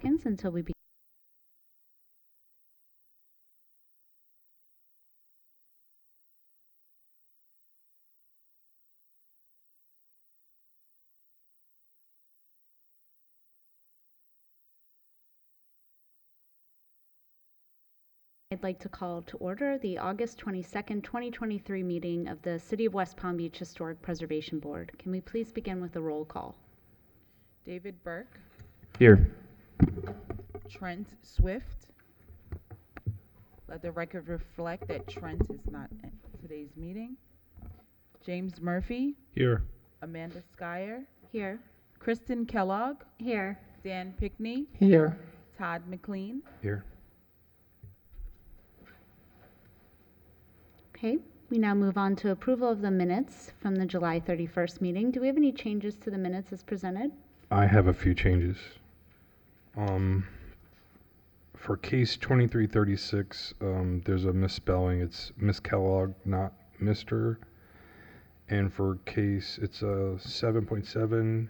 seconds until we begin. I'd like to call to order the August 22nd, 2023 meeting of the City of West Palm Beach Historic Preservation Board. Can we please begin with a roll call? David Burke. Here. Trent Swift. Let the record reflect that Trent is not at today's meeting. James Murphy. Here. Amanda Skyer. Here. Kristen Kellogg. Here. Dan Pickney. Here. Todd McLean. Here. Okay, we now move on to approval of the minutes from the July 31st meeting. Do we have any changes to the minutes as presented? I have a few changes. For case 2336, there's a misspelling. It's Miss Kellogg, not Mr. And for case, it's a 7.7,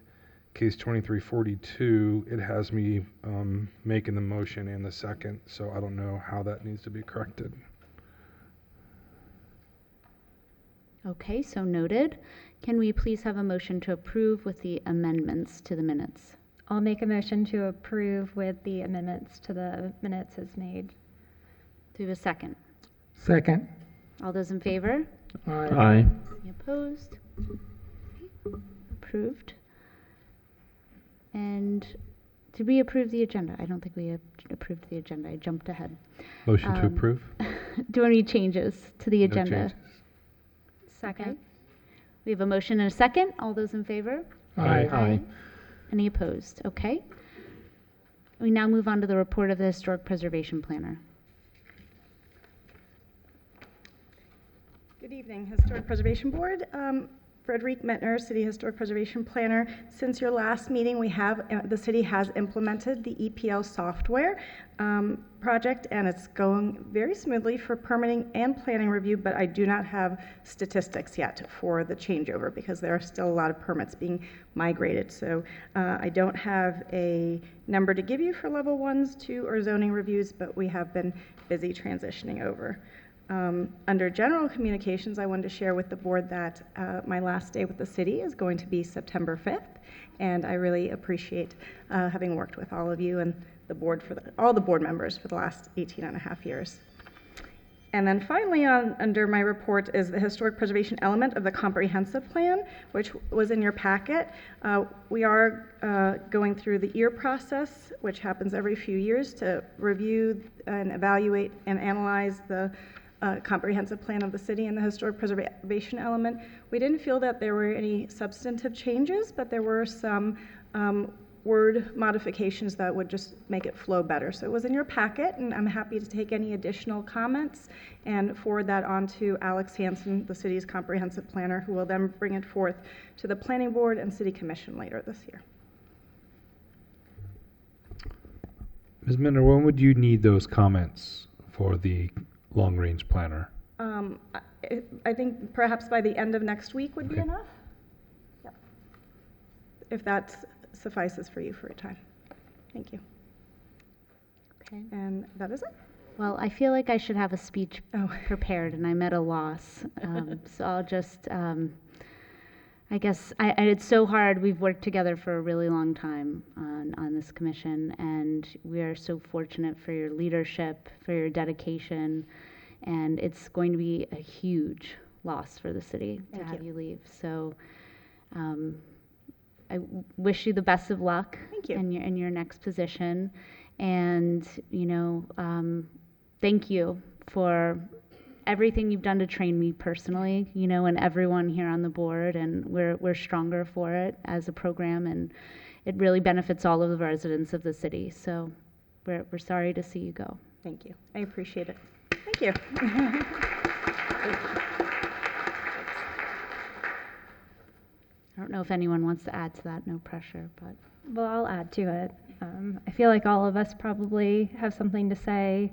case 2342, it has me making the motion and the second, so I don't know how that needs to be corrected. Okay, so noted. Can we please have a motion to approve with the amendments to the minutes? I'll make a motion to approve with the amendments to the minutes as made. Do we have a second? Second. All those in favor? Aye. Any opposed? Approved. And did we approve the agenda? I don't think we approved the agenda. I jumped ahead. Motion to approve? Do any changes to the No agenda? changes. Second. Okay. We have a motion and a second. All those in favor? Aye. Any opposed? Okay. We now move on to the report of the Historic Preservation Planner. Good evening, Historic Preservation Board. Frederique Metner, City Historic Preservation Planner. Since your last meeting, the city has implemented the EPL software project, and it's going very smoothly for permitting and planning review, but I do not have statistics yet for the changeover because there are still a lot of permits being migrated. So I don't have a number to give you for level 1s, 2, or zoning reviews, but we have been busy transitioning over. Under general communications, I wanted to share with the board that my last day with the city is going to be September 5th, and I really appreciate having worked with all of you and the board all the board members for the last 18 and a half years. And then finally, under my report is the historic preservation element of the comprehensive plan, which was in your packet. We are going through the EAR process, which happens every few years to review and evaluate and analyze the comprehensive plan of the city and the historic preservation element. We didn't feel that there were any substantive changes, but there were some word modifications that would just make it flow better. So it was in your packet, and I'm happy to take any additional comments and forward that on to Alex Hansen, the city's comprehensive planner, who will then bring it forth to the planning board and city commission later this year. Ms. Minner, when would you need those comments for the long-range planner? I think perhaps by the end of next week would be enough. Yep. If that suffices for you for a time. Thank you. Okay. And that is it. Well, I feel like I should have a speech Oh. prepared, and I'm at a loss. So I'll just, I guess, it's so hard. We've worked together for a really long time on this commission, and we are so fortunate for your leadership, for your dedication, and it's going to be a huge loss for the city to have you leave. So I wish you the best of luck in your next position, and thank you for everything you've done to train me personally, and everyone here on the board, and we're stronger for it as a program, and it really benefits all of the residents of the city. So we're sorry to see you go. Thank you. I appreciate it. Thank you. I don't know if anyone wants to add to that, no pressure, but. Well, I'll add to it. I feel like all of us probably have something to say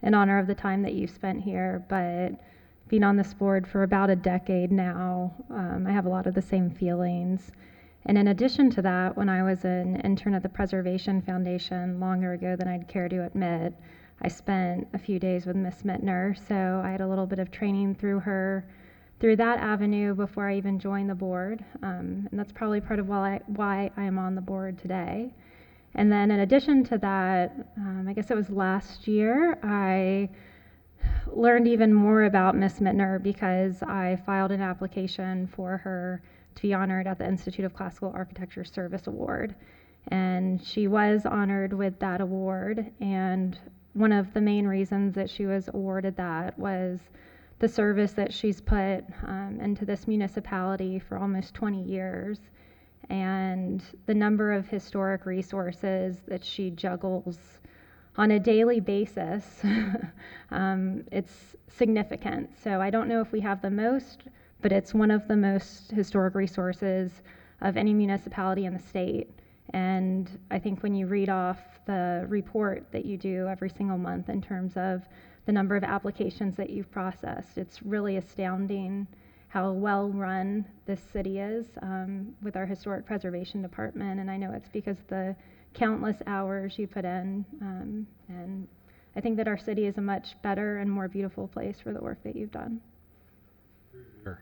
in honor of the time that you've spent here, but being on this board for about a decade now, I have a lot of the same feelings. And in addition to that, when I was an intern at the Preservation Foundation longer ago than I'd care to admit, I spent a few days with Miss Mittner, so I had a little bit of training through her, through that avenue before I even joined the board. And that's probably part of why I am on the board today. And then in addition to that, I guess it was last year, I learned even more about Miss Mittner because I filed an application for her to be honored at the Institute of Classical Architecture Service Award. And she was honored with that award. And one of the main reasons that she was awarded that was the service that she's put into this municipality for almost 20 years and the number of historic resources that she juggles on a daily basis. It's significant. So I don't know if we have the most, but it's one of the most historic resources of any municipality in the state. And I think when you read off the report that you do every single month in terms of the number of applications that you've processed, it's really astounding how well run this city is with our historic preservation department. And I know it's because the countless hours you put in. And I think that our city is a much better and more beautiful place for the work that you've done. Sure.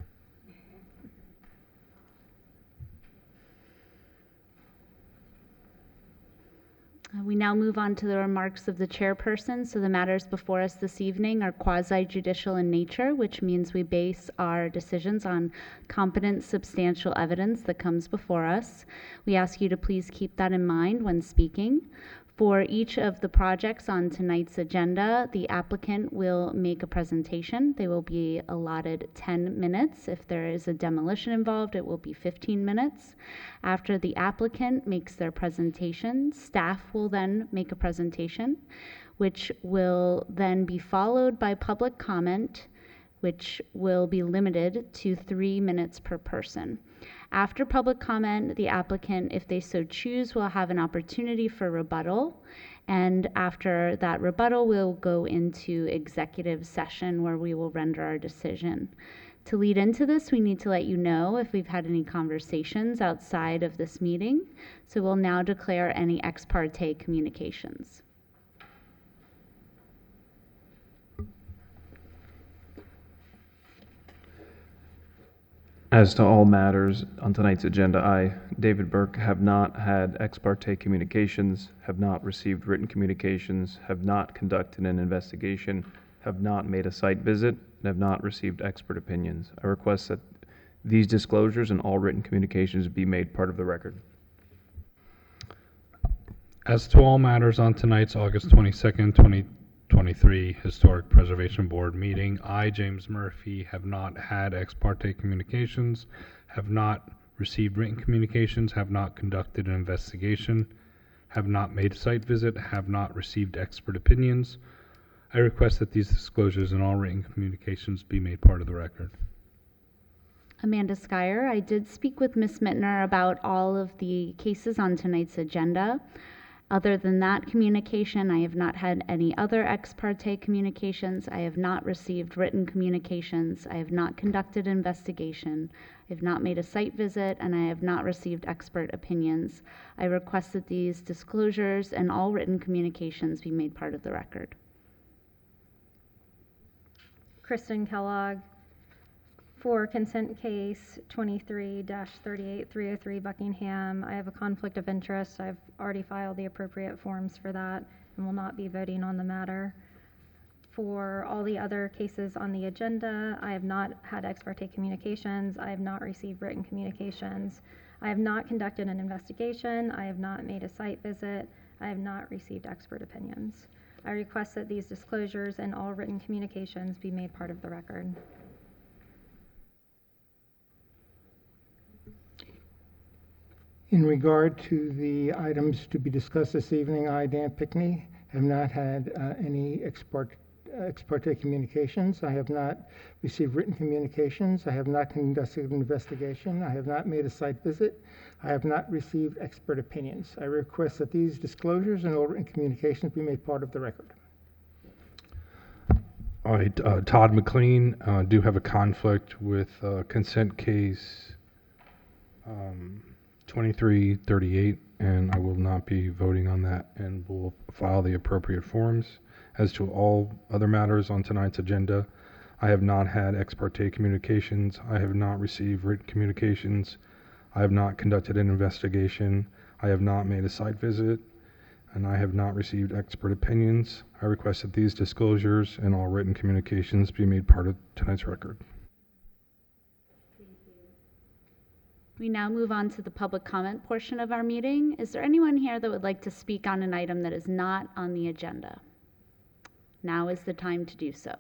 We now move on to the remarks of the chairperson. So the matters before us this evening are quasi-judicial in nature, which means we base our decisions on competent, substantial evidence that comes before us. We ask you to please keep that in mind when speaking. For each of the projects on tonight's agenda, the applicant will make a presentation. They will be allotted 10 minutes. If there is a demolition involved, it will be 15 minutes. After the applicant makes their presentation, staff will then make a presentation, which will then be followed by public comment, which will be limited to 3 minutes per person. After public comment, the applicant, if they so choose, will have an opportunity for rebuttal. And after that rebuttal, we'll go into executive session where we will render our decision. To lead into this, we need to let you know if we've had any conversations outside of this meeting. So we'll now declare any ex parte communications. As to all matters on tonight's agenda, I, David Burke, have not had ex parte communications, have not received written communications, have not conducted an investigation, have not made a site visit, and have not received expert opinions. I request that these disclosures and all written communications be made part of the record. As to all matters on tonight's August 22nd, 2023 Historic Preservation Board meeting, I, James Murphy, have not had ex parte communications, have not received written communications, have not conducted an investigation, have not made a site visit, have not received expert opinions. I request that these disclosures and all written communications be made part of the record. Amanda Skyer, I did speak with Ms. Mittner about all of the cases on tonight's agenda. Other than that communication, I have not had any other ex parte communications. I have not received written communications. I have not conducted an investigation. I have not made a site visit, and I have not received expert opinions. I request that these disclosures and all written communications be made part of the record. Kristen Kellogg, for consent case 23-38303 Buckingham, I have a conflict of interest. I've already filed the appropriate forms for that and will not be voting on the matter. For all the other cases on the agenda, I have not had ex parte communications. I have not received written communications. I have not conducted an investigation. I have not made a site visit. I have not received expert opinions. I request that these disclosures and all written communications be made part of the record. In regard to the items to be discussed this evening, I, Dan Pickney, have not had any ex parte communications. I have not received written communications. I have not conducted an investigation. I have not made a site visit. I have not received expert opinions. I request that these disclosures and all written communications be made part of the record. All right, Todd McLean, do have a conflict with consent case 2338, and I will not be voting on that, and will file the appropriate forms. As to all other matters on tonight's agenda, I have not had ex parte communications. I have not received written communications. I have not conducted an investigation. I have not made a site visit, and I have not received expert opinions. I request that these disclosures and all written communications be made part of tonight's record. We now move on to the public comment portion of our meeting. Is there anyone here that would like to speak on an item that is not on the agenda? Now is the time to do so.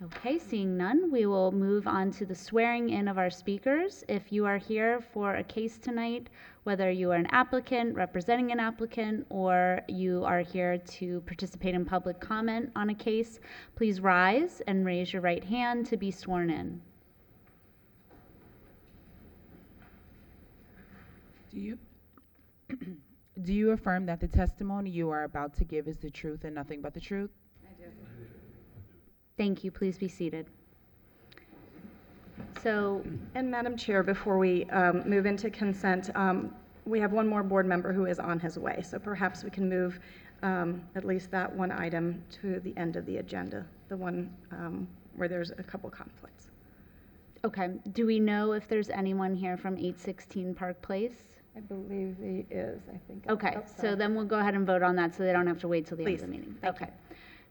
Okay, seeing none, we will move on to the swearing in of our speakers. If you are here for a case tonight, whether you are an applicant, representing an applicant, or you are here to participate in public comment on a case, please rise and raise your right hand to be sworn in. Do you affirm that the testimony you are about to give is the truth and nothing but the truth? Thank you. Please be seated. So, And Madam Chair, before we move into consent, we have one more board member who is on his way, so perhaps we can move at least that one item to the end of the agenda, the one where there's a couple conflicts. okay, do we know if there's anyone here from 816 Park Place? I believe he is, I think. Okay, Oh, so sorry. then we'll go ahead and vote on that so they don't have to wait till the end of Please. the meeting. Thank Okay.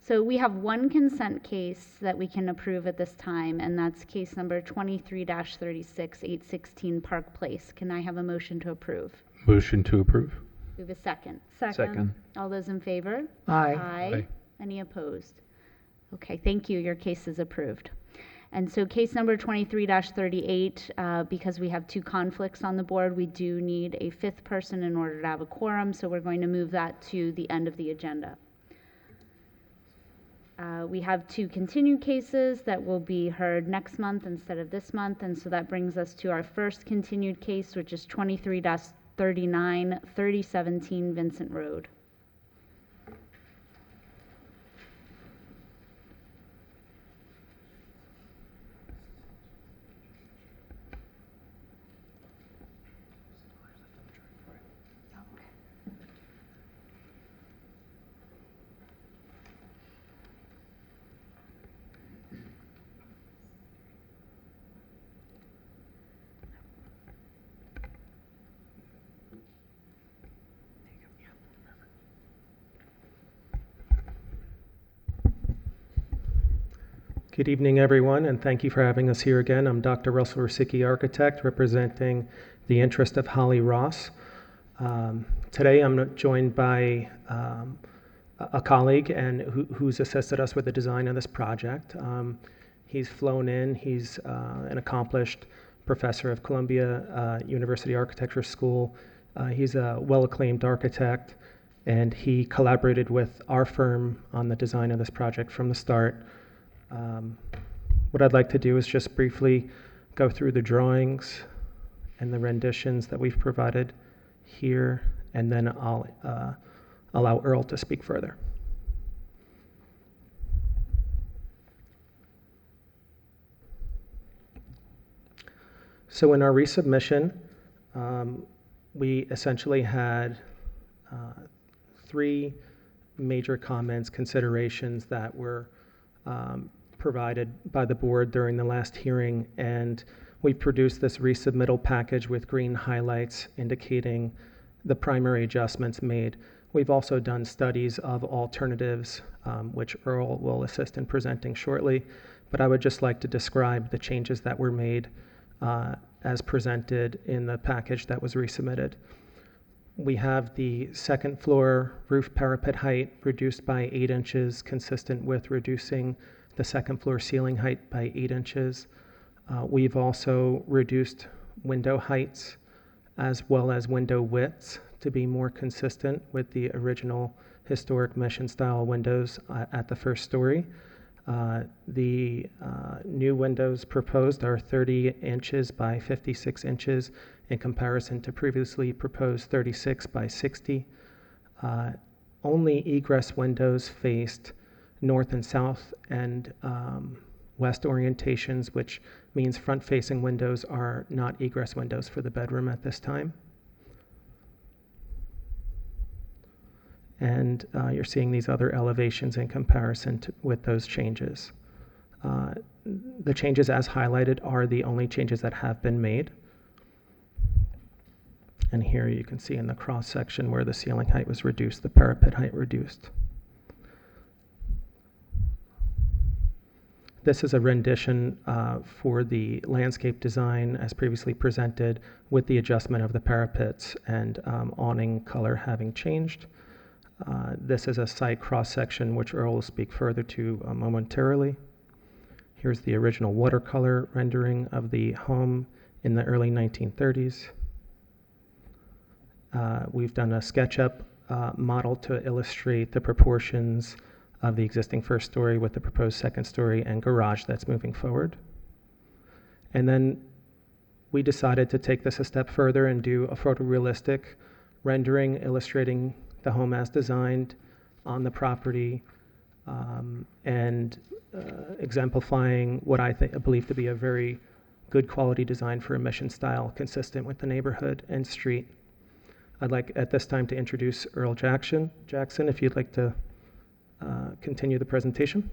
So we have one consent case that we can approve at this time, and that's case number 23-36, 816 Park Place. Can I have a motion to approve? Motion to approve. We have a second. Second. All those in favor? Aye. Aye. Any opposed? Okay, thank you. Your case is approved. And so case number 23-38, because we have two conflicts on the board, we do need a fifth person in order to have a quorum, so we're going to move that to the end of the agenda. We have two continued cases that will be heard next month instead of this month, and so that brings us to our first continued case, which is 23-39, 3017 Vincent Road. Good evening, everyone, and thank you for having us here again. I'm Dr. Russell Rosicki, architect, representing the interest of Holly Ross. Today, I'm joined by a colleague and who's assisted us with the design of this project. He's flown in. He's an accomplished professor of Columbia University Architecture School. He's a well-acclaimed architect, and he collaborated with our firm on the design of this project from the start. What I'd like to do is just briefly go through the drawings and the renditions that we've provided here, and then I'll allow Earl to speak further. So in our resubmission, we essentially had three major comments, considerations that were provided by the board during the last hearing, and we produced this resubmittal package with green highlights indicating the primary adjustments made. We've also done studies of alternatives, which Earl will assist in presenting shortly, but I would just like to describe the changes that were made as presented in the package that was resubmitted. We have the second floor roof parapet height reduced by 8 inches, consistent with reducing the second floor ceiling height by 8 inches. We've also reduced window heights as well as window widths to be more consistent with the original historic mission style windows at the first story. The new windows proposed are 30 inches by 56 inches in comparison to previously proposed 36 by 60. Only egress windows faced north and south, and west orientations, which means front-facing windows are not egress windows for the bedroom at this time. And you're seeing these other elevations in comparison with those changes. The changes as highlighted are the only changes that have been made. And here you can see in the cross section where the ceiling height was reduced, the parapet height reduced. This is a rendition for the landscape design as previously presented, with the adjustment of the parapets and awning color having changed. This is a site cross section, which Earl will speak further to momentarily. Here's the original watercolor rendering of the home in the early 1930s. We've done a SketchUp model to illustrate the proportions of the existing first story with the proposed second story and garage that's moving forward. And then we decided to take this a step further and do a photorealistic rendering illustrating the home as designed on the property, and exemplifying what I believe to be a very good quality design for a mission style consistent with the neighborhood and street. I'd like at this time to introduce Earl Jackson. Jackson, if you'd like to continue the presentation.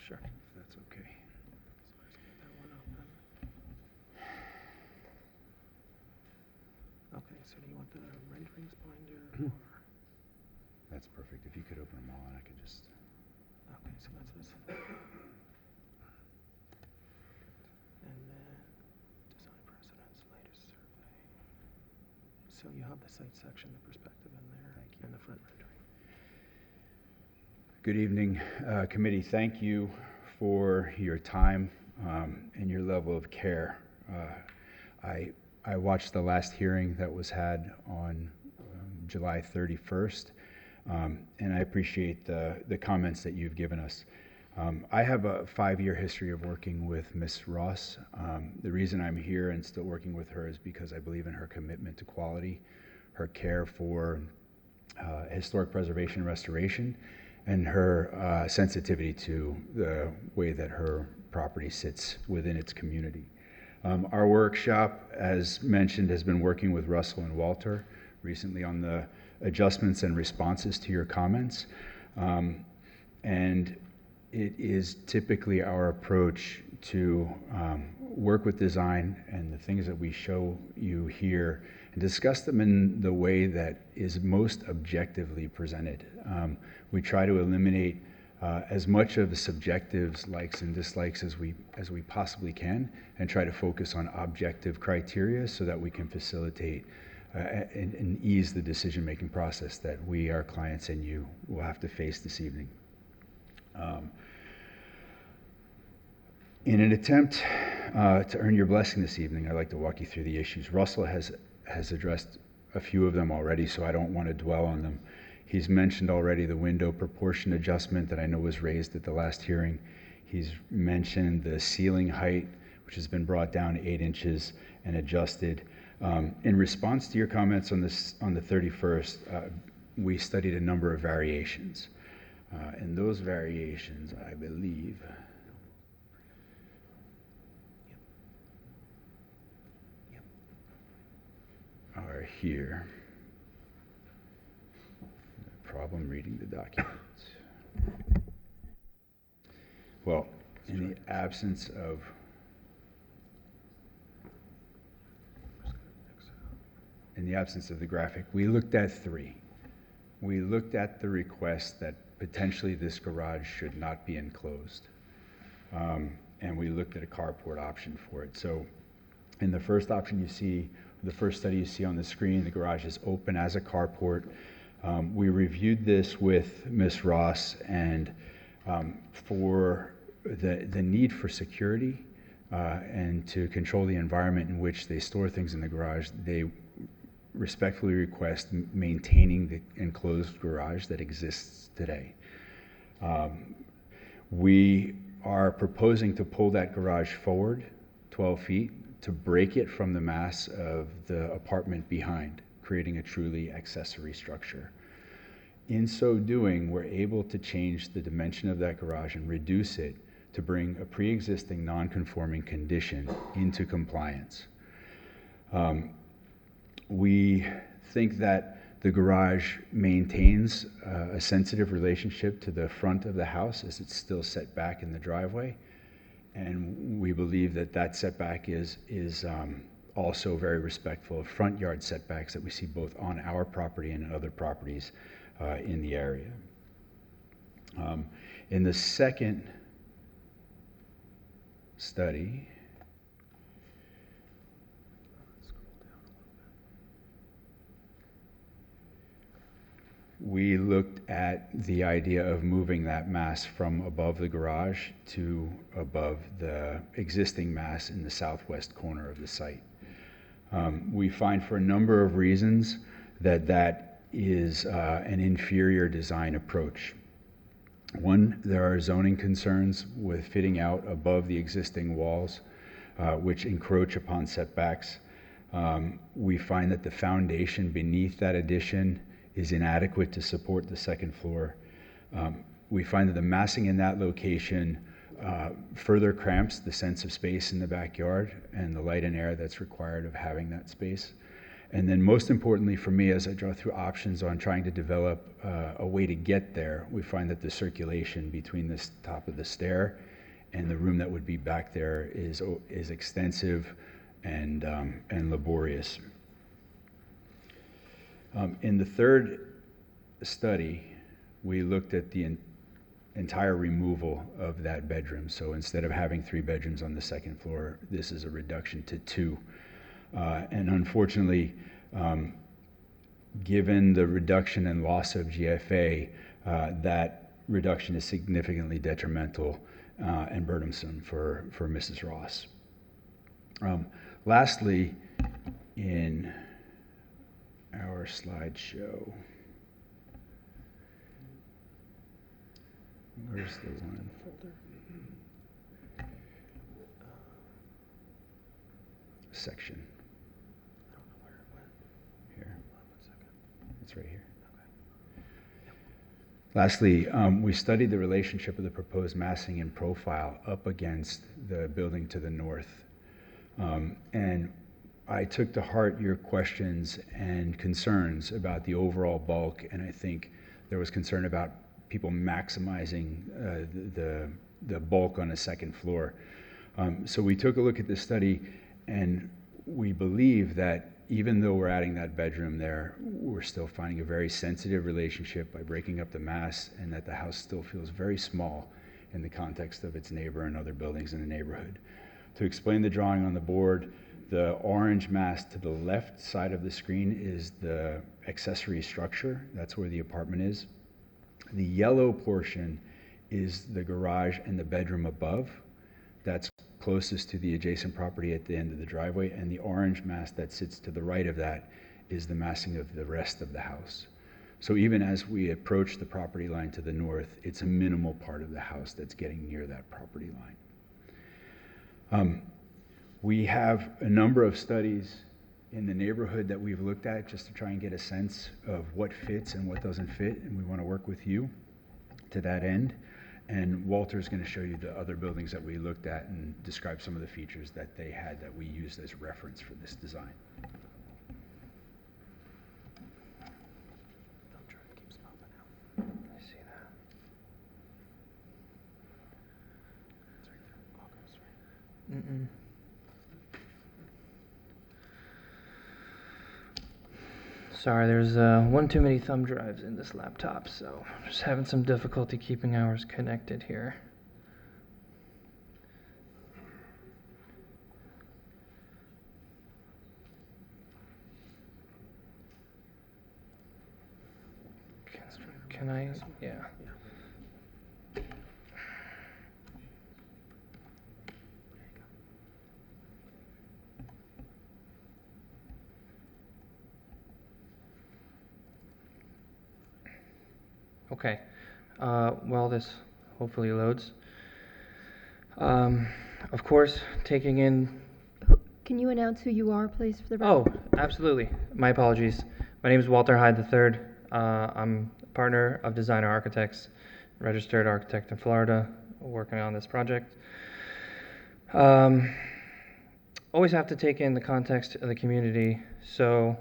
Sure, if that's okay. Okay, so do you want the renderings binder? That's perfect. If you could open them all, and I could just. Okay, so that's this. And then design precedents, latest survey. So you have the site section, the perspective in there, and the front rendering. Good evening, committee. Thank you for your time and your level of care. I watched the last hearing that was had on July 31st, and I appreciate the comments that you've given us. I have a 5-year history of working with Ms. Ross. The reason I'm here and still working with her is because I believe in her commitment to quality, her care for historic preservation and restoration, and her sensitivity to the way that her property sits within its community. Our workshop, as mentioned, has been working with Russell and Walter recently on the adjustments and responses to your comments. And it is typically our approach to work with design and the things that we show you here and discuss them in the way that is most objectively presented. We try to eliminate as much of the subjectives, likes and dislikes as we possibly can, and try to focus on objective criteria so that we can facilitate and ease the decision-making process that we, our clients, and you will have to face this evening. In an attempt to earn your blessing this evening, I'd like to walk you through the issues. Russell has addressed a few of them already, so I don't want to dwell on them. He's mentioned already the window proportion adjustment that I know was raised at the last hearing. He's mentioned the ceiling height, which has been brought down 8 inches and adjusted. In response to your comments on the 31st, we studied a number of variations. And those variations, I believe, are here. Problem reading the document. Well, in the absence of the graphic, we looked at 3. We looked at the request that potentially this garage should not be enclosed. And we looked at a carport option for it. So in the first option you see, the first study you see on the screen, the garage is open as a carport. We reviewed this with Ms. Ross, and for the need for security and to control the environment in which they store things in the garage, they respectfully request maintaining the enclosed garage that exists today. We are proposing to pull that garage forward 12 feet to break it from the mass of the apartment behind, creating a truly accessory structure. In so doing, we're able to change the dimension of that garage and reduce it to bring a pre-existing non-conforming condition into compliance. We think that the garage maintains a sensitive relationship to the front of the house as it's still set back in the driveway. And we believe that that setback is also very respectful of front yard setbacks that we see both on our property and other properties in the area. In the second study, we looked at the idea of moving that mass from above the garage to above the existing mass in the southwest corner of the site. We find for a number of reasons that that is an inferior design approach. One, there are zoning concerns with fitting out above the existing walls, which encroach upon setbacks. We find that the foundation beneath that addition is inadequate to support the second floor. We find that the massing in that location further cramps the sense of space in the backyard and the light and air that's required of having that space. And then most importantly for me, as I draw through options on trying to develop a way to get there, we find that the circulation between the top of the stair and the room that would be back there is extensive and laborious. In the third study, we looked at the entire removal of that bedroom. So instead of having 3 bedrooms on the second floor, this is a reduction to 2. And unfortunately, given the reduction and loss of GFA, that reduction is significantly detrimental and burdensome for Mrs. Ross. Lastly, in our slideshow, where's the one? Section. Here. It's right here. Lastly, we studied the relationship of the proposed massing and profile up against the building to the north. And I took to heart your questions and concerns about the overall bulk, and I think there was concern about people maximizing the bulk on a second floor. So we took a look at this study, and we believe that even though we're adding that bedroom there, we're still finding a very sensitive relationship by breaking up the mass, and that the house still feels very small in the context of its neighbor and other buildings in the neighborhood. To explain the drawing on the board, the orange mass to the left side of the screen is the accessory structure. That's where the apartment is. The yellow portion is the garage and the bedroom above. That's closest to the adjacent property at the end of the driveway, and the orange mass that sits to the right of that is the massing of the rest of the house. So even as we approach the property line to the north, it's a minimal part of the house that's getting near that property line. We have a number of studies in the neighborhood that we've looked at just to try and get a sense of what fits and what doesn't fit, and we want to work with you to that end. And Walter's going to show you the other buildings that we looked at and describe some of the features that they had that we used as reference for this design. I see that. Mm-mm. Sorry, there's one too many thumb drives in this laptop, so just having some difficulty keeping ours connected here. Can I? Yeah. Okay, while this hopefully loads. Of course, taking in... Can you announce who you are, please, for the Oh, record? absolutely. My apologies. My name is Walter Hyde III. I'm partner of designer architects, registered architect in Florida, working on this project. Always have to take in the context of the community. So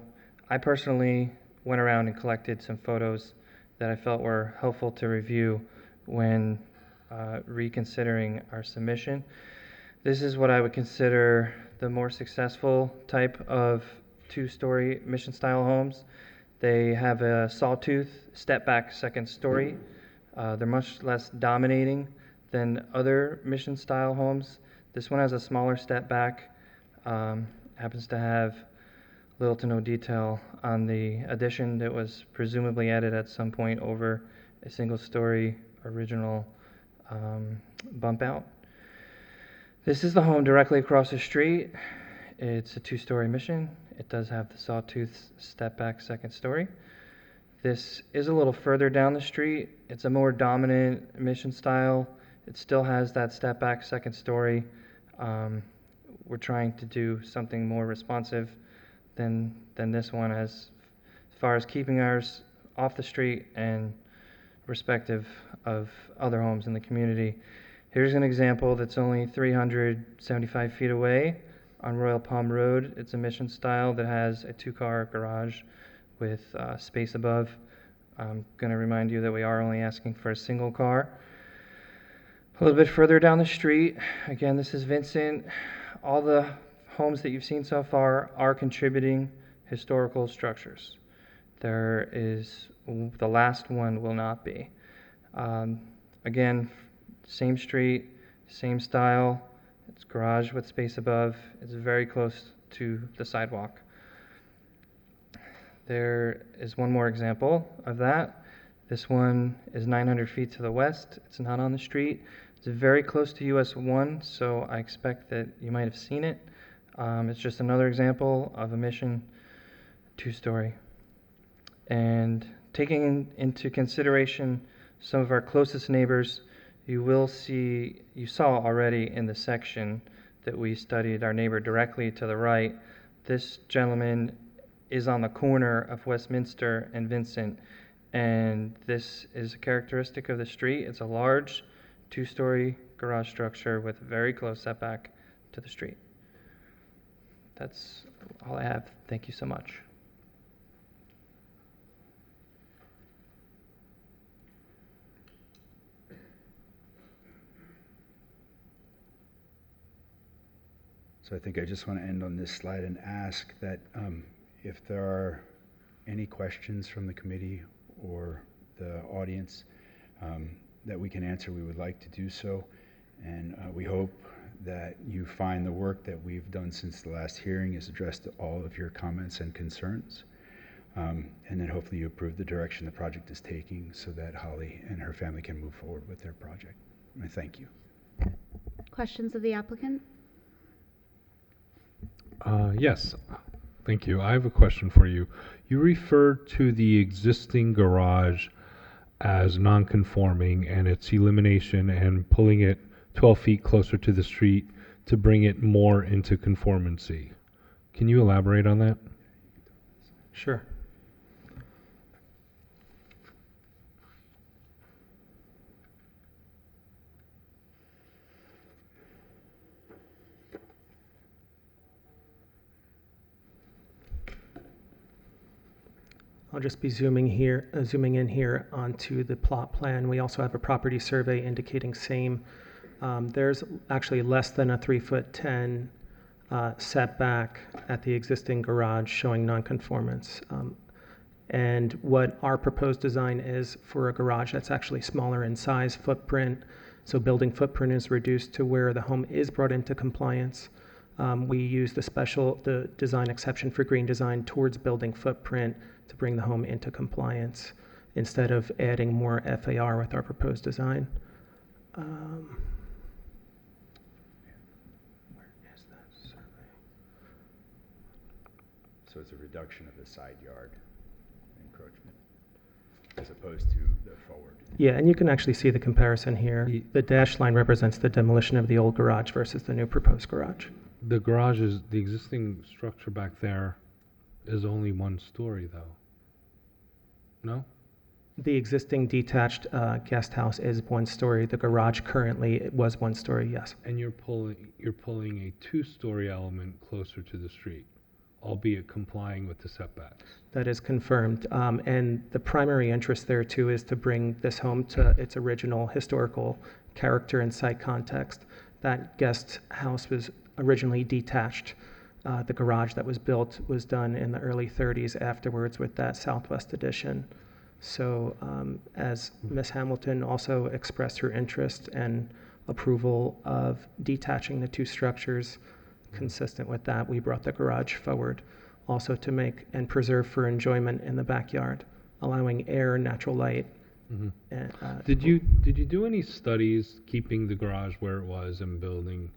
I personally went around and collected some photos that I felt were helpful to review when reconsidering our submission. This is what I would consider the more successful type of two-story mission-style homes. They have a sawtooth step-back second story. They're much less dominating than other mission-style homes. This one has a smaller step back, happens to have little to no detail on the addition that was presumably added at some point over a single-story original bump out. This is the home directly across the street. It's a two-story mission. It does have the sawtooth step-back second story. This is a little further down the street. It's a more dominant mission style. It still has that step-back second story. We're trying to do something more responsive than this one, as far as keeping ours off the street and respective of other homes in the community. Here's an example that's only 375 feet away on Royal Palm Road. It's a mission style that has a two-car garage with space above. I'm going to remind you that we are only asking for a single car. A little bit further down the street, again, this is Vincent. All the homes that you've seen so far are contributing historical structures. The last one will not be. Again, same street, same style. It's garage with space above. It's very close to the sidewalk. There is one more example of that. This one is 900 feet to the west. It's not on the street. It's very close to US 1, so I expect that you might have seen it. It's just another example of a mission two-story. And taking into consideration some of our closest neighbors, you saw already in the section that we studied our neighbor directly to the right. This gentleman is on the corner of Westminster and Vincent, and this is a characteristic of the street. It's a large two-story garage structure with a very close setback to the street. That's all I have. Thank you so much. So I think I just want to end on this slide and ask that if there are any questions from the committee or the audience that we can answer, we would like to do so. And we hope that you find the work that we've done since the last hearing has addressed all of your comments and concerns. And then hopefully you approve the direction the project is taking so that Holly and her family can move forward with their project. I thank you. Questions of the applicant? Yes, thank you. I have a question for you. You referred to the existing garage as non-conforming and its elimination and pulling it 12 feet closer to the street to bring it more into conformancy. Can you elaborate on that? Sure. I'll just be zooming in here onto the plot plan. We also have a property survey indicating same. There's actually less than a 3'10" setback at the existing garage, showing nonconformance. And what our proposed design is for a garage that's actually smaller in size, footprint. So building footprint is reduced to where the home is brought into compliance. We use the design exception for green design towards building footprint to bring the home into compliance instead of adding more FAR with our proposed design. Where is that survey? So it's a reduction of the side yard encroachment as opposed to the forward. Yeah, and you can actually see the comparison here. The dashed line represents the demolition of the old garage versus the new proposed garage. The garage is, the existing structure back there is only one story though. No? The existing detached guest house is one story. The garage currently it was one story, yes. And you're pulling a two-story element closer to the street, albeit complying with the setbacks. That is confirmed. And the primary interest there too is to bring this home to its original historical character and site context. That guest house was originally detached. The garage that was built was done in the early 30s afterwards with that southwest addition. So as Ms. Hamilton also expressed her interest and approval of detaching the two structures, consistent with that, we brought the garage forward also to make and preserve for enjoyment in the backyard, allowing air, natural light. And, Did you do any studies keeping the garage where it was and building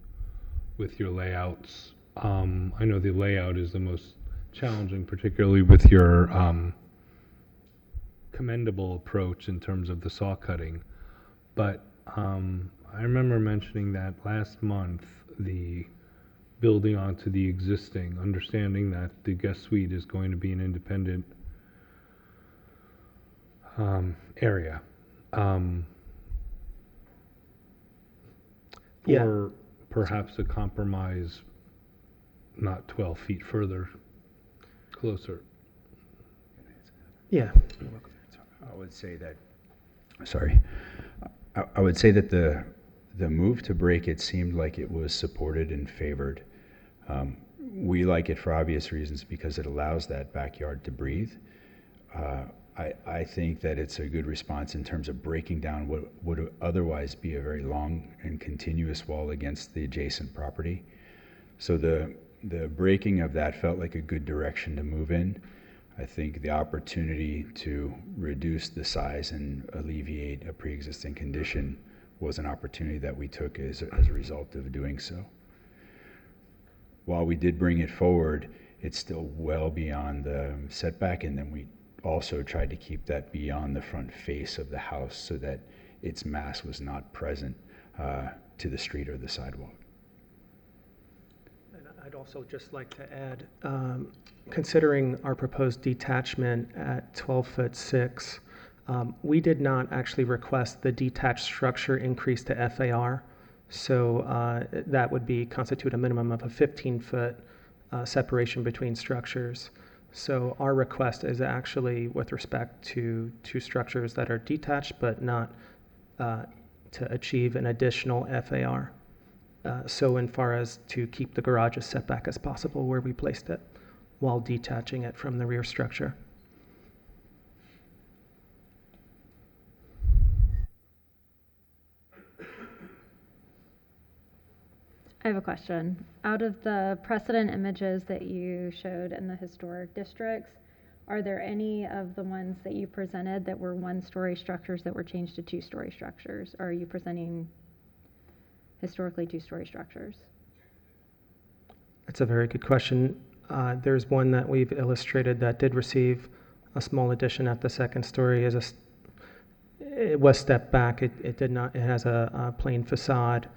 with your layouts? I know the layout is the most challenging, particularly with your commendable approach in terms of the saw cutting. But I remember mentioning that last month, the building onto the existing, understanding that the guest suite is going to be an independent area. Yeah. Or perhaps a compromise, not 12 feet further, closer. Yeah. I would say that, sorry, I would say that the move to break it seemed like it was supported and favored. We like it for obvious reasons because it allows that backyard to breathe. I think that it's a good response in terms of breaking down what would otherwise be a very long and continuous wall against the adjacent property. So the breaking of that felt like a good direction to move in. I think the opportunity to reduce the size and alleviate a pre-existing condition was an opportunity that we took as a result of doing so. While we did bring it forward, it's still well beyond the setback, and then we also tried to keep that beyond the front face of the house so that its mass was not present to the street or the sidewalk. And I'd also just like to add, considering our proposed detachment at 12'6", we did not actually request the detached structure increase to FAR. So that would constitute a minimum of a 15-foot separation between structures. So our request is actually with respect to two structures that are detached, but not to achieve an additional FAR. So in far as to keep the garage as setback as possible where we placed it, while detaching it from the rear structure. I have a question. Out of the precedent images that you showed in the historic districts, are there any of the ones that you presented that were one-story structures that were changed to two-story structures? Or are you presenting historically two-story structures? That's a very good question. There's one that we've illustrated that did receive a small addition at the second story. It was stepped back. It did not. It has a plain facade.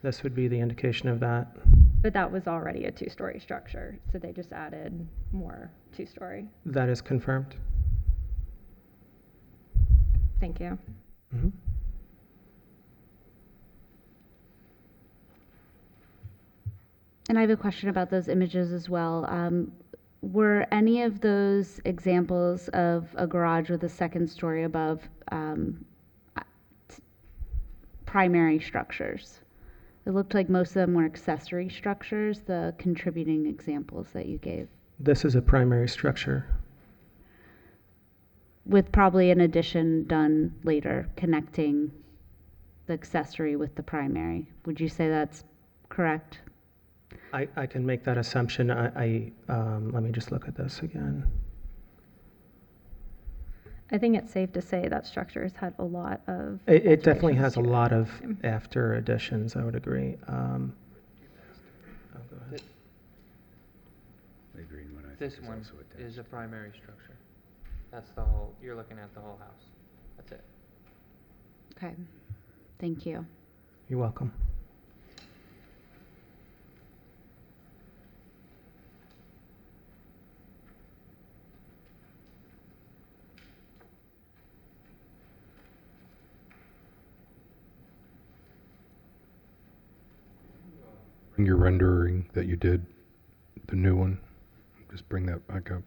This would be the indication of that. But that was already a two-story structure, so they just added more two-story. That is confirmed. Thank you. Mm-hmm. And I have a question about those images as well. Were any of those examples of a garage with a second story above primary structures? It looked like most of them were accessory structures, the contributing examples that you gave. This is a primary structure. With probably an addition done later connecting the accessory with the primary. Would you say that's correct? I can make that assumption. Let me just look at this again. I think it's safe to say that structure has had a lot of. It definitely alterations has a to it. lot of Yeah. after additions, I would agree. The green one, I think, This is one also attached. is a primary structure. That's the whole, you're looking at the whole house. That's it. Okay, thank you. You're welcome. Your rendering that you did, the new one, just bring that back up.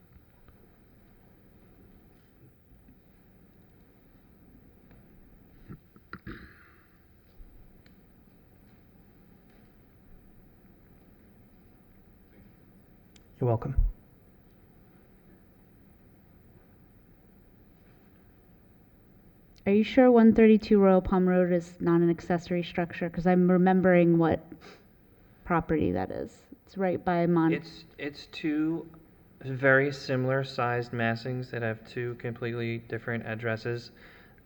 You're welcome. Are you sure 132 Royal Palm Road is not an accessory structure? Because I'm remembering what property that is. It's right by It's two very similar sized massings that have two completely different addresses.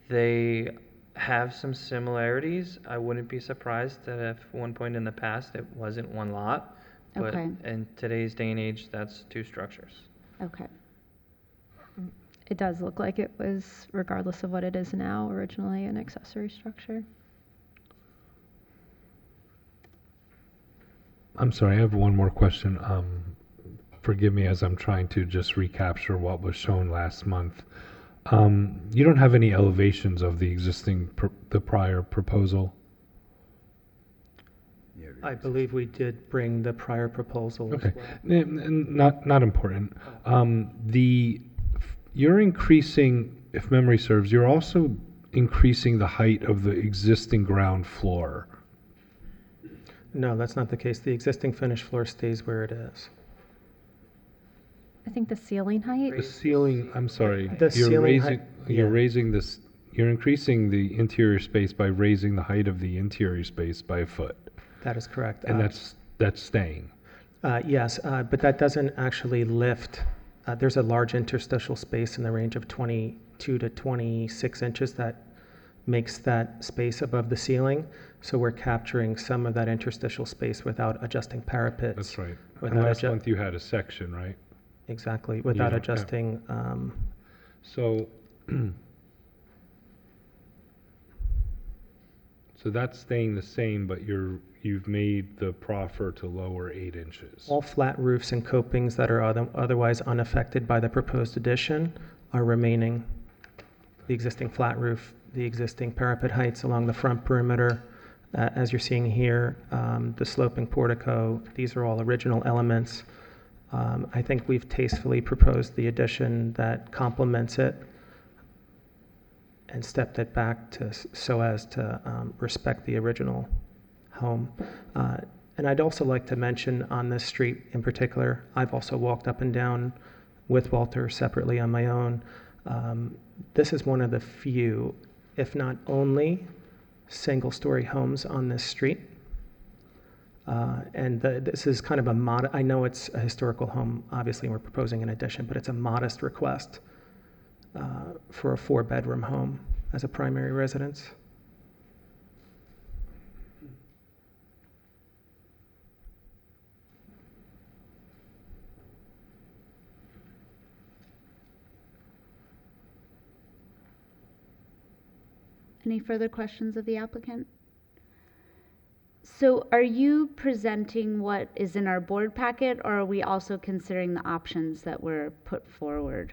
They have some similarities. I wouldn't be surprised that at one point in the past it wasn't one lot, but Okay. in today's day and age, that's two structures. Okay. It does look like it was, regardless of what it is now, originally an accessory structure. I'm sorry, I have one more question. Forgive me as I'm trying to just recapture what was shown last month. You don't have any elevations of the existing, the prior proposal? Yeah, I believe we did bring the prior proposal as Okay, well. not important. You're increasing, if memory serves, you're also increasing the height of the existing ground floor. No, that's not the case. The existing finished floor stays where it is. I think the ceiling height, The ceiling, I'm sorry. The ceiling height, You're yeah. raising this, you're increasing the interior space by raising the height of the interior space by a foot. That is correct. And that's staying. Yes, but that doesn't actually lift. There's a large interstitial space in the range of 22 to 26 inches that makes that space above the ceiling. So we're capturing some of that interstitial space without adjusting parapets. That's right. And Without last month you had a section, right? Exactly, without don't have- adjusting. So, so that's staying the same, but you've made the proffer to lower 8 inches. All flat roofs and copings that are otherwise unaffected by the proposed addition are remaining. The existing flat roof, the existing parapet heights along the front perimeter, as you're seeing here, the sloping portico, these are all original elements. I think we've tastefully proposed the addition that complements it and stepped it back so as to respect the original home. And I'd also like to mention on this street in particular, I've also walked up and down with Walter separately on my own. This is one of the few, if not only, single-story homes on this street. And this is kind of a I know it's a historical home, obviously we're proposing an addition, but it's a modest request for a 4-bedroom home as a primary residence. Any further questions of the applicant? So are you presenting what is in our board packet, or are we also considering the options that were put forward?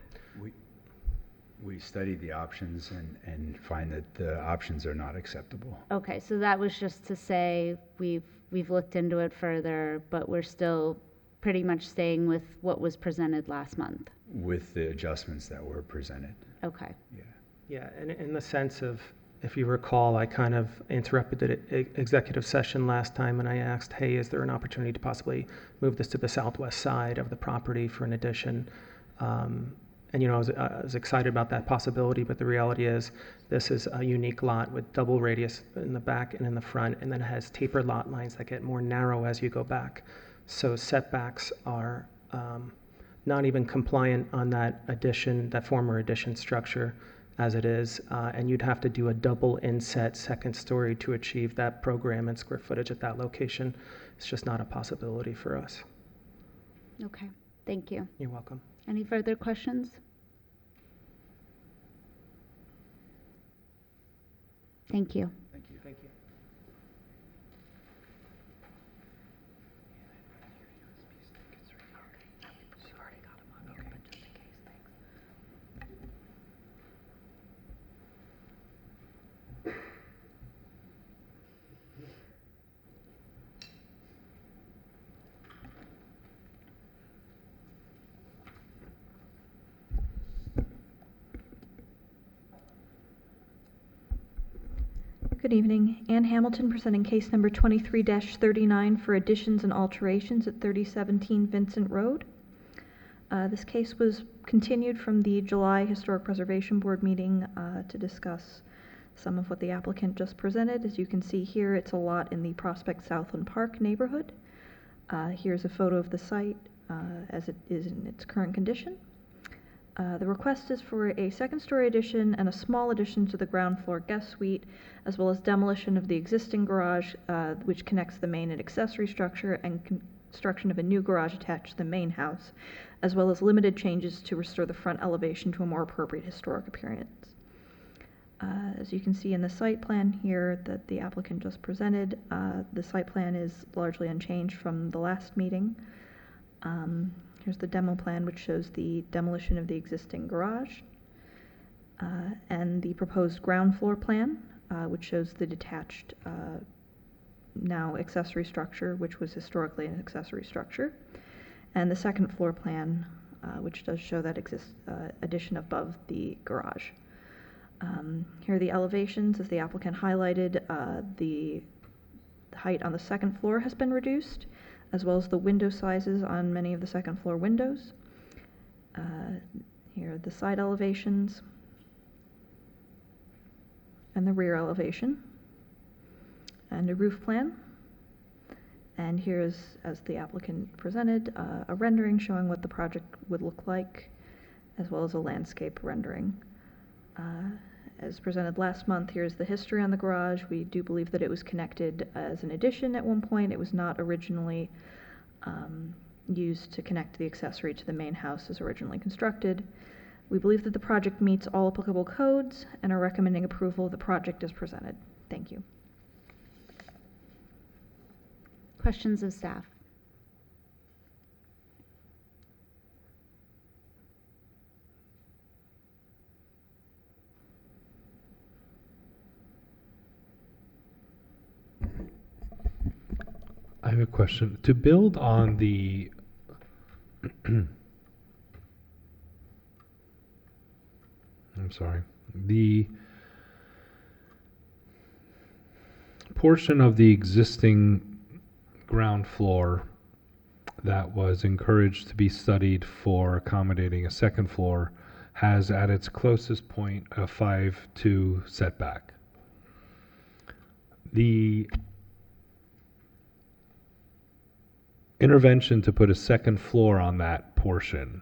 We studied the options and find that the options are not acceptable. Okay, so that was just to say we've looked into it further, but we're still pretty much staying with what was presented last month. With the adjustments that were presented. Okay. Yeah. Yeah, and in the sense of, if you recall, I kind of interrupted the executive session last time and I asked, hey, is there an opportunity to possibly move this to the southwest side of the property for an addition? And I was excited about that possibility, but the reality is this is a unique lot with double radius in the back and in the front, and then it has tapered lot lines that get more narrow as you go back. So setbacks are not even compliant on that addition, that former addition structure as it is, and you'd have to do a double inset second story to achieve that program and square footage at that location. It's just not a possibility for us. Okay, thank you. You're welcome. Any further questions? Thank you. Thank you. Thank you. Good evening. Ann Hamilton presenting case number 23-39 for additions and alterations at 3017 Vincent Road. This case was continued from the July Historic Preservation Board meeting to discuss some of what the applicant just presented. As you can see here, it's a lot in the Prospect Southland Park neighborhood. Here's a photo of the site as it is in its current condition. The request is for a second-story addition and a small addition to the ground floor guest suite, as well as demolition of the existing garage, which connects the main and accessory structure, and construction of a new garage attached to the main house, as well as limited changes to restore the front elevation to a more appropriate historic appearance. As you can see in the site plan here that the applicant just presented, the site plan is largely unchanged from the last meeting. Here's the demo plan, which shows the demolition of the existing garage, and the proposed ground floor plan, which shows the detached, now accessory structure, which was historically an accessory structure, and the second floor plan, which does show that addition above the garage. Here are the elevations. As the applicant highlighted, the height on the second floor has been reduced, as well as the window sizes on many of the second floor windows. Here are the side elevations and the rear elevation, and a roof plan. And here is, as the applicant presented, a rendering showing what the project would look like, as well as a landscape rendering. As presented last month, here's the history on the garage. We do believe that it was connected as an addition at one point. It was not originally used to connect the accessory to the main house as originally constructed. We believe that the project meets all applicable codes and are recommending approval of the project as presented. Thank you. Questions of staff? I have a question. To build on the I'm sorry. The portion of the existing ground floor that was encouraged to be studied for accommodating a second floor has at its closest point a 5'2" setback. The intervention to put a second floor on that portion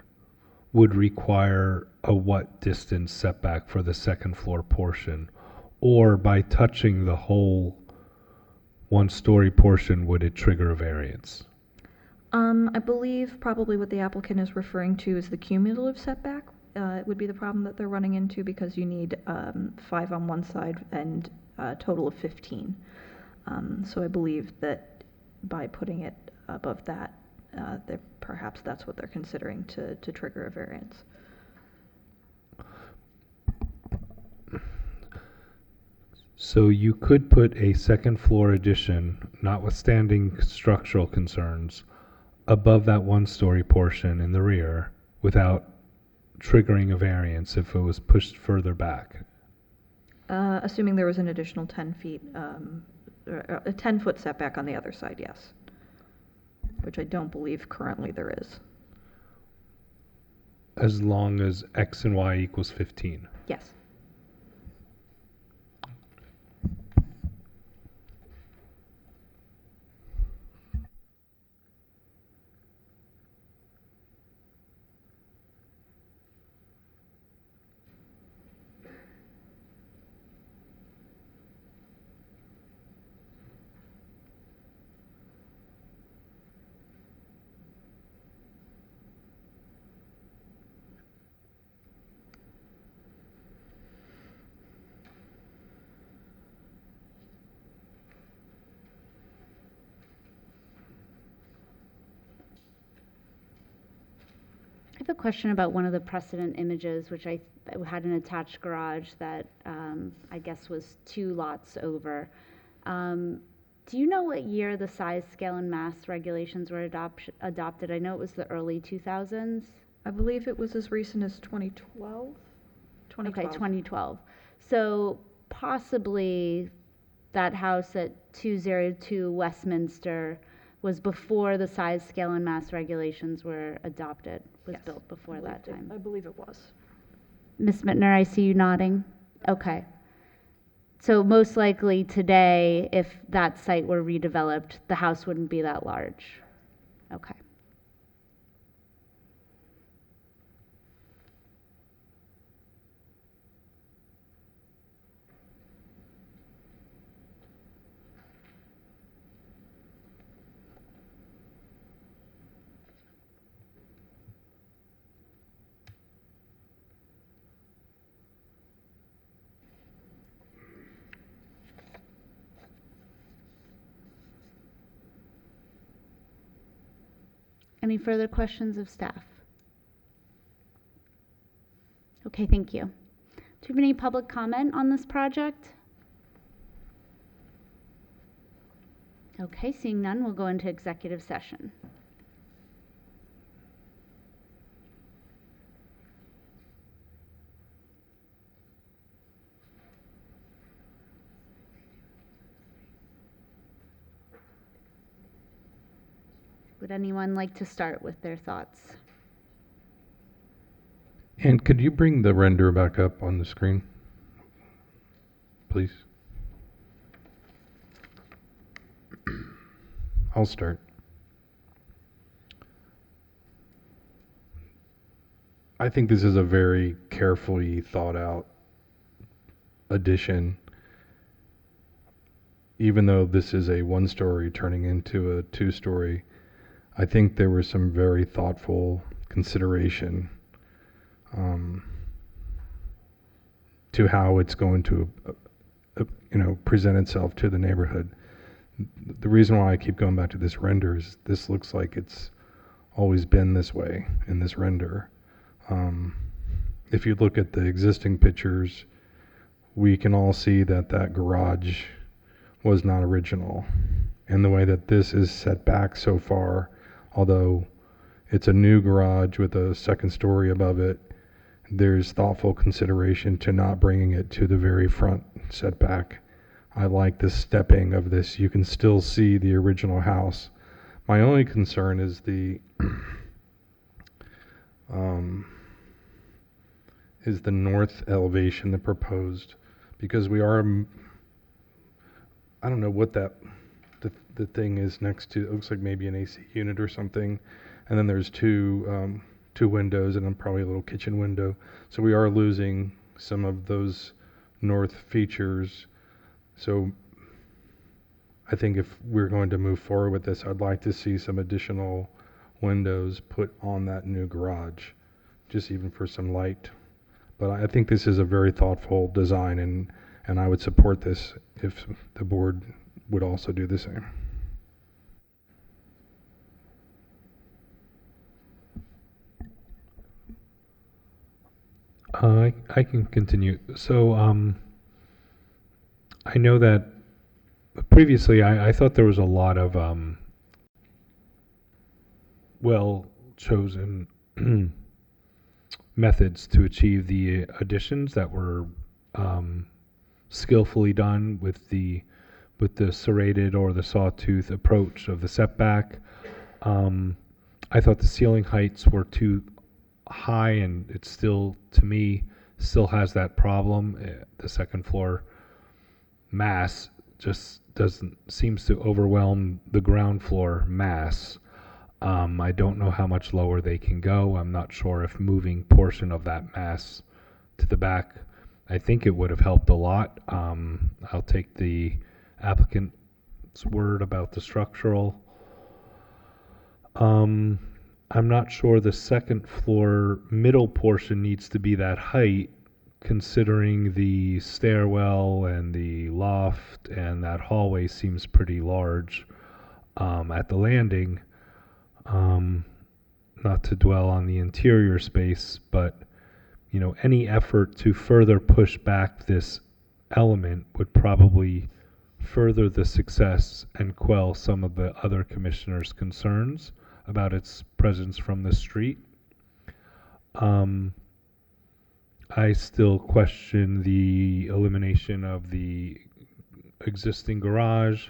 would require a what distance setback for the second floor portion? Or by touching the whole one-story portion, would it trigger a variance? I believe probably what the applicant is referring to is the cumulative setback. It would be the problem that they're running into because you need 5 on one side and a total of 15. So I believe that by putting it above that, perhaps that's what they're considering to trigger a variance. So you could put a second floor addition, notwithstanding structural concerns, above that one-story portion in the rear without triggering a variance if it was pushed further back? Assuming there was an additional 10 feet, or a 10-foot setback on the other side, yes. Which I don't believe currently there is. As long as X and Y equals 15? Yes. I have a question about one of the precedent images, which had an attached garage that I guess was 2 lots over. Do you know what year the size, scale, and mass regulations were adopted? I know it was the early 2000s. I believe it was as recent as 2012. Okay, 2012. So possibly that house at 202 Westminster was before the size, scale, and mass regulations were adopted, was Yes, built before that time. I believe it was. Ms. Mittner, I see you nodding. Okay. So most likely today, if that site were redeveloped, the house wouldn't be that large. Okay. Any further questions of staff? Okay, thank you. Do you have any public comment on this project? Okay, seeing none, we'll go into executive session. Would anyone like to start with their thoughts? And could you bring the render back up on the screen, please? I'll start. I think this is a very carefully thought out addition. Even though this is a one-story turning into a two-story, I think there was some very thoughtful consideration to how it's going to, present itself to the neighborhood. The reason why I keep going back to this render is this looks like it's always been this way in this render. If you look at the existing pictures, we can all see that that garage was not original. And the way that this is set back so far, although it's a new garage with a second story above it, there's thoughtful consideration to not bringing it to the very front setback. I like the stepping of this. You can still see the original house. My only concern is the north elevation, the proposed, because we are, I don't know what the thing is next to. It looks like maybe an AC unit or something, and then there's two windows and then probably a little kitchen window. So we are losing some of those north features. So I think if we're going to move forward with this, I'd like to see some additional windows put on that new garage, just even for some light. But I think this is a very thoughtful design, and I would support this if the board would also do the same. I can continue. So I know that previously I thought there was a lot of well-chosen methods to achieve the additions that were skillfully done with the serrated or the sawtooth approach of the setback. I thought the ceiling heights were too high, and it still, to me, still has that problem. The second floor mass just seems to overwhelm the ground floor mass. I don't know how much lower they can go. I'm not sure if moving portion of that mass to the back, I think it would have helped a lot. I'll take the applicant's word about the structural. I'm not sure the second floor middle portion needs to be that height, considering the stairwell and the loft, and that hallway seems pretty large at the landing. Not to dwell on the interior space, but any effort to further push back this element would probably further the success and quell some of the other commissioners' concerns about its presence from the street. I still question the elimination of the existing garage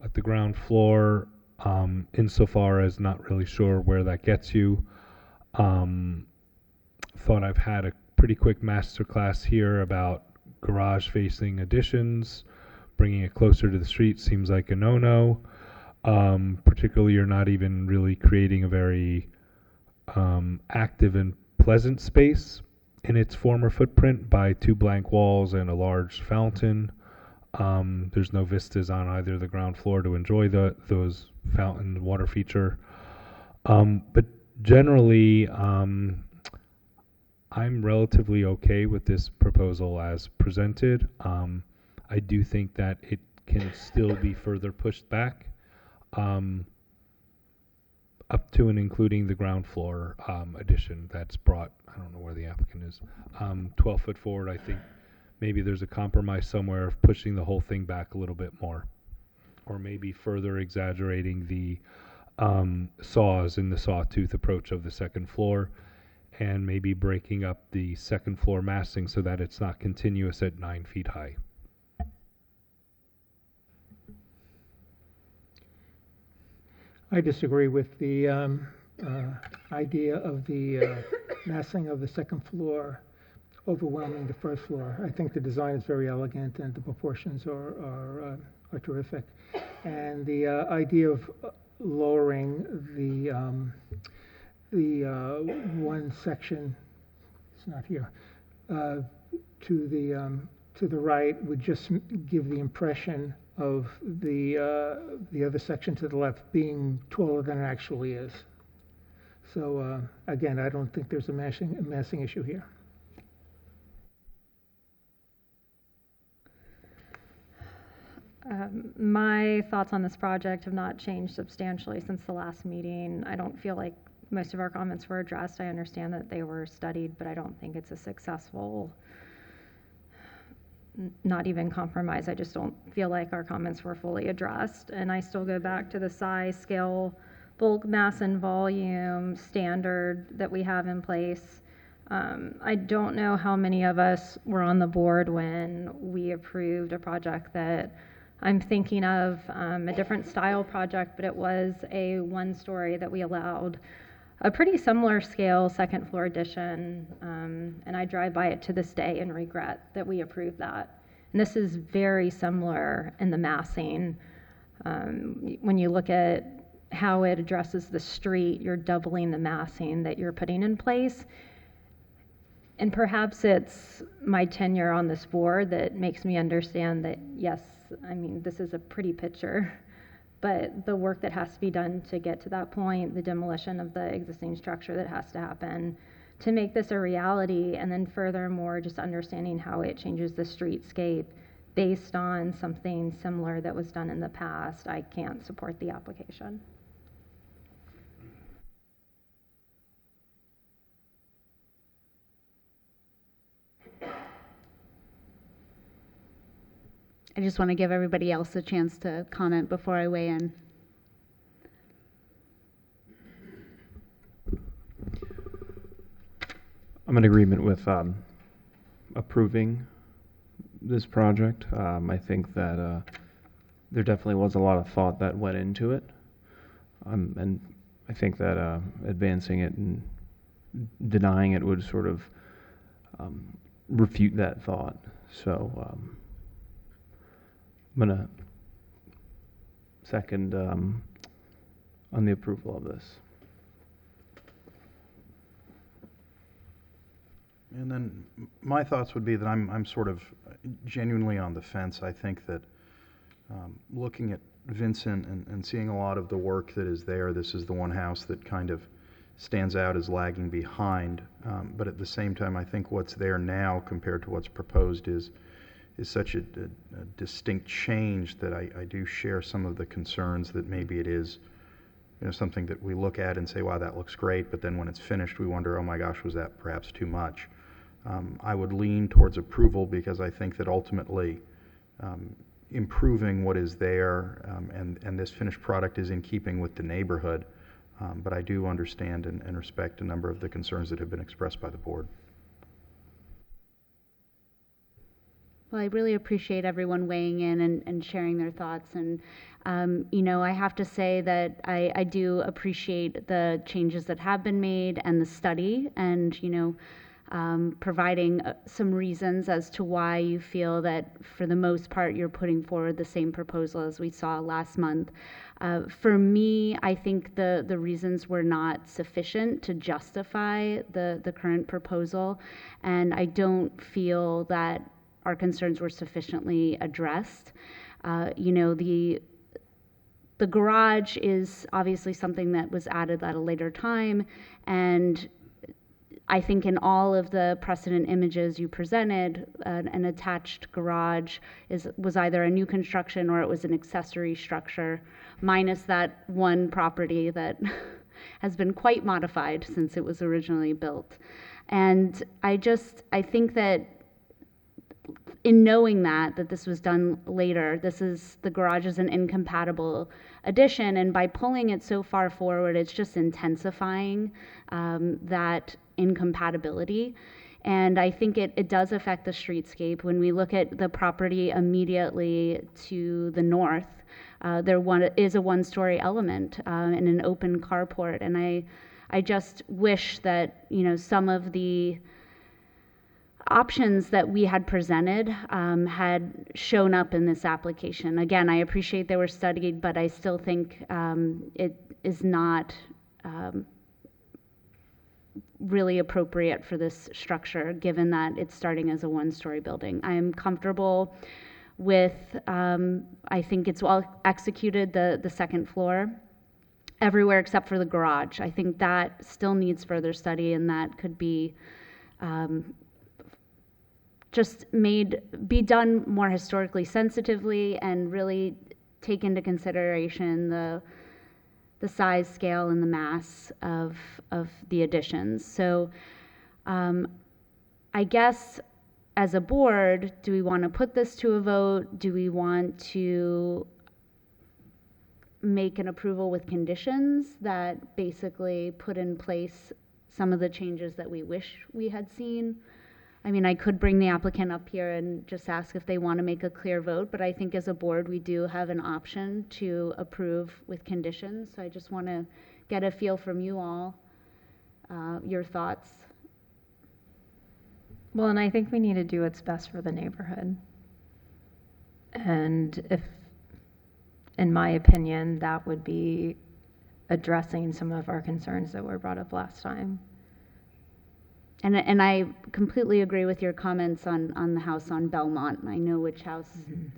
at the ground floor, insofar as not really sure where that gets you. Thought I've had a pretty quick master class here about garage facing additions. Bringing it closer to the street seems like a no-no. Particularly, you're not even really creating a very active and pleasant space in its former footprint by 2 blank walls and a large fountain. There's no vistas on either the ground floor to enjoy those fountain water feature. But generally, I'm relatively okay with this proposal as presented. I do think that it can still be further pushed back, up to and including the ground floor addition that's brought, I don't know where the applicant is, 12 foot forward. I think maybe there's a compromise somewhere of pushing the whole thing back a little bit more, or maybe further exaggerating the saws in the sawtooth approach of the second floor, and maybe breaking up the second floor massing so that it's not continuous at 9 feet high. I disagree with the idea of the massing of the second floor overwhelming the first floor. I think the design is very elegant and the proportions are terrific. And the idea of lowering the one section, it's not here, to the right would just give the impression of the other section to the left being taller than it actually is. So again, I don't think there's a massing issue here. My thoughts on this project have not changed substantially since the last meeting. I don't feel like most of our comments were addressed. I understand that they were studied, but I don't think it's a successful, not even compromise. I just don't feel like our comments were fully addressed. And I still go back to the size, scale, bulk, mass, and volume standard that we have in place. I don't know how many of us were on the board when we approved a project that I'm thinking of, a different style project, but it was a 1-story that we allowed a pretty similar scale second floor addition, and I drive by it to this day and regret that we approved that. And this is very similar in the massing. When you look at how it addresses the street, you're doubling the massing that you're putting in place. And perhaps it's my tenure on this board that makes me understand that, yes, I mean, this is a pretty picture, but the work that has to be done to get to that point, the demolition of the existing structure that has to happen to make this a reality, and then furthermore, just understanding how it changes the streetscape based on something similar that was done in the past, I can't support the application. I just want to give everybody else a chance to comment before I weigh in. I'm in agreement with approving this project. I think that there definitely was a lot of thought that went into it. And I think that advancing it and denying it would sort of refute that thought. So I'm going to second on the approval of this. And then my thoughts would be that I'm sort of genuinely on the fence. I think that looking at Vincent and seeing a lot of the work that is there, this is the one house that kind of stands out as lagging behind. But at the same time, I think what's there now compared to what's proposed is such a distinct change that I do share some of the concerns that maybe it is, you know, something that we look at and say, wow, that looks great, but then when it's finished, we wonder, oh my gosh, was that perhaps too much? I would lean towards approval because I think that ultimately improving what is there and this finished product is in keeping with the neighborhood. But I do understand and respect a number of the concerns that have been expressed by the board. Well, I really appreciate everyone weighing in and sharing their thoughts. And, I have to say that I do appreciate the changes that have been made and the study and, providing some reasons as to why you feel that for the most part you're putting forward the same proposal as we saw last month. For me, I think the reasons were not sufficient to justify the current proposal, and I don't feel that our concerns were sufficiently addressed. The garage is obviously something that was added at a later time, and I think in all of the precedent images you presented, an attached garage was either a new construction or it was an accessory structure, minus that one property that has been quite modified since it was originally built. And I think that in knowing that this was done later, the garage is an incompatible addition, and by pulling it so far forward, it's just intensifying that incompatibility. And I think it does affect the streetscape. When we look at the property immediately to the north, there is a one-story element and an open carport, and I just wish that some of the options that we had presented had shown up in this application. Again, I appreciate they were studied, but I still think it is not really appropriate for this structure, given that it's starting as a one-story building. I am comfortable with, I think it's well executed, the second floor, everywhere except for the garage. I think that still needs further study, and that could be be done more historically sensitively and really take into consideration the size, scale, and the mass of the additions. So I guess as a board, do we want to put this to a vote? Do we want to make an approval with conditions that basically put in place some of the changes that we wish we had seen? I mean, I could bring the applicant up here and just ask if they want to make a clear vote, but I think as a board, we do have an option to approve with conditions. So I just want to get a feel from you all, your thoughts. Well, and I think we need to do what's best for the neighborhood. And if, in my opinion, that would be addressing some of our concerns that were brought up last time. And I completely agree with your comments on the house on Belmont. I know which house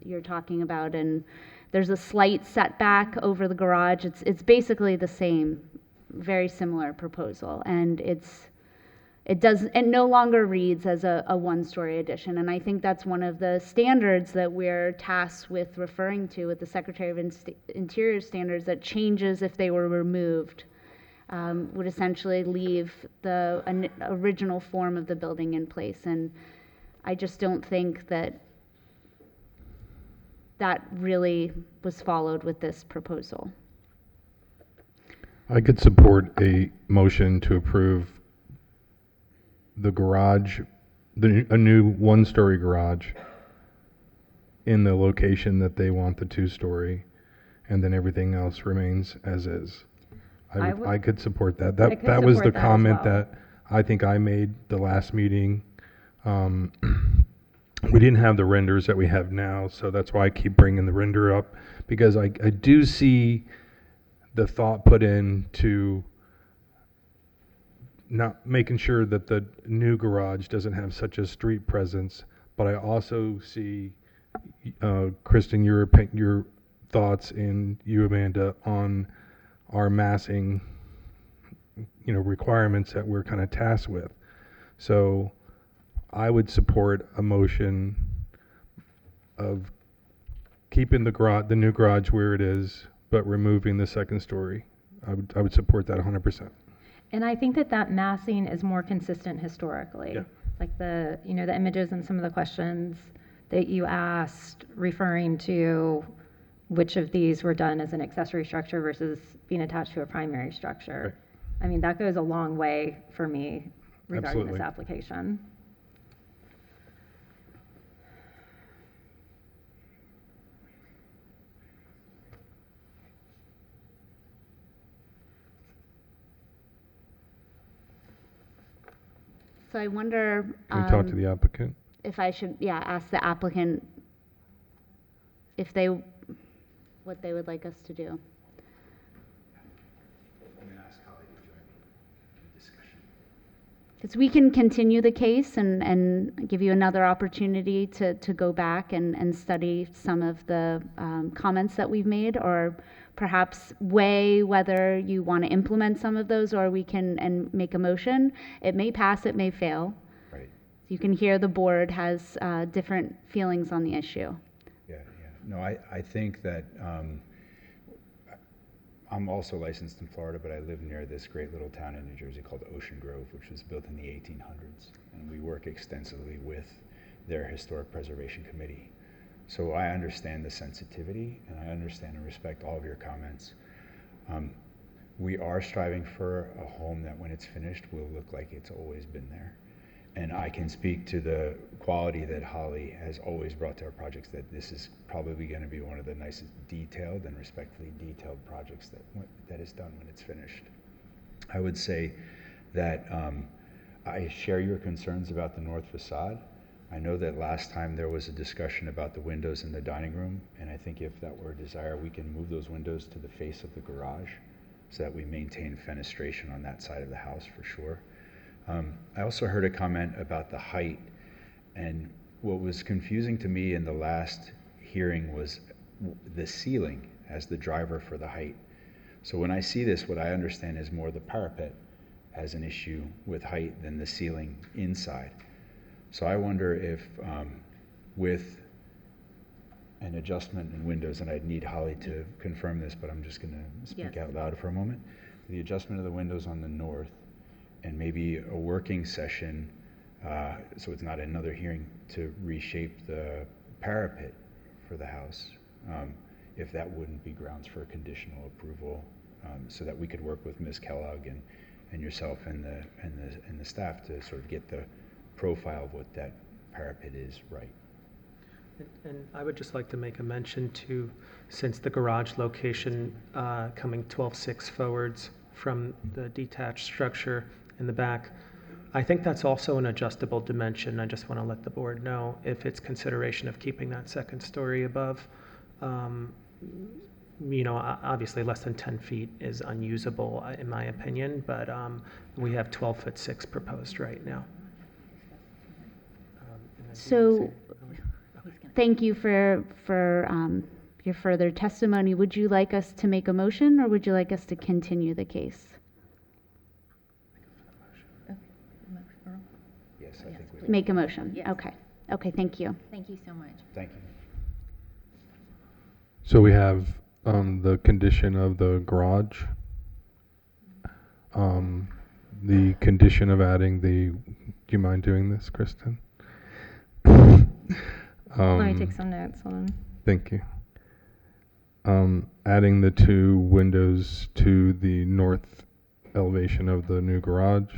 you're talking about, and there's a slight setback over the garage. It's basically the same, very similar proposal, and it no longer reads as a one-story addition. And I think that's one of the standards that we're tasked with referring to with the Secretary of Interior standards that changes if they were removed. Would essentially leave the original form of the building in place. And I just don't think that really was followed with this proposal. I could support a motion to approve the garage, a new one-story garage in the location that they want the two-story, and then everything else remains as is. I could support that. That was the comment that I think I made the last meeting. We didn't have the renders that we have now, so that's why I keep bringing the render up, because I do see the thought put in to not making sure that the new garage doesn't have such a street presence, but I also see, Kristen, your thoughts, and you, Amanda, on our massing, requirements that we're kind of tasked with. So I would support a motion of keeping the new garage where it is, but removing the second story. I would support that 100%. And I think that massing is more consistent historically. Yeah. Like the images and some of the questions that you asked referring to which of these were done as an accessory structure versus being attached to a primary structure. Right. I mean, that goes a long way for me regarding this application. So I wonder Can we talk to the applicant? if I should, yeah, ask the applicant if they, what they would like us to do. Because we can continue the case and give you another opportunity to go back and study some of the comments that we've made, or perhaps weigh whether you want to implement some of those, or we can and make a motion. It may pass, it may fail. Right. You can hear the board has different feelings on the issue. Yeah. No, I think that I'm also licensed in Florida, but I live near this great little town in New Jersey called Ocean Grove, which was built in the 1800s. And we work extensively with their Historic Preservation Committee. So I understand the sensitivity, and I understand and respect all of your comments. We are striving for a home that when it's finished will look like it's always been there. And I can speak to the quality that Holly has always brought to our projects, that this is probably going to be one of the nicest detailed and respectfully detailed projects that is done when it's finished. I would say that I share your concerns about the north facade. I know that last time there was a discussion about the windows in the dining room, and I think if that were a desire, we can move those windows to the face of the garage so that we maintain fenestration on that side of the house for sure. I also heard a comment about the height, and what was confusing to me in the last hearing was the ceiling as the driver for the height. So when I see this, what I understand is more the parapet as an issue with height than the ceiling inside. So I wonder if with an adjustment in windows, and I'd need Holly to confirm this, but I'm just going to speak out loud for a moment, the adjustment of the windows on the north, and maybe a working session, so it's not another hearing, to reshape the parapet for the house, if that wouldn't be grounds for a conditional approval, so that we could work with Ms. Kellogg and yourself and the staff to sort of get the profile of what that parapet is right. And I would just like to make a mention to, since the garage location coming 12.6 forwards from the detached structure in the back, I think that's also an adjustable dimension. I just want to let the board know if it's consideration of keeping that second story above. You know, obviously less than 10 feet is unusable in my opinion, but we have 12'6" proposed right now. So thank you for your further testimony. Would you like us to make a motion, or would you like us to continue the case? Yes, I think we Make a motion. Yes. Okay. Okay, thank you. Thank you so much. Thank you. So we have the condition of the garage, the condition of adding the, do you mind doing this, Kristen? Let me take some notes. Hold on. Thank you. Adding the two windows to the north elevation of the new garage.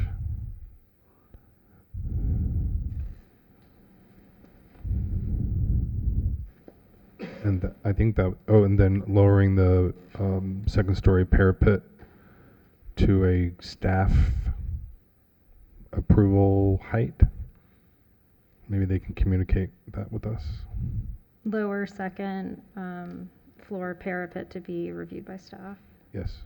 And I think that, and then lowering the second story parapet to a staff approval height. Maybe they can communicate that with us. Lower second floor parapet to be reviewed by staff. Yes.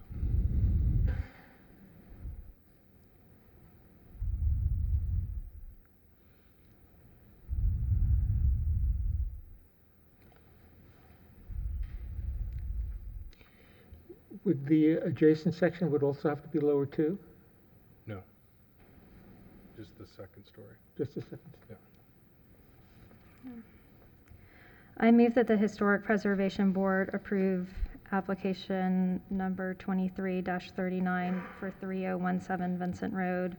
Would the adjacent section would also have to be lower too? No. Just the second story. Just a second. Yeah. I move that the Historic Preservation Board approve application number 23-39 for 3017 Vincent Road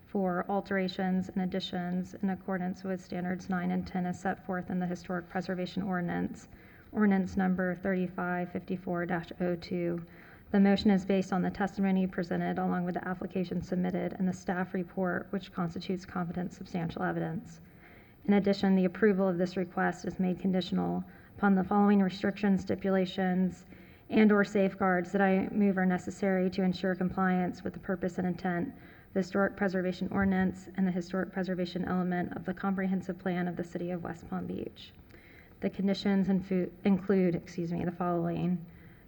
for alterations and additions in accordance with standards 9 and 10 as set forth in the Historic Preservation Ordinance, ordinance number 3554-02. The motion is based on the testimony presented along with the application submitted and the staff report, which constitutes competent substantial evidence. In addition, the approval of this request is made conditional upon the following restrictions, stipulations, and/or safeguards that I move are necessary to ensure compliance with the purpose and intent the Historic Preservation Ordinance, and the Historic Preservation element of the Comprehensive Plan of the City of West Palm Beach. The conditions include the following: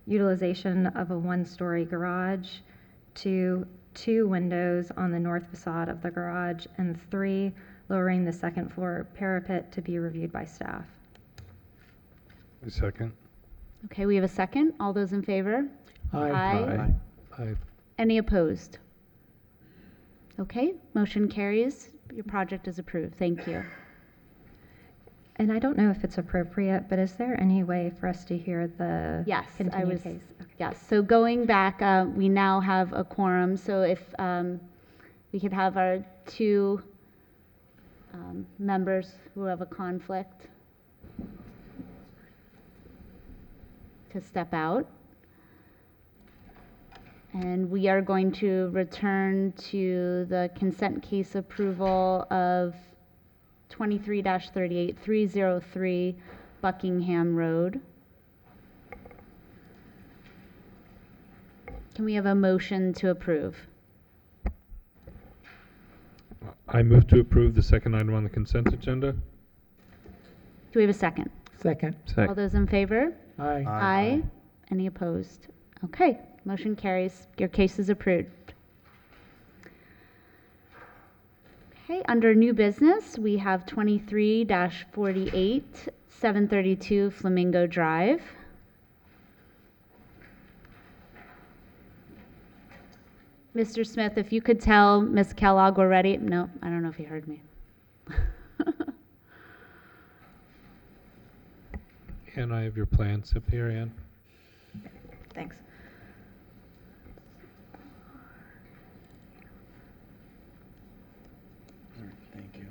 utilization of a one-story garage, two windows on the north facade of the garage, and 3, lowering the second floor parapet to be reviewed by staff. A second. Okay, we have a second. All those in favor? Aye. Aye. Any opposed? Okay, motion carries. Your project is approved. Thank you. And I don't know if it's appropriate, but is there any way for us to hear the Yes, continued case? Okay. yes. So going back, we now have a quorum. So if we could have our 2 members who have a conflict to step out. And we are going to return to the consent case approval of 23-38, 303 Buckingham Road. Can we have a motion to approve? I move to approve the second item on the consent agenda. Do we have a second? Second. All those in favor? Aye. Aye. Any opposed? Okay, motion carries. Your case is approved. Okay, under new business, we have 23-48, 732 Flamingo Drive. Mr. Smith, if you could tell Ms. Kellogg we're ready. No, I don't know if he heard me. And I have your plans up here, Ann. Thanks. Thank you.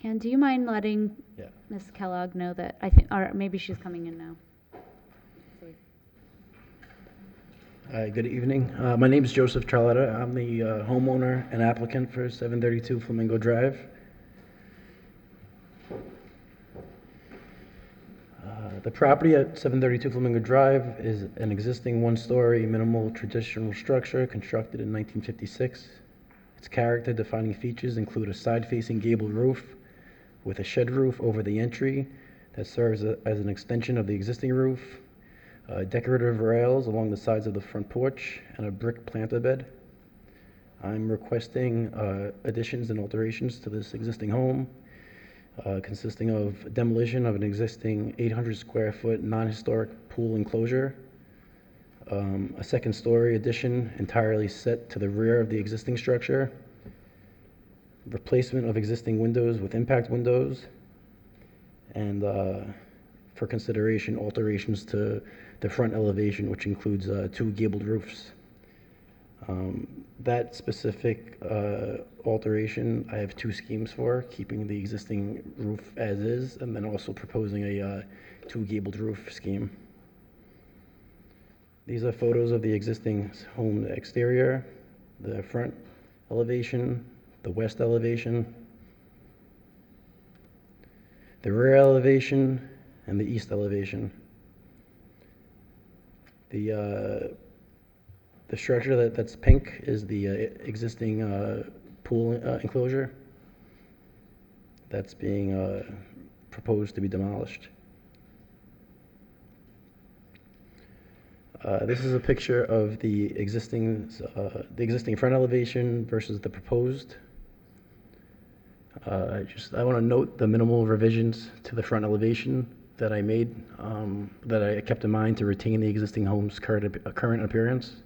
And do you mind letting Yeah. Ms. Kellogg know that or maybe she's coming in now. Hi, good evening. My name is Joseph Charlotta. I'm the homeowner and applicant for 732 Flamingo Drive. The property at 732 Flamingo Drive is an existing one-story minimal traditional structure constructed in 1956. Its character-defining features include a side-facing gable roof with a shed roof over the entry that serves as an extension of the existing roof, decorative rails along the sides of the front porch, and a brick planter bed. I'm requesting additions and alterations to this existing home, consisting of demolition of an existing 800 square foot non-historic pool enclosure, a second story addition entirely set to the rear of the existing structure, replacement of existing windows with impact windows, and for consideration, alterations to the front elevation, which includes 2 gabled roofs. That specific alteration, I have 2 schemes for, keeping the existing roof as is, and then also proposing a 2 gabled roof scheme. These are photos of the existing home exterior, the front elevation, the west elevation, the rear elevation, and the east elevation. The structure that's pink is the existing pool enclosure that's being proposed to be demolished. This is a picture of the existing front elevation versus the proposed. I want to note the minimal revisions to the front elevation that I made, that I kept in mind to retain the existing home's current appearance.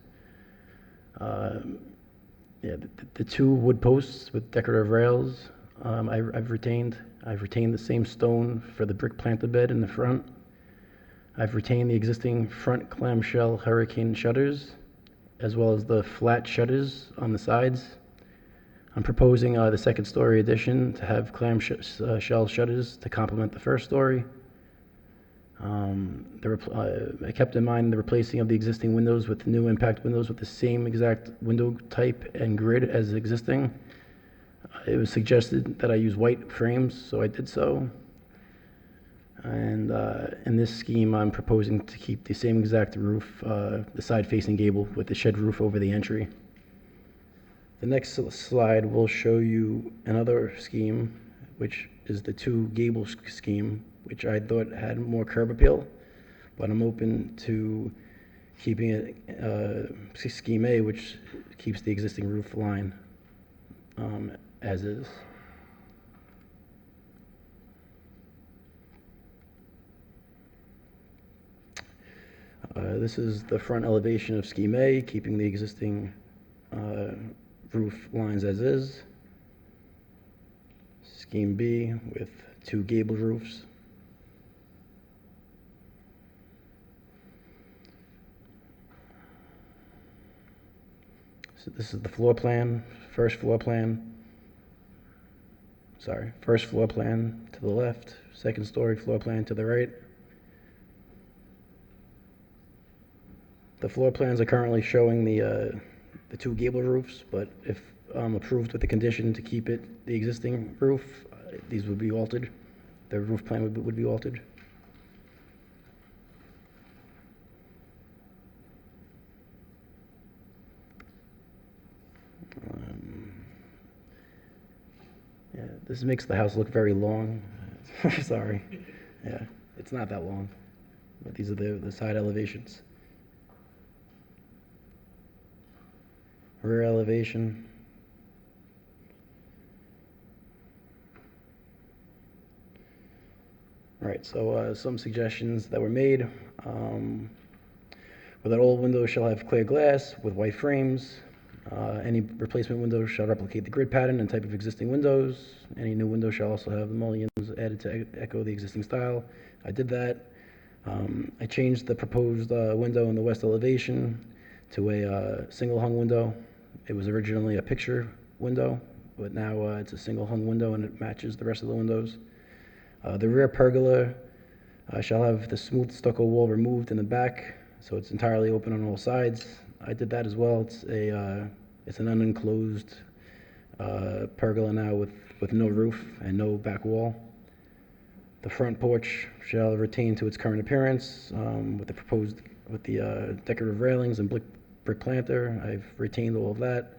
The 2 wood posts with decorative rails, I've retained the same stone for the brick planter bed in the front. I've retained the existing front clamshell hurricane shutters, as well as the flat shutters on the sides. I'm proposing the second story addition to have clamshell shutters to complement the first story. I kept in mind the replacing of the existing windows with new impact windows with the same exact window type and grid as existing. It was suggested that I use white frames, so I did so. And in this scheme, I'm proposing to keep the same exact roof, the side-facing gable with the shed roof over the entry. The next slide will show you another scheme, which is the two gable scheme, which I thought had more curb appeal, but I'm open to keeping it scheme A, which keeps the existing roof line as is. This is the front elevation of scheme A, keeping the existing roof lines as is. Scheme B with two gable roofs. So this is the floor plan, first floor plan to the left, second story floor plan to the right. The floor plans are currently showing the two gable roofs, but if approved with the condition to keep it the existing roof, these would be altered. The roof plan would be altered. Yeah, this makes the house look very long. Sorry. Yeah, it's not that long, but these are the side elevations. Rear elevation. All right, so some suggestions that were made. With that, all windows shall have clear glass with white frames. Any replacement windows shall replicate the grid pattern and type of existing windows. Any new window shall also have the mullions added to echo the existing style. I did that. I changed the proposed window in the west elevation to a single hung window. It was originally a picture window, but now it's a single hung window and it matches the rest of the windows. The rear pergola shall have the smooth stucco wall removed in the back, so it's entirely open on all sides. I did that as well. It's an unenclosed pergola now with no roof and no back wall. The front porch shall retain to its current appearance with the decorative railings and brick planter. I've retained all of that.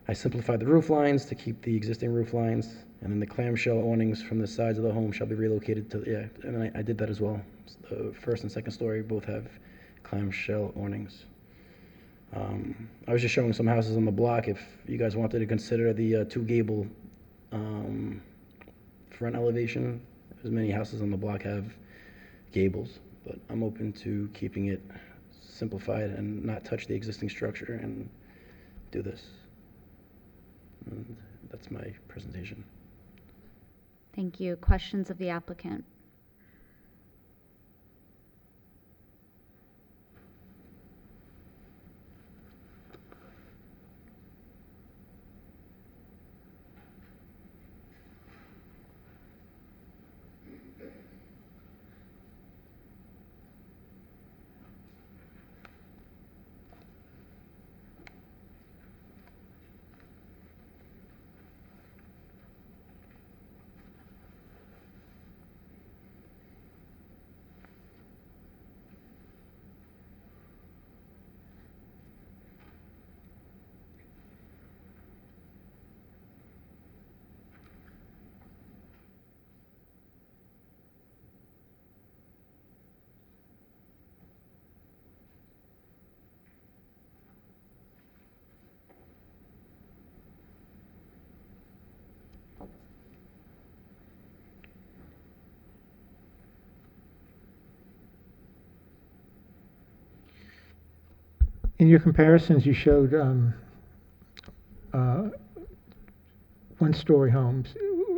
I simplified the roof lines to keep the existing roof lines, and then the clamshell awnings from the sides of the home shall be relocated to, and I did that as well. The first and second story both have clamshell awnings. I was just showing some houses on the block. If you guys wanted to consider the two gable front elevation, as many houses on the block have gables, but I'm open to keeping it simplified and not touch the existing structure and do this. And that's my presentation. Thank you. Questions of the applicant? In your comparisons, you showed one-story homes.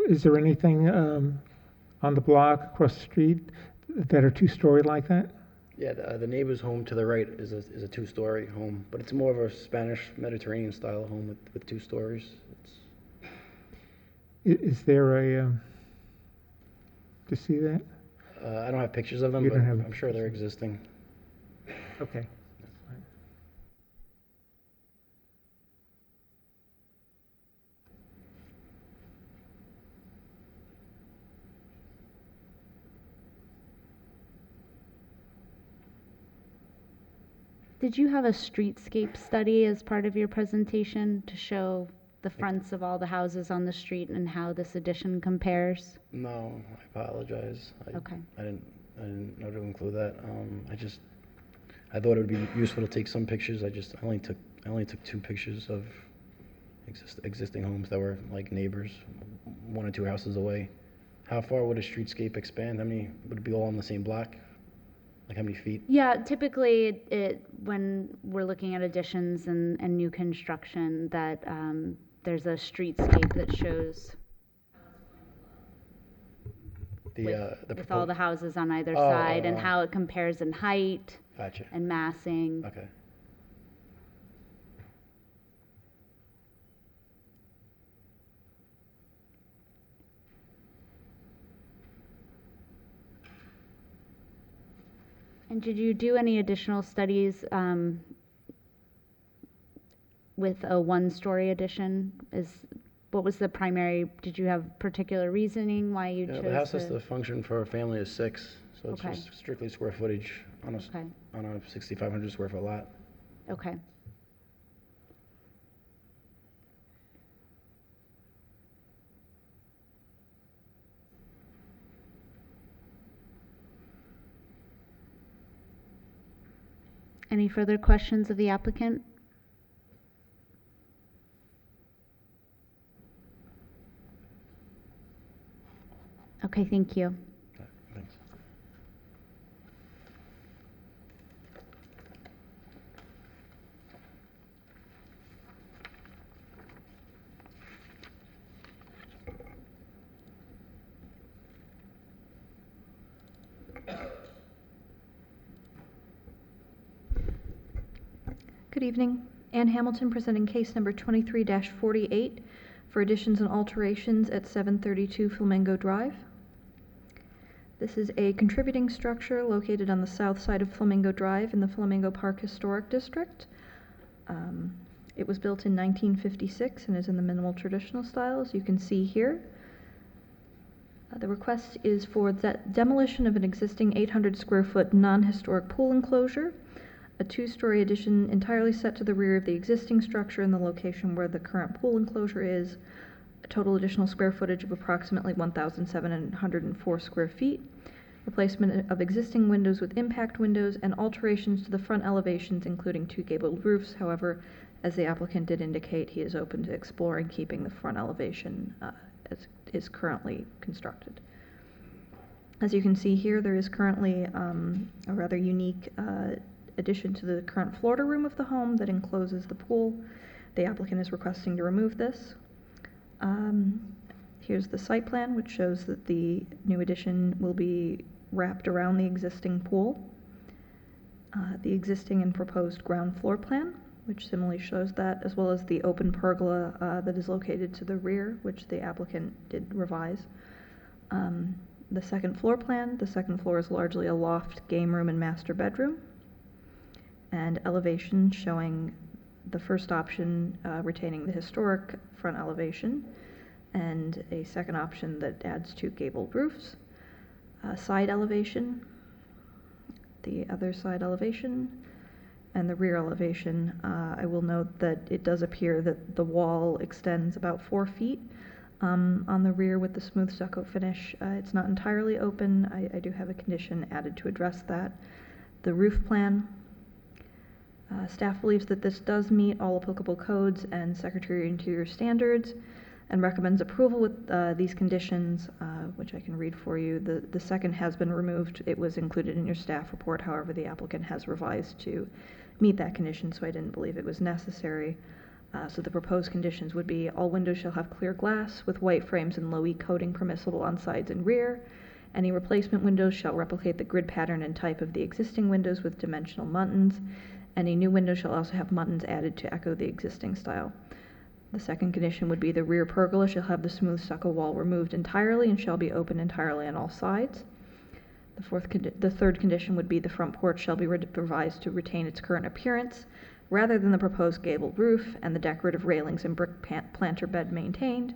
Is there anything on the block across the street that are two-story like that? Yeah, the neighbor's home to the right is a two-story home, but it's more of a Spanish Mediterranean style home with two stories. Is there a to see that? I don't have pictures of them, You but don't have I'm sure they're existing. Okay. Did you have a streetscape study as part of your presentation to show the fronts of all the houses on the street and how this addition compares? No, I apologize. Okay. I didn't know to include that. I thought it would be useful to take some pictures. I only took 2 pictures of existing homes that were like neighbors, 1 or 2 houses away. How far would a streetscape expand? How many, would it be all on the same block? Like how many feet? Yeah, typically when we're looking at additions and new construction, that there's a streetscape that shows with all the houses on either side and how it compares in height. Gotcha. And massing. Okay. And did you do any additional studies with a 1-story addition? What was the primary, did you have particular reasoning why you chose The house has to function for a family of 6, so it's Okay. just strictly square footage on a 6,500 square foot lot. Okay. Any further questions of the applicant? Okay, thank you. Thanks. Good evening. Ann Hamilton presenting case number 23-48 for additions and alterations at 732 Flamingo Drive. This is a contributing structure located on the south side of Flamingo Drive in the Flamingo Park Historic District. It was built in 1956 and is in the minimal traditional style, as you can see here. The request is for the demolition of an existing 800 square foot non-historic pool enclosure, a 2-story addition entirely set to the rear of the existing structure in the location where the current pool enclosure is, a total additional square footage of approximately 1,704 square feet, replacement of existing windows with impact windows, and alterations to the front elevations, including 2 gabled roofs. However, as the applicant did indicate, he is open to exploring keeping the front elevation as is currently constructed. As you can see here, there is currently a rather unique addition to the current Florida room of the home that encloses the pool. The applicant is requesting to remove this. Here's the site plan, which shows that the new addition will be wrapped around the existing pool. The existing and proposed ground floor plan, which similarly shows that, as well as the open pergola that is located to the rear, which the applicant did revise. The second floor plan, the second floor is largely a loft, game room, and master bedroom. And elevation showing the first option retaining the historic front elevation, and a second option that adds 2 gabled roofs. Side elevation, the other side elevation, and the rear elevation. I will note that it does appear that the wall extends about 4 feet on the rear with the smooth stucco finish. It's not entirely open. I do have a condition added to address that. The roof plan. Staff believes that this does meet all applicable codes and Secretary of Interior standards and recommends approval with these conditions, which I can read for you. The second has been removed. It was included in your staff report. However, the applicant has revised to meet that condition, so I didn't believe it was necessary. So the proposed conditions would be all windows shall have clear glass with white frames and low-E coating permissible on sides and rear. Any replacement windows shall replicate the grid pattern and type of the existing windows with dimensional muntins. Any new window shall also have muntins added to echo the existing style. The second condition would be the rear pergola shall have the smooth stucco wall removed entirely and shall be open entirely on all sides. The third condition would be the front porch shall be revised to retain its current appearance rather than the proposed gabled roof, and the decorative railings and brick planter bed maintained.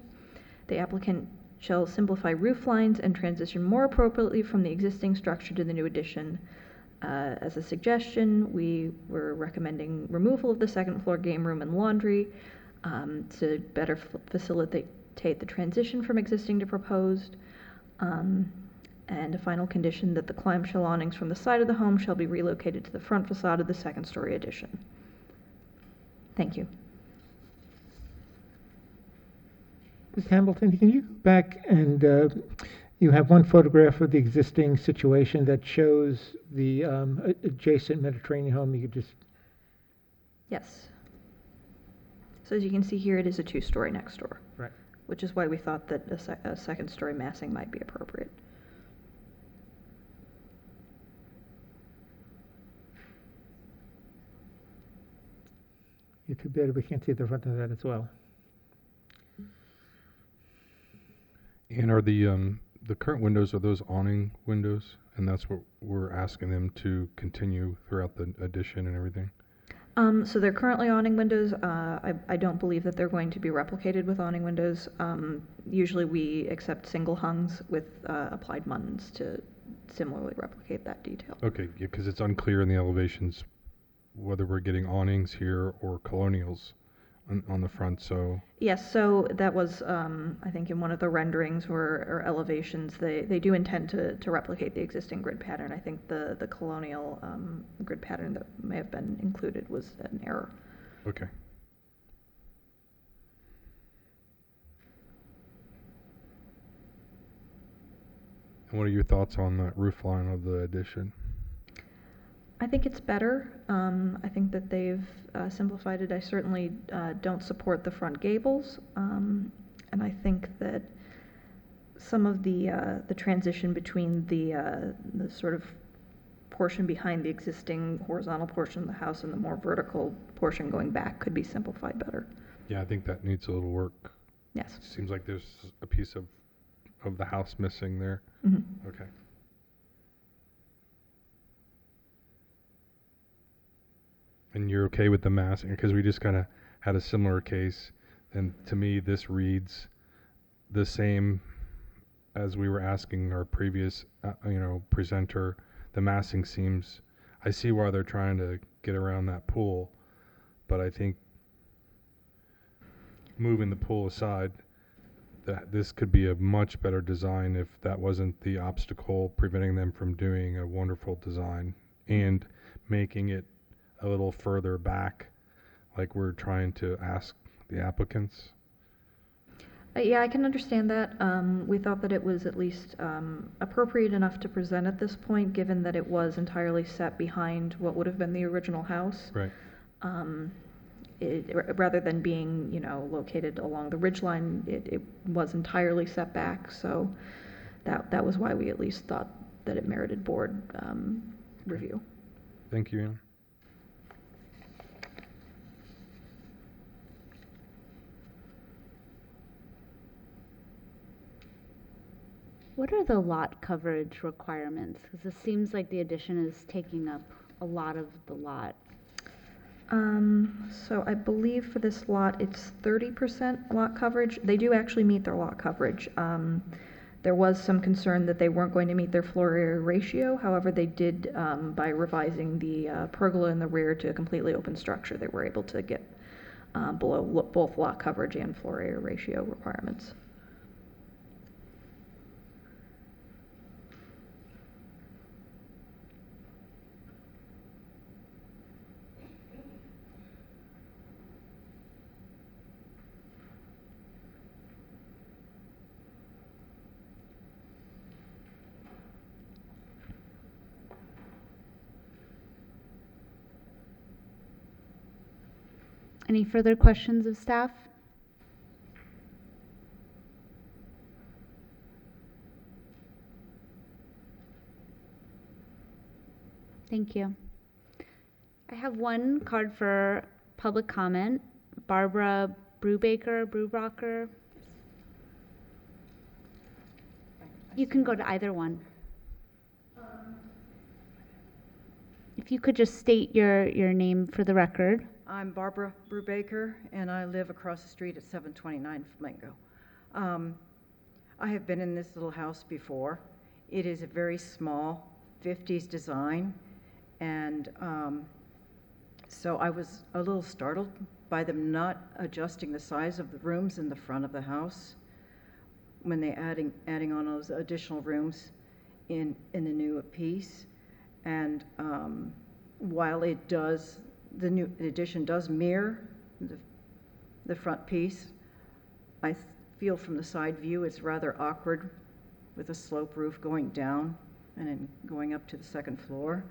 The applicant shall simplify roof lines and transition more appropriately from the existing structure to the new addition. As a suggestion, we were recommending removal of the second floor game room and laundry to better facilitate the transition from existing to proposed. And a final condition that the clamshell awnings from the side of the home shall be relocated to the front facade of the second-story addition. Thank you. Ms. Hamilton, can you go back and you have one photograph of the existing situation that shows the adjacent Mediterranean home. You could just... Yes. So as you can see here, it is a two-story next door. Right. Which is why we thought that a second-story massing might be appropriate. Yeah, too bad we can't see the front of that as well. And are the current windows, are those awning windows? And that's what we're asking them to continue throughout the addition and everything? So they're currently awning windows. I don't believe that they're going to be replicated with awning windows. Usually we accept single hungs with applied muntins to similarly replicate that detail. Okay, yeah, because it's unclear in the elevations whether we're getting awnings here or colonials on the front, so... Yes, so that was, I think in one of the renderings or elevations, they do intend to replicate the existing grid pattern. I think the colonial grid pattern that may have been included was an error. Okay. And what are your thoughts on the roof line of the addition? I think it's better. I think that they've simplified it. I certainly don't support the front gables, and I think that some of the transition between the sort of portion behind the existing horizontal portion of the house and the more vertical portion going back could be simplified better. Yeah, I think that needs a little work. Yes. Seems like there's a piece of the house missing there. Mm-hmm. Okay. And you're okay with the massing? Because we just kind of had a similar case, and to me, this reads the same as we were asking our previous, presenter. The massing seems, I see why they're trying to get around that pool, but I think moving the pool aside, that this could be a much better design if that wasn't the obstacle preventing them from doing a wonderful design and making it a little further back, like we're trying to ask the applicants. Yeah, I can understand that. We thought that it was at least appropriate enough to present at this point, given that it was entirely set behind what would have been the original house. Right. Rather than being, located along the ridgeline, it was entirely set back. So that was why we at least thought that it merited board review. Thank you, Ann. What are the lot coverage requirements? Because it seems like the addition is taking up a lot of the lot. So I believe for this lot, it's 30% lot coverage. They do actually meet their lot coverage. There was some concern that they weren't going to meet their floor area ratio. However, they did, by revising the pergola in the rear to a completely open structure, they were able to get below both lot coverage and floor area ratio requirements. Any further questions of staff? Thank you. I have one card for public comment. Barbara Brubacher. You can go to either one. If you could just state your name for the record. I'm Barbara Brubaker, and I live across the street at 729 Flamingo. I have been in this little house before. It is a very small 50s design, And so I was a little startled by them not adjusting the size of the rooms in the front of the house when they adding on those additional rooms in the new piece. And while it does, the new addition does mirror the front piece, I feel from the side view it's rather awkward with a slope roof going down and then going up to the second floor.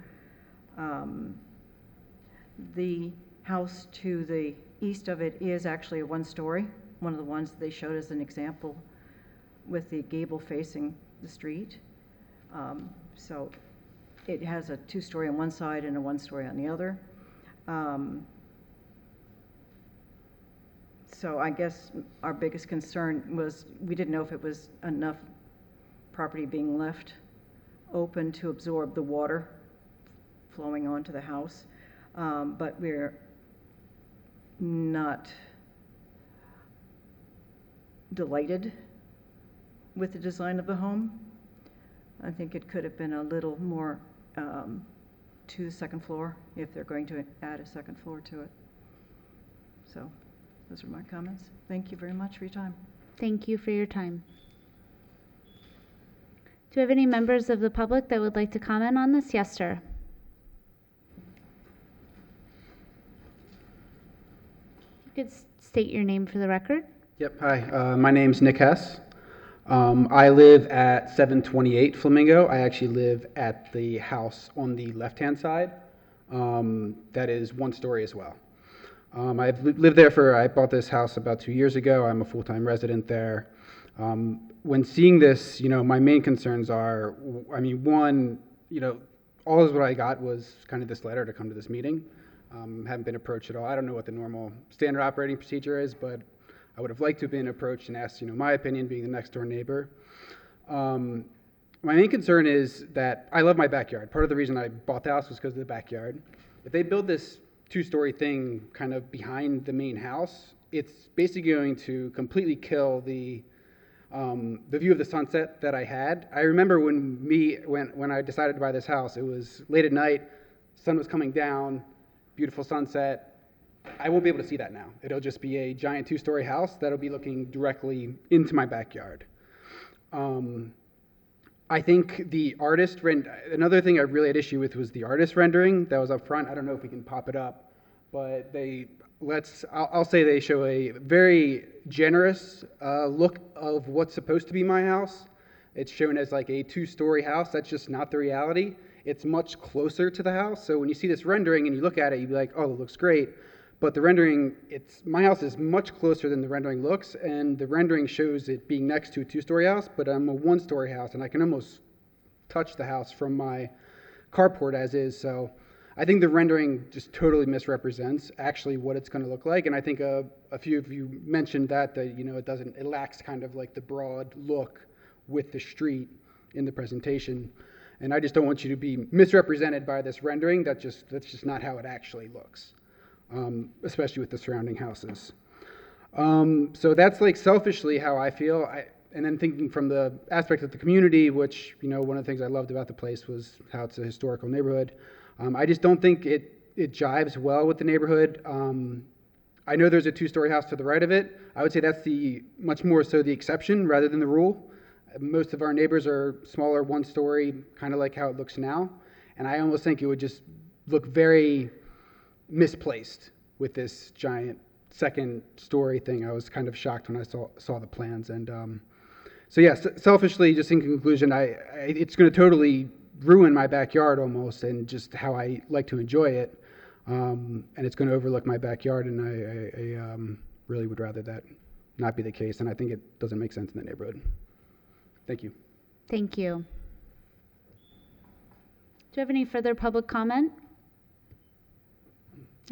The house to the east of it is actually a one-story, one of the ones they showed as an example with the gable facing the street. So it has a two-story on one side and a one-story on the other. So I guess our biggest concern was we didn't know if it was enough property being left open to absorb the water flowing onto the house. But we're not delighted with the design of the home. I think it could have been a little more to the second floor if they're going to add a second floor to it. So those are my comments. Thank you very much for your time. Thank you for your time. Do we have any members of the public that would like to comment on this? Yes, sir. You could state your name for the record. Yep, hi. My name's Nick Hess. I live at 728 Flamingo. I actually live at the house on the left-hand side. That is one story as well. I've lived there I bought this house about 2 years ago. I'm a full-time resident there. When seeing this, my main concerns are, one, all of what I got was kind of this letter to come to this meeting. Haven't been approached at all. I don't know what the normal standard operating procedure is, but I would have liked to have been approached and asked, my opinion being the next door neighbor. My main concern is that I love my backyard. Part of the reason I bought the house was because of the backyard. If they build this two-story thing kind of behind the main house, it's basically going to completely kill the view of the sunset that I had. I remember when I decided to buy this house, it was late at night, sun was coming down, beautiful sunset. I won't be able to see that now. It'll just be a giant two-story house that'll be looking directly into my backyard. I think the artist another thing I really had issue with was the artist rendering that was up front. I don't know if we can pop it up, but I'll say they show a very generous look of what's supposed to be my house. It's shown as like a two-story house. That's just not the reality. It's much closer to the house. So when you see this rendering and you look at it, you'd be like, oh, it looks great. But the rendering, my house is much closer than the rendering looks, and the rendering shows it being next to a two-story house, but I'm a one-story house, and I can almost touch the house from my carport as is. So I think the rendering just totally misrepresents actually what it's going to look like, and I think a few of you mentioned that it lacks kind of like the broad look with the street in the presentation, and I just don't want you to be misrepresented by this rendering. That's just not how it actually looks. Especially with the surrounding houses. So that's like selfishly how I feel. And then thinking from the aspect of the community, which, one of the things I loved about the place was how it's a historical neighborhood. I just don't think it jives well with the neighborhood. I know there's a two-story house to the right of it. I would say that's much more so the exception rather than the rule. Most of our neighbors are smaller, one-story, kind of like how it looks now. And I almost think it would just look very misplaced with this giant second story thing. I was kind of shocked when I saw the plans. And so yes, selfishly, just in conclusion, it's going to totally ruin my backyard almost and just how I like to enjoy it. And it's going to overlook my backyard, and I really would rather that not be the case. And I think it doesn't make sense in the neighborhood. Thank you. Thank you. Do you have any further public comment?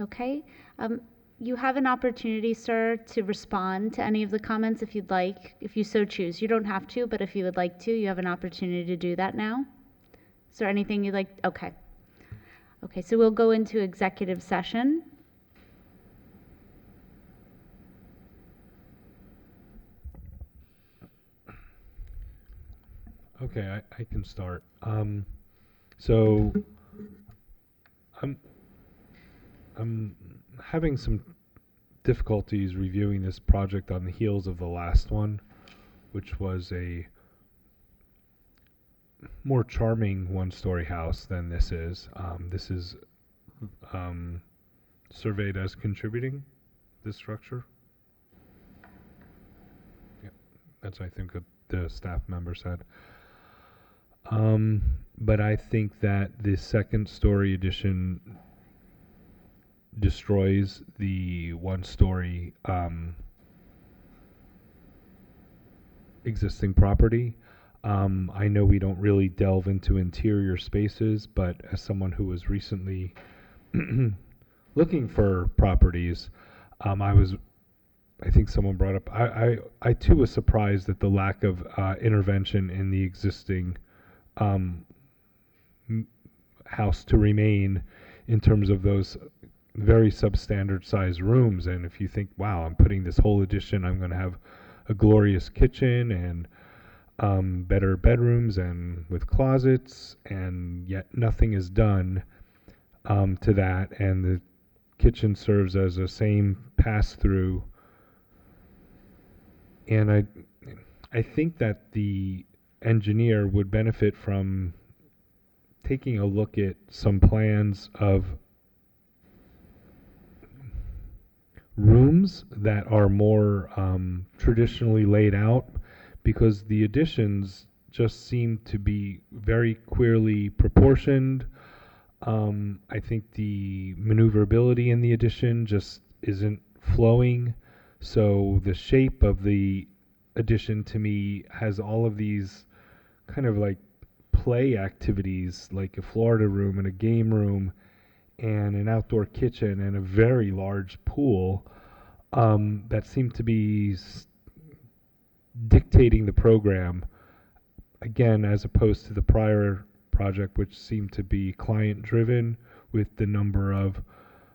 Okay. You have an opportunity, sir, to respond to any of the comments if you'd like, if you so choose. You don't have to, but if you would like to, you have an opportunity to do that now. Is there anything you'd like? Okay. Okay, so we'll go into executive session. Okay, I can start. So I'm having some difficulties reviewing this project on the heels of the last one, which was a more charming one-story house than this is. This is surveyed as contributing, this structure. Yeah, that's I think what the staff member said. But I think that the second story addition destroys the one-story existing property. I know we don't really delve into interior spaces, but as someone who was recently looking for properties, I think someone brought up, I too was surprised at the lack of intervention in the existing house to remain in terms of those very substandard size rooms. And if you think, wow, I'm putting this whole addition, I'm going to have a glorious kitchen and better bedrooms and with closets, and yet nothing is done to that, and the kitchen serves as a same pass-through. And I think that the engineer would benefit from taking a look at some plans of rooms that are more traditionally laid out, because the additions just seem to be very queerly proportioned. I think the maneuverability in the addition just isn't flowing. So the shape of the addition to me has all of these kind of like play activities, like a Florida room and a game room and an outdoor kitchen and a very large pool that seem to be dictating the program, again, as opposed to the prior project, which seemed to be client driven with the number of,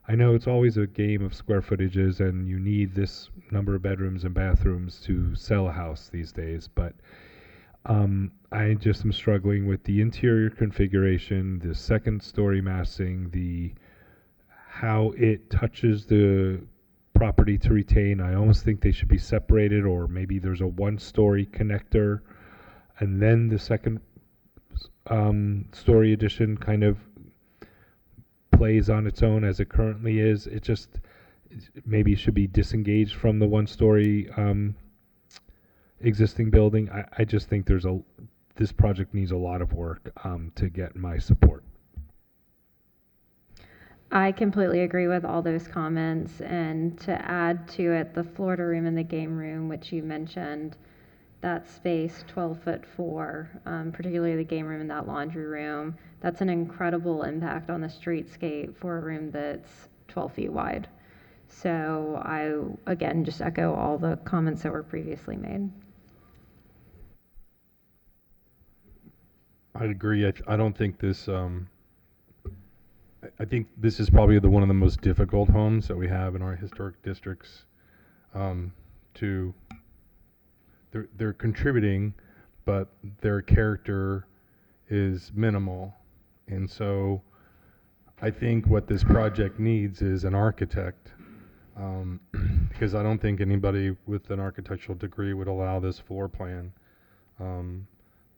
I know it's always a game of square footages and you need this number of bedrooms and bathrooms to sell a house these days, but I just am struggling with the interior configuration, the second story massing, how it touches the property to retain. I almost think they should be separated, or maybe there's a one-story connector and then the second story addition kind of plays on its own as it currently is. It just maybe should be disengaged from the one-story existing building. I just think this project needs a lot of work to get my support. I completely agree with all those comments, and to add to it, the Florida room and the game room, which you mentioned, that space, 12'4", particularly the game room and that laundry room, that's an incredible impact on the streetscape for a room that's 12 feet wide. So I, again, just echo all the comments that were previously made. I'd agree. I don't think this, I think this is probably one of the most difficult homes that we have in our historic districts. They're contributing, but their character is minimal. And so I think what this project needs is an architect, because I don't think anybody with an architectural degree would allow this floor plan.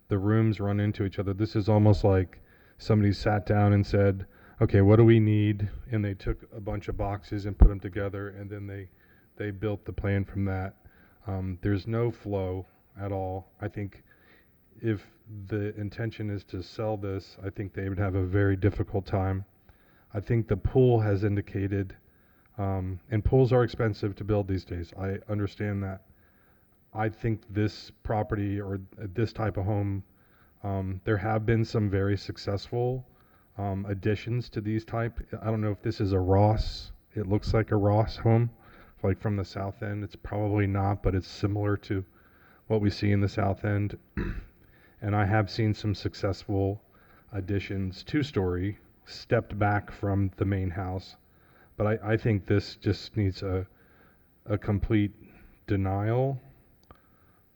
The rooms run into each other. This is almost like somebody sat down and said, okay, what do we need? And they took a bunch of boxes and put them together, and then they built the plan from that. There's no flow at all. I think if the intention is to sell this, I think they would have a very difficult time. I think the pool has indicated, and pools are expensive to build these days. I understand that. I think this property or this type of home, there have been some very successful additions to these type. I don't know if this is a Ross. It looks like a Ross home, like from the south end. It's probably not, but it's similar to what we see in the south end. And I have seen some successful additions, two-story, stepped back from the main house. But I think this just needs a complete denial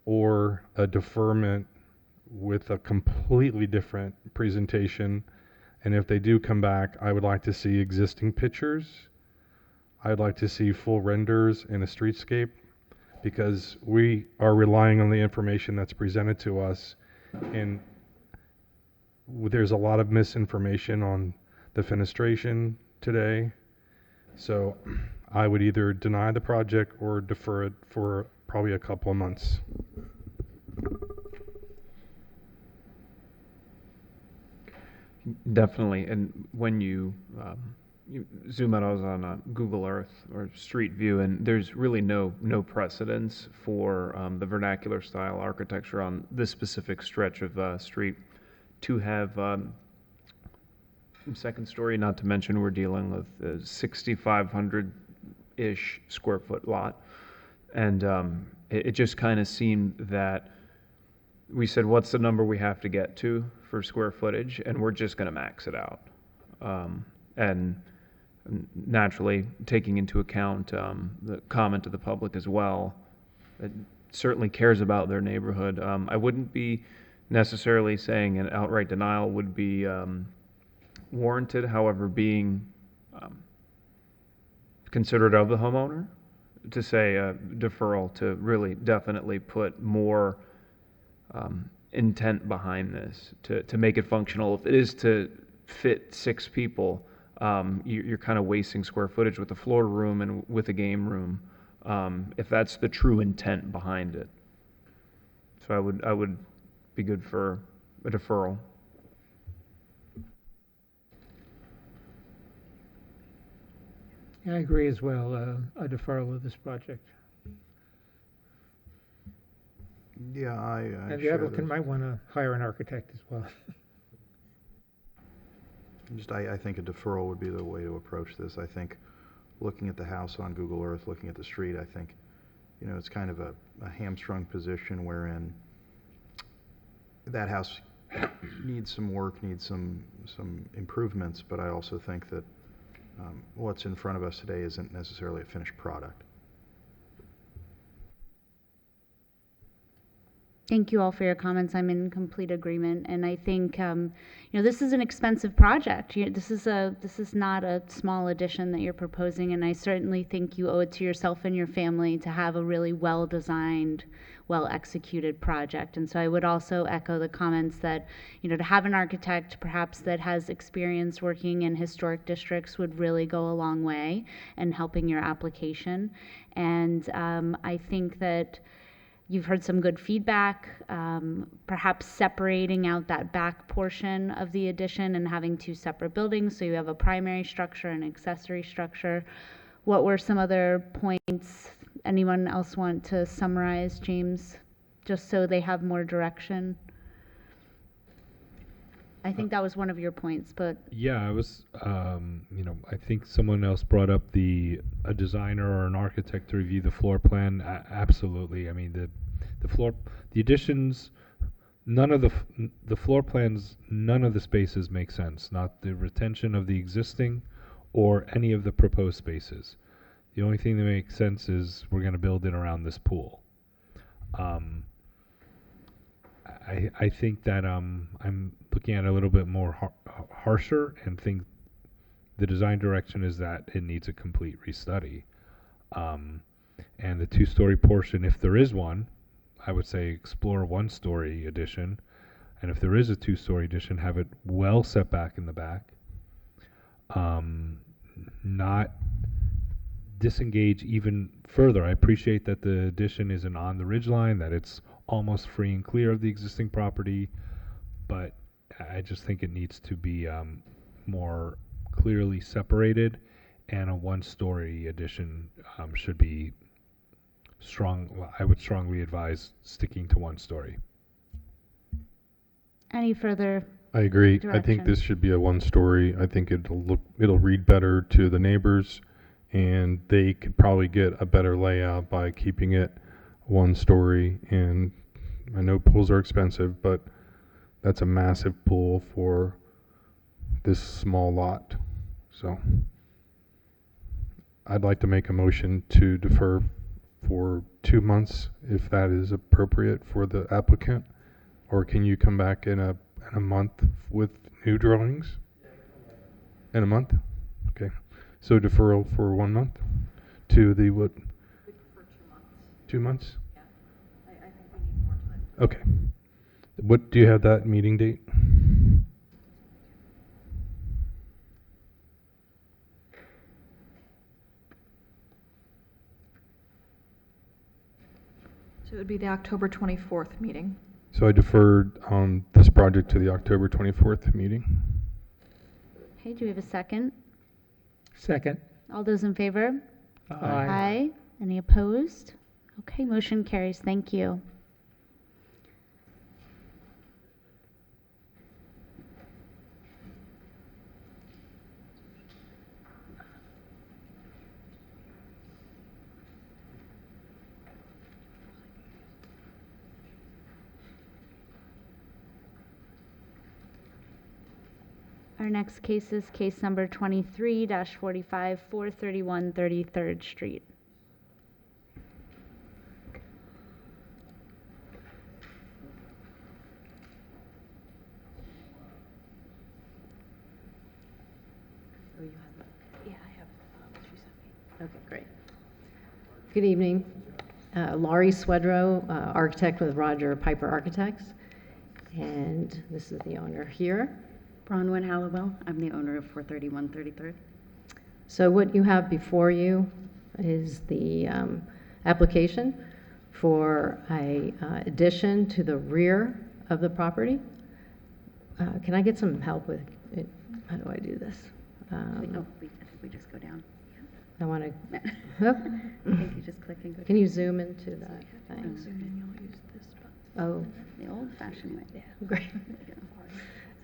or a deferment with a completely different presentation And if they do come back, I would like to see existing pictures. I'd like to see full renders and a streetscape, because we are relying on the information that's presented to us, and there's a lot of misinformation on the fenestration today. So I would either deny the project or defer it for probably a couple of months. Definitely, and when you zoom out, I was on Google Earth or Street View, and there's really no precedence for the vernacular style architecture on this specific stretch of street to have second story. Not to mention we're dealing with a 6,500-ish square foot lot, and it just kind of seemed that we said, what's the number we have to get to for square footage, and we're just going to max it out. And naturally, taking into account the comment of the public as well, that certainly cares about their neighborhood. I wouldn't be necessarily saying an outright denial would be warranted, however, being considerate of the homeowner, to say deferral to really definitely put more intent behind this to make it functional. If it is to fit 6 people, you're kind of wasting square footage with a floor room and with a game room, if that's the true intent behind it. So I would be good for a deferral. I agree as well, a deferral of this project. Yeah, I And the share applicant this. might want to hire an architect as well. I think a deferral would be the way to approach this. I think looking at the house on Google Earth, looking at the street, I think, it's kind of a hamstrung position wherein that house needs some work, needs some improvements, but I also think that what's in front of us today isn't necessarily a finished product. Thank you all for your comments. I'm in complete agreement, and I think this is an expensive project. This is not a small addition that you're proposing, and I certainly think you owe it to yourself and your family to have a really well-designed, well-executed project. And so I would also echo the comments that to have an architect perhaps that has experience working in historic districts would really go a long way in helping your application. And I think that you've heard some good feedback, perhaps separating out that back portion of the addition and having 2 separate buildings, so you have a primary structure and accessory structure. What were some other points? Anyone else want to summarize, James, just so they have more direction? I think that was one of your points, but Yeah, I was, I think someone else brought up a designer or an architect to review the floor plan. Absolutely. I mean, the additions, none of the floor plans, none of the spaces make sense. Not the retention of the existing or any of the proposed spaces. The only thing that makes sense is we're going to build it around this pool. I think that I'm looking at it a little bit more harsher, and think the design direction is that it needs a complete restudy. And the 2-story portion, if there is one, I would say explore a 1-story addition, and if there is a 2-story addition, have it well set back in the back. Not disengage even further. I appreciate that the addition isn't on the ridgeline, that it's almost free and clear of the existing property, but I just think it needs to be more clearly separated, and a 1-story addition should be I would strongly advise sticking to 1-story. any further I agree. I direction? think this should be a 1-story. I think it'll read better to the neighbors, and they could probably get a better layout by keeping it 1-story. And I know pools are expensive, but that's a massive pool for this small lot. So I'd like to make a motion to defer for 2 months, if that is appropriate for the applicant. Or can you come back in a month with new drawings? In a month? Okay. So deferral for 1 month to the what? We prefer 2 months. 2 months? Yeah. I think we need more time. Okay. What, do you have that meeting date? So it would be the October 24th meeting. So I deferred this project to the October 24th meeting. Okay, do we have a second? Second. All those in favor? Aye. Aye. Any opposed? Okay, motion carries. Thank you. Our next case is case number 23-45, 431 33rd Street. Oh, you have it? Yeah, I have what you sent me. Okay, great. Good evening. Laurie Swedrow, architect with Roger Piper Architects. And this is the owner here. Bronwyn Hallowell. I'm the owner of 431 33rd. So what you have before you is the application for a addition to the rear of the property. Can I get some help with it? How do I do this? I think we just go down. I want to. I think you just click and go Can down. you zoom into that? Thanks. Zoom in, you'll use this button. Oh, The old-fashioned way. Yeah. great.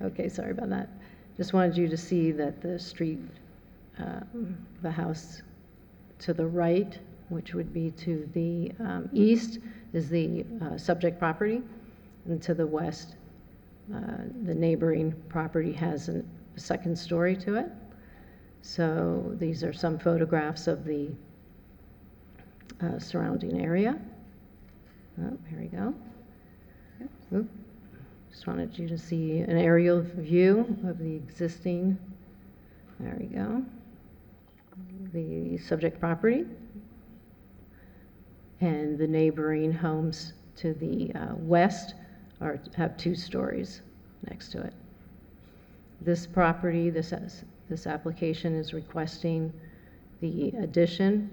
Okay, sorry about that. Just wanted you to see that the street, the house to the right, which would be to the east, is the subject property, and to the west, the neighboring property has a second story to it. So these are some photographs of the surrounding area. Oh, here we go. Oop. Just wanted you to see an aerial view of the existing, there we go, the subject property, and the neighboring homes to the west have 2 stories next to it. This property, this application is requesting the addition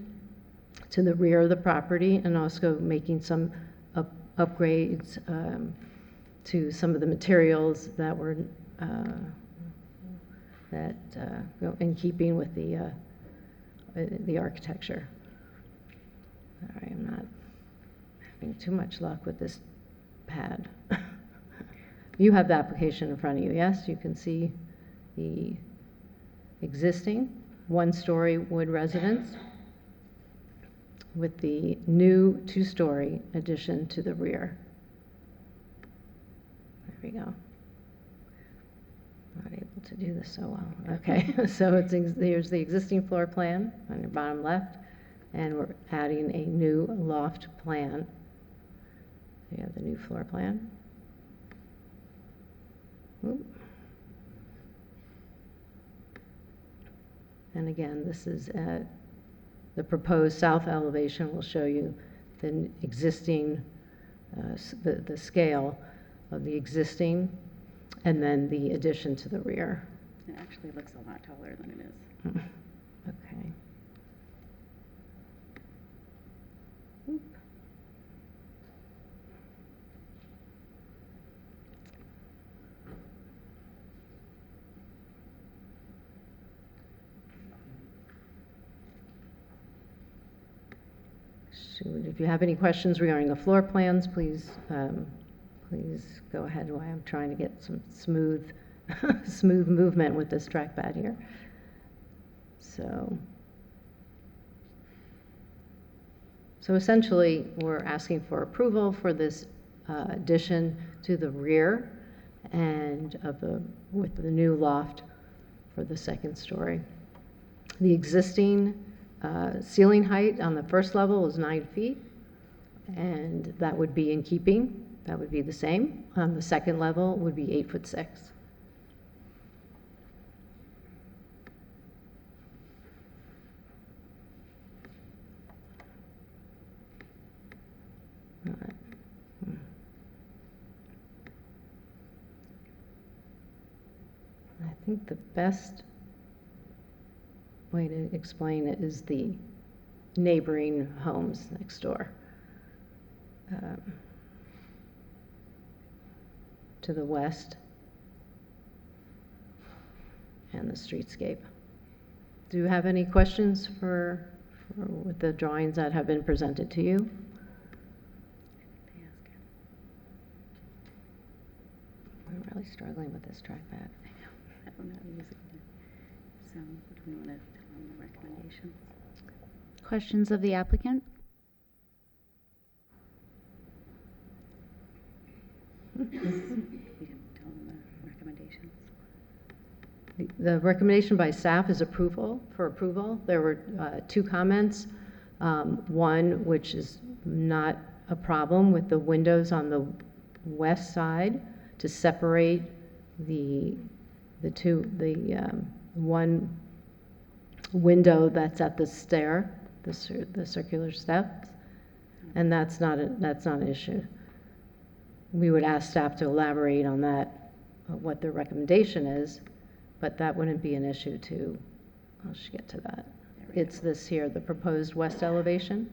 to the rear of the property and also making some upgrades to some of the materials that were in keeping with the architecture. All right, I'm not having too much luck with this pad. You have the application in front of you, yes? You can see the existing 1-story wood residence with the new 2-story addition to the rear. There we go. Not able to do this so well. Okay, so there's the existing floor plan on your bottom left, and we're adding a new loft plan. You have the new floor plan. Oop. And again, this is the proposed south elevation will show you the existing, the scale of the existing, and then the addition to the rear. It actually looks a lot taller than it is. Okay. Oop. If you have any questions regarding the floor plans, please go ahead while I'm trying to get some smooth movement with this trackpad here. So essentially, we're asking for approval for this addition to the rear and with the new loft for the second story. The existing ceiling height on the first level is 9 feet, and that would be in keeping. That would be the same. On the second level would be 8'6". think the best way to explain it is the neighboring homes next door. To the west and the streetscape. Do you have any questions with the drawings that have been presented to you? I'm really struggling with this trackpad. I don't know how to use it either. So, do we want to tell them the recommendations? Questions of the applicant? We didn't tell them the recommendations. The recommendation by staff is for approval. There were 2 comments. One, which is not a problem, with the windows on the west side to separate the one window that's at the stair, the circular steps, and that's not an issue. We would ask staff to elaborate on that, what their recommendation is, but that wouldn't be an issue to, I'll just get to that. It's this here, the proposed west elevation.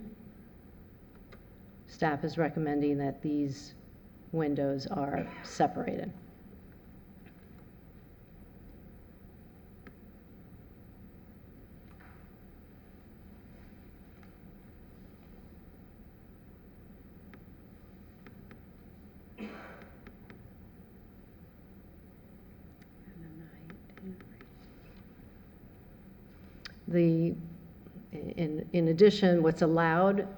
Staff is recommending that these windows are separated. In addition, what's allowed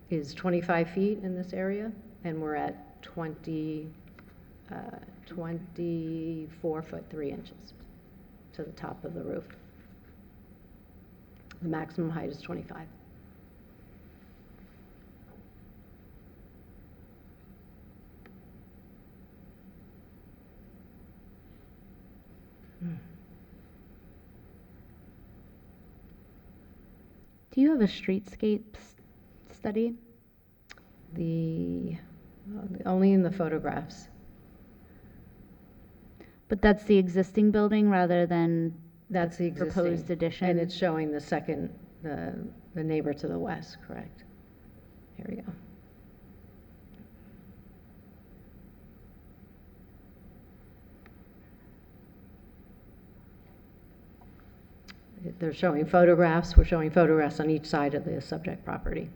is 25 feet in this area, and we're at 24 foot 3 inches to the top of the roof. The maximum height is 25. Do you have a streetscape study? Only in the photographs. But that's the existing building rather than That's the existing. proposed addition? And it's showing the second, the neighbor to the west, correct? Here we go. They're showing photographs. We're showing photographs on each side of the subject property.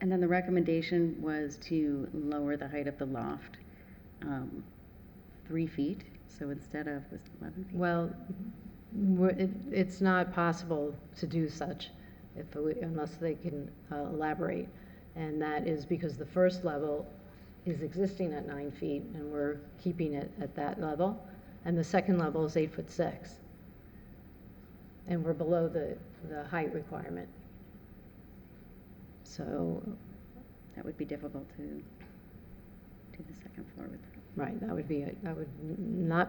And then the recommendation was to lower the height of the loft 3 feet. So instead of, was it 11 feet? Well, it's not possible to do such unless they can elaborate. And that is because the first level is existing at 9 feet, and we're keeping it at that level. And the second level is 8'6". And we're below the height requirement. So that would be difficult to do the second floor with. Right, that would not,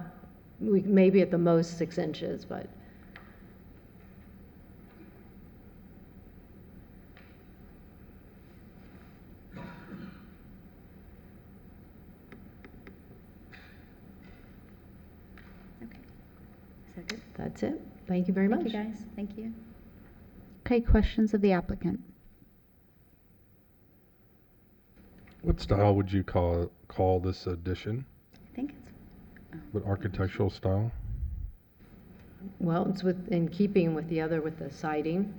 maybe at the most 6 inches, but. Okay, is that good? That's it. Thank you very much. Thank you, guys. Thank you. Okay, questions of the applicant? What style would you call this addition? I think it's. What architectural style? Well, it's in keeping with the siding,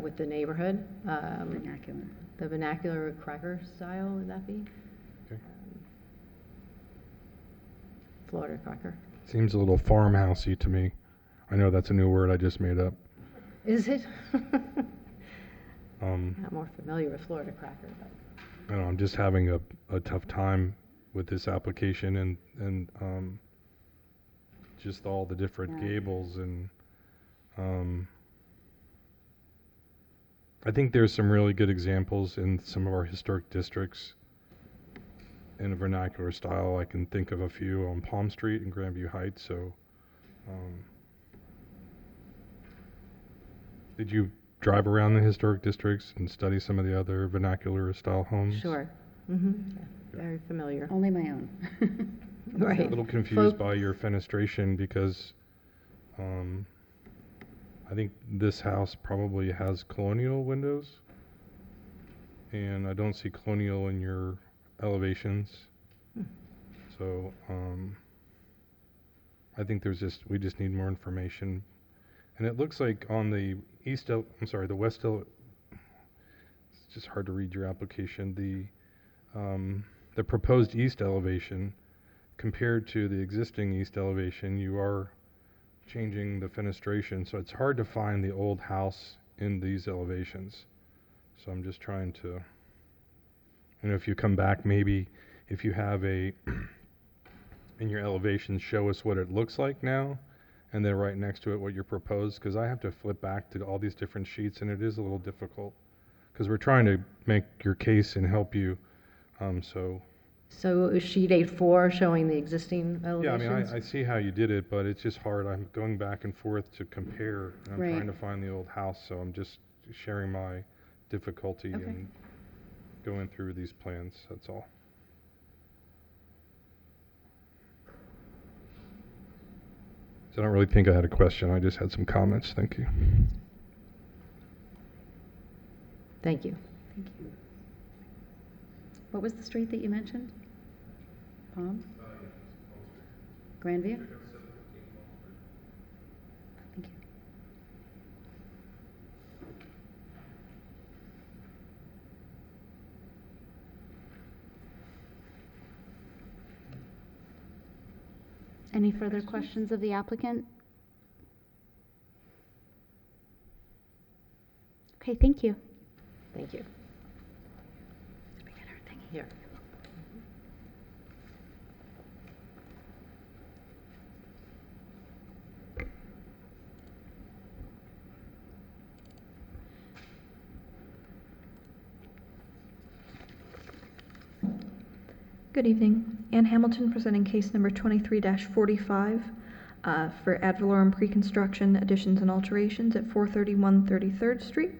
with the neighborhood. Vernacular. The vernacular cracker style, would that be? Okay. Florida cracker. Seems a little farmhousey to me. I know that's a new word I just made up. Is it? I'm more familiar with Florida cracker, but. I don't know, I'm just having a tough time with this application and just all the different gables and I think there's some really good examples in some of our historic districts in a vernacular style. I can think of a few on Palm Street and Grandview Heights, so Did you drive around the historic districts and study some of the other vernacular style homes? Sure. Very familiar. Only my own. I'm a Right. little confused by your fenestration because I think this house probably has colonial windows, and I don't see colonial in your elevations. So I think we just need more information. And it looks like on the the west it's just hard to read your application. The proposed east elevation compared to the existing east elevation, you are changing the fenestration, so it's hard to find the old house in these elevations. So I'm just trying to, if you come back, maybe if you have in your elevations, show us what it looks like now, and then right next to it what you're proposed, because I have to flip back to all these different sheets, and it is a little difficult, because we're trying to make your case and help you, So is sheet 8-4 showing the existing elevations? Yeah, I mean, I see how you did it, but it's just hard. I'm going back and forth to compare, and I'm Right. trying to find the old house, so I'm just sharing my difficulty in going through these plans, that's all. So I don't really think I had a question. I just had some comments. Thank you. Thank you. Thank you. What was the street that you mentioned? Palm? Grandview? Thank you. Any further questions of the applicant? Okay, thank you. Thank you. Did we get everything? Here. Good evening. Ann Hamilton presenting case number 23-45 for ad valorem pre-construction additions and alterations at 431 33rd Street.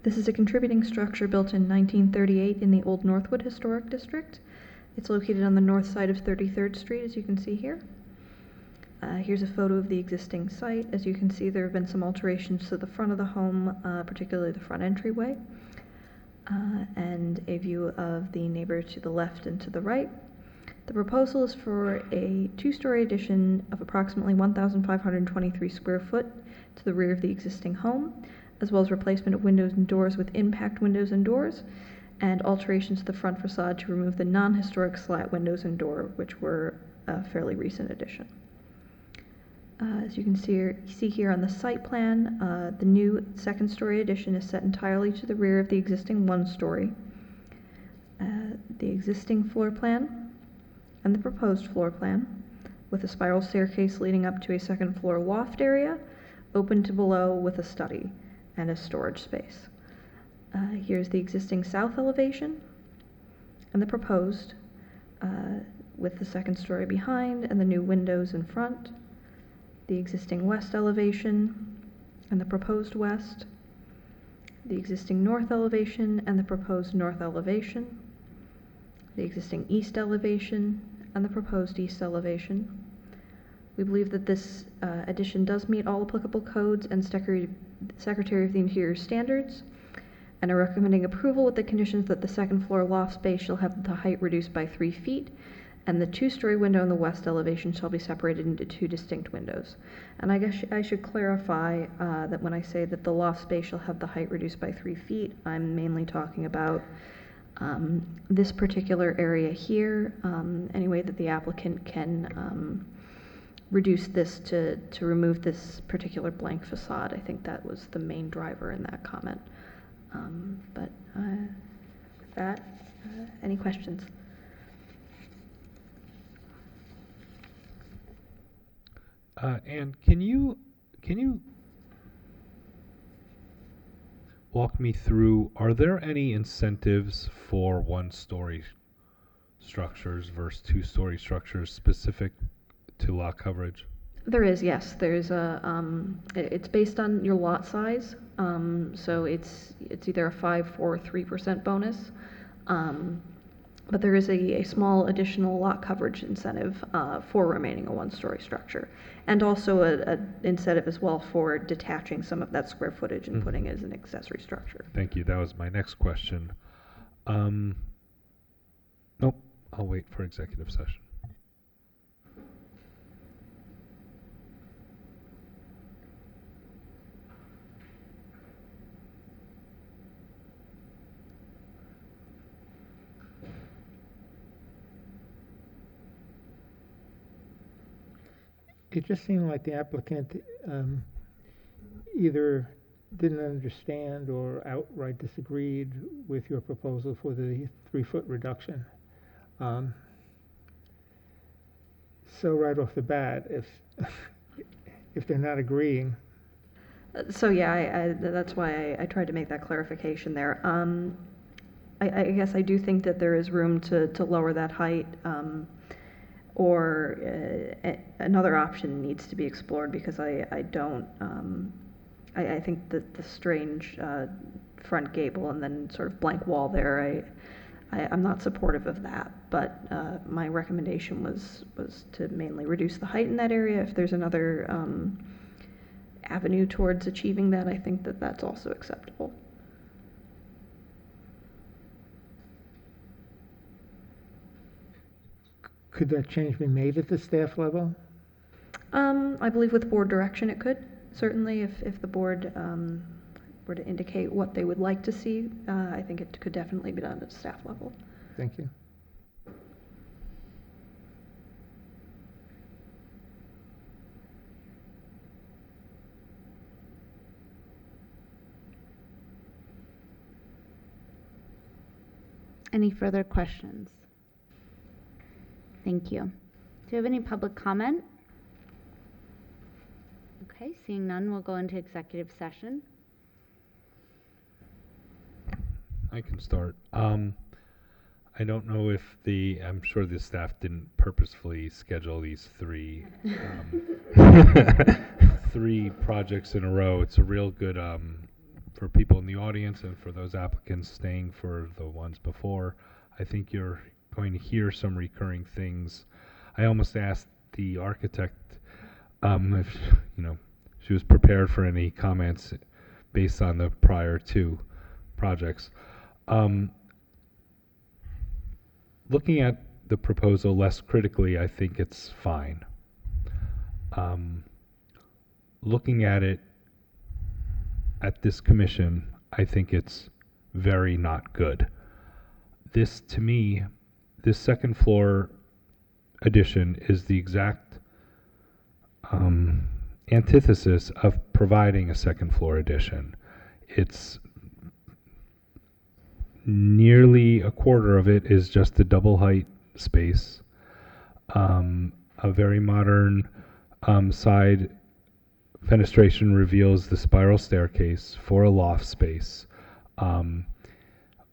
This is a contributing structure built in 1938 in the Old Northwood Historic District. It's located on the north side of 33rd Street, as you can see here. Here's a photo of the existing site. As you can see, there have been some alterations to the front of the home, particularly the front entryway. And a view of the neighbor to the left and to the right. The proposal is for a two-story addition of approximately 1,523 square foot to the rear of the existing home, as well as replacement of windows and doors with impact windows and doors, and alterations to the front facade to remove the non-historic slat windows and door, which were a fairly recent addition. As you can see here on the site plan, the new second-story addition is set entirely to the rear of the existing one-story. The existing floor plan and the proposed floor plan, with a spiral staircase leading up to a second-floor loft area, open to below with a study and a storage space. Here's the existing south elevation and the proposed, with the second story behind and the new windows in front. The existing west elevation and the proposed west, the existing north elevation and the proposed north elevation, the existing east elevation and the proposed east elevation. We believe that this addition does meet all applicable codes and Secretary of the Interior standards, and are recommending approval with the conditions that the second floor loft space shall have the height reduced by 3 feet, and the two-story window in the west elevation shall be separated into 2 distinct windows. And I guess I should clarify that when I say that the loft space shall have the height reduced by 3 feet, I'm mainly talking about this particular area here, any way that the applicant can reduce this to remove this particular blank facade. I think that was the main driver in that comment. But with that, any questions? And can you walk me through, are there any incentives for one-story structures versus two-story structures specific to lot coverage? There is, yes. There's a, it's based on your lot size. So it's either a 5, 4, or 3% bonus. But there is a small additional lot coverage incentive for remaining a one-story structure. And also a incentive as well for detaching some of that square footage and putting it as an accessory structure. Thank you. That was my next question. Nope, I'll wait for executive session. It just seemed like the applicant either didn't understand or outright disagreed with your proposal for the 3-foot reduction. So right off the bat, if they're not agreeing. So yeah, that's why I tried to make that clarification there. I guess I do think that there is room to lower that height. Or another option needs to be explored, because I don't, I think that the strange front gable and then sort of blank wall there, I'm not supportive of that. But my recommendation was to mainly reduce the height in that area. If there's another avenue towards achieving that, I think that that's also acceptable. Could that change be made at the staff level? I believe with board direction it could. Certainly, if the board were to indicate what they would like to see, I think it could definitely be done at staff level. Thank you. Any further questions? Thank you. Do you have any public comment? Okay, seeing none, we'll go into executive session. I can start. I don't know if I'm sure the staff didn't purposefully schedule these three projects in a row. It's a real good, for people in the audience and for those applicants staying for the ones before. I think you're going to hear some recurring things. I almost asked the architect if she was prepared for any comments based on the prior two projects. Looking at the proposal less critically, I think it's fine. Looking at it at this commission, I think it's very not good. This, to me, this second floor addition is the exact antithesis of providing a second floor addition. It's nearly a quarter of it is just a double height space, a very modern side fenestration reveals the spiral staircase for a loft space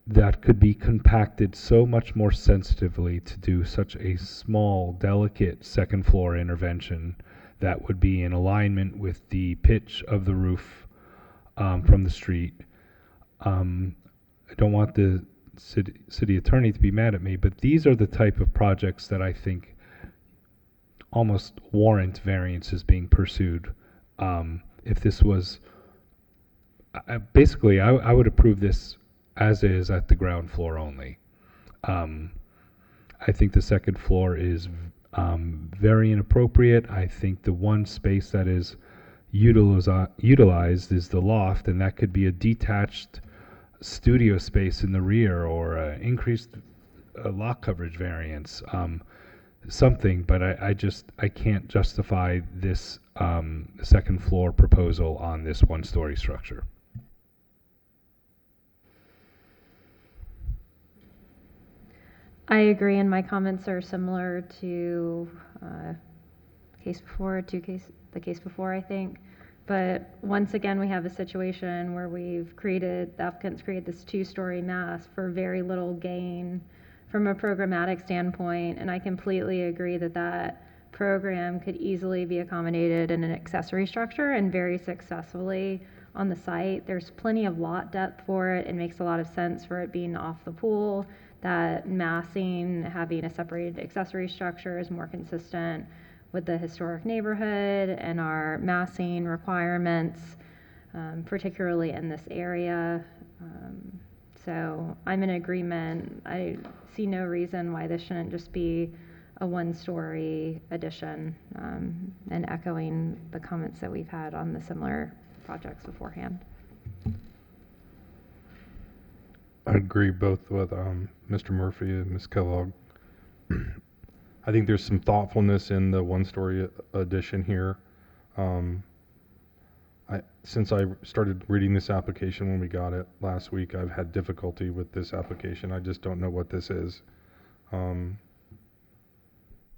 that could be compacted so much more sensitively to do such a small, delicate second floor intervention that would be in alignment with the pitch of the roof from the street. I don't want the city attorney to be mad at me, but these are the type of projects that I think almost warrant variances being pursued. If this was, basically, I would approve this as is at the ground floor only. I think the second floor is very inappropriate. I think the one space that is utilized is the loft, and that could be a detached studio space in the rear or increased lot coverage variance, something, but I can't justify this second floor proposal on this one-story structure. I agree, and my comments are similar to the case before, I think. But once again, we have a situation where the applicants created this 2-story mass for very little gain from a programmatic standpoint, and I completely agree that program could easily be accommodated in an accessory structure and very successfully on the site. There's plenty of lot depth for it. It makes a lot of sense for it being off the pool. That massing, having a separated accessory structure is more consistent with the historic neighborhood and our massing requirements, particularly in this area. So I'm in agreement. I see no reason why this shouldn't just be a one-story addition, and echoing the comments that we've had on the similar projects beforehand. I agree both with Mr. Murphy and Ms. Kellogg. I think there's some thoughtfulness in the one-story addition here. Since I started reading this application when we got it last week, I've had difficulty with this application. I just don't know what this is.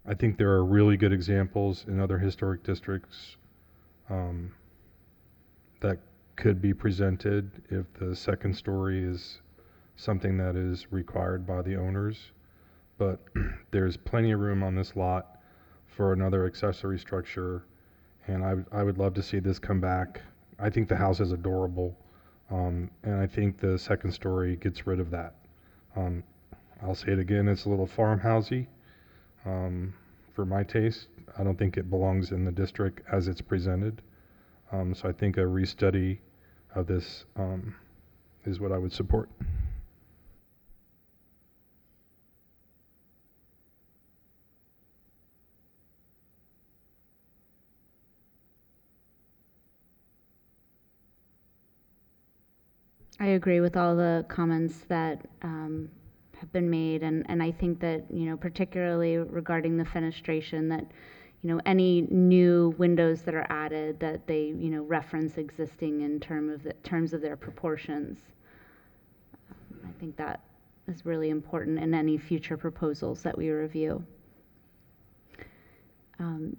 I think there are really good examples in other historic districts that could be presented if the second story is something that is required by the owners. But there's plenty of room on this lot for another accessory structure, and I would love to see this come back. I think the house is adorable, and I think the second story gets rid of that. I'll say it again, it's a little farmhousey for my taste. I don't think it belongs in the district as it's presented. So I think a restudy of this is what I would support. I agree with all the comments that have been made, and I think that, you know, particularly regarding the fenestration, that, you know, any new windows that are added, that they, you know, reference existing in terms of their proportions. I think that is really important in any future proposals that we review.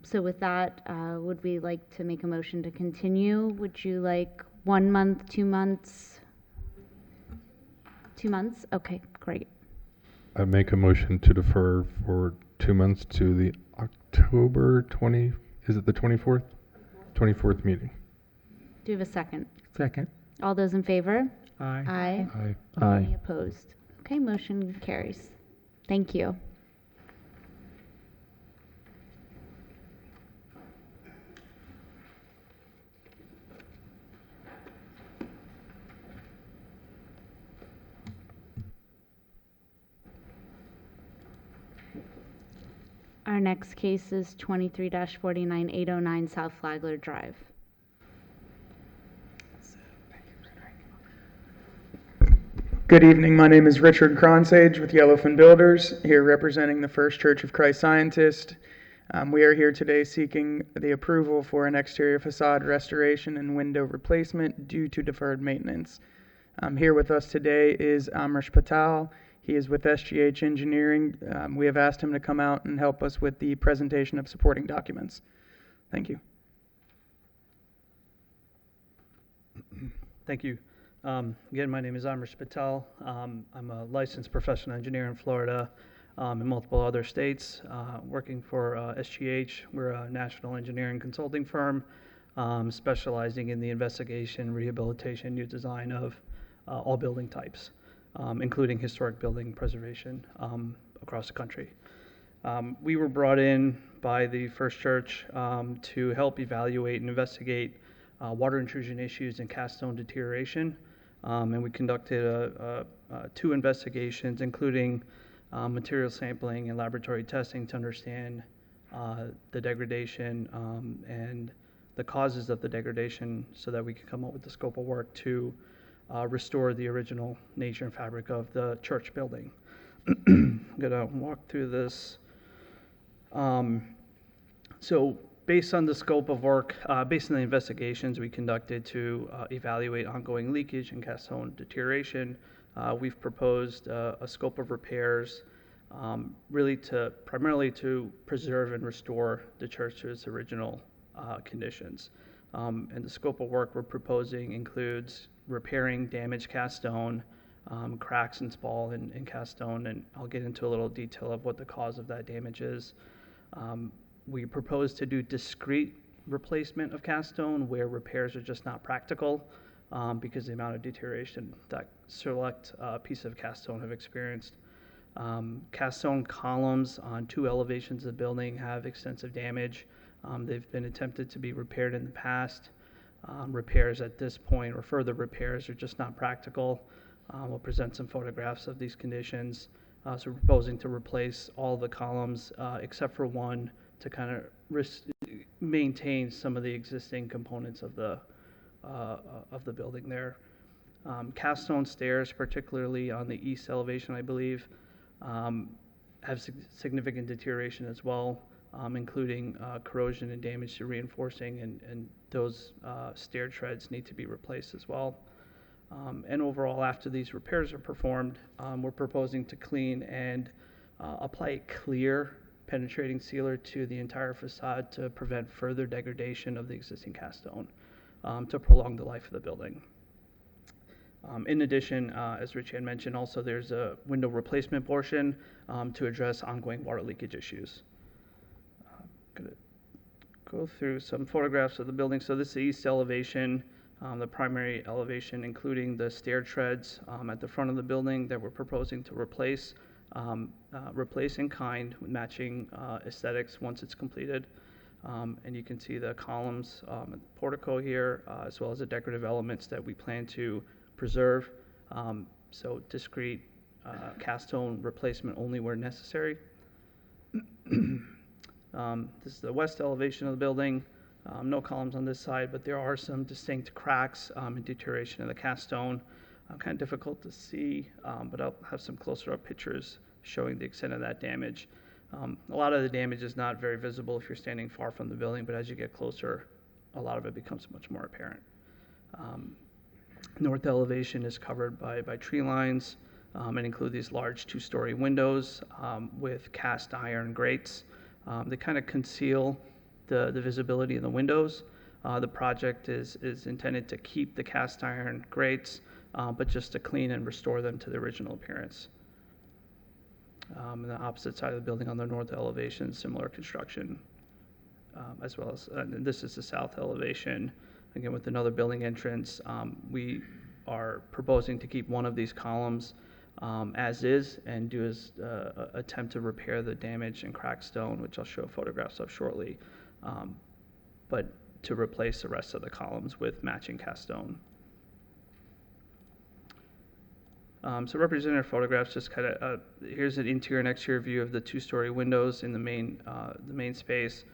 So with that, would we like to make a motion to continue? Would you like 1 month, 2 months? 2 months? Okay, great. I make a motion to defer for 2 months to the October 20, is it the 24th? 24th meeting. Do you have a second? Second. All those in favor? Aye. Aye. Aye. Aye. Any opposed? Okay, motion carries. Thank you. Our next case is 23-49809 South Flagler Drive. Good evening. My name is Richard Cronsage with Yellowfin Builders, here representing the First Church of Christ Scientist. We are here today seeking the approval for an exterior facade restoration and window replacement due to deferred maintenance. Here with us today is Amrish Patel. He is with SGH Engineering. We have asked him to come out and help us with the presentation of supporting documents. Thank you. Thank you. Again, my name is Amrish Patel. I'm a licensed professional engineer in Florida, in multiple other states, working for SGH. We're a national engineering consulting firm, specializing in the investigation, rehabilitation, new design of all building types, including historic building preservation across the country. We were brought in by the First Church to help evaluate and investigate water intrusion issues and cast stone deterioration. And we conducted 2 investigations, including material sampling and laboratory testing to understand the degradation and the causes of the degradation so that we could come up with the scope of work to restore the original nature and fabric of the church building. I'm going to walk through this. So based on the scope of work, based on the investigations we conducted to evaluate ongoing leakage and cast stone deterioration, we've proposed a scope of repairs really primarily to preserve and restore the church to its original conditions. And the scope of work we're proposing includes repairing damaged cast stone, cracks and spall in cast stone, and I'll get into a little detail of what the cause of that damage is. We propose to do discrete replacement of cast stone where repairs are just not practical because of the amount of deterioration that select piece of cast stone have experienced. Cast stone columns on 2 elevations of the building have extensive damage. They've been attempted to be repaired in the past. Repairs at this point or further repairs are just not practical. We'll present some photographs of these conditions. So we're proposing to replace all the columns except for one to kind of maintain some of the existing components of the building there. Cast stone stairs, particularly on the east elevation, I believe, have significant deterioration as well, including corrosion and damage to reinforcing, and those stair treads need to be replaced as well. And overall, after these repairs are performed, we're proposing to clean and apply a clear penetrating sealer to the entire facade to prevent further degradation of the existing cast stone to prolong the life of the building. In addition, as Rich had mentioned, also there's a window replacement portion to address ongoing water leakage issues. I'm going to go through some photographs of the building. So this is the east elevation, the primary elevation, including the stair treads at the front of the building that we're proposing to replace in kind with matching aesthetics once it's completed. And you can see the columns at the portico here, as well as the decorative elements that we plan to preserve. So discrete cast stone replacement only where necessary. This is the west elevation of the building. No columns on this side, but there are some distinct cracks and deterioration of the cast stone. Kind of difficult to see, but I'll have some closer up pictures showing the extent of that damage. A lot of the damage is not very visible if you're standing far from the building, but as you get closer, a lot of it becomes much more apparent. North elevation is covered by tree lines and include these large 2-story windows with cast iron grates. They kind of conceal the visibility in the windows. The project is intended to keep the cast iron grates, but just to clean and restore them to the original appearance. And the opposite side of the building on the north elevation, similar construction, as well as, this is the south elevation. Again, with another building entrance, we are proposing to keep one of these columns as is and do as attempt to repair the damage and cracked stone, which I'll show photographs of shortly, but to replace the rest of the columns with matching cast stone. So representative photographs, just kind of, here's an interior and exterior view of the 2-story windows in the main space.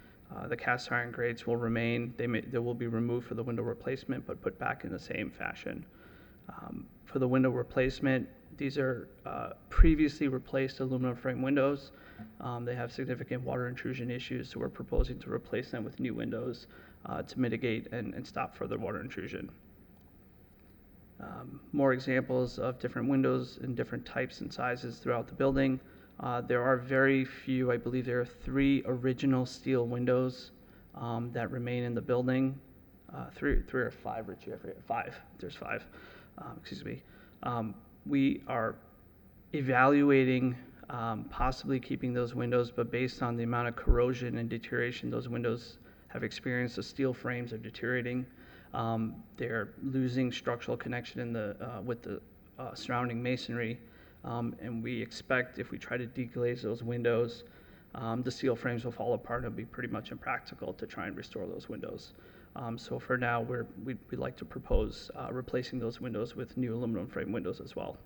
The cast iron grates will remain. They will be removed for the window replacement, but put back in the same fashion. For the window replacement, these are previously replaced aluminum frame windows. They have significant water intrusion issues, so we're proposing to replace them with new windows to mitigate and stop further water intrusion. More examples of different windows in different types and sizes throughout the building. There are very few, I believe there are 3 original steel windows that remain in the building. 3 or 5, Richie, I forget. 5, there's 5, excuse me. We are evaluating possibly keeping those windows, but based on the amount of corrosion and deterioration those windows have experienced, the steel frames are deteriorating. They're losing structural connection with the surrounding masonry, and we expect if we try to deglaze those windows, the steel frames will fall apart and it'll be pretty much impractical to try and restore those windows. So for now, we'd like to propose replacing those windows with new aluminum frame windows as well.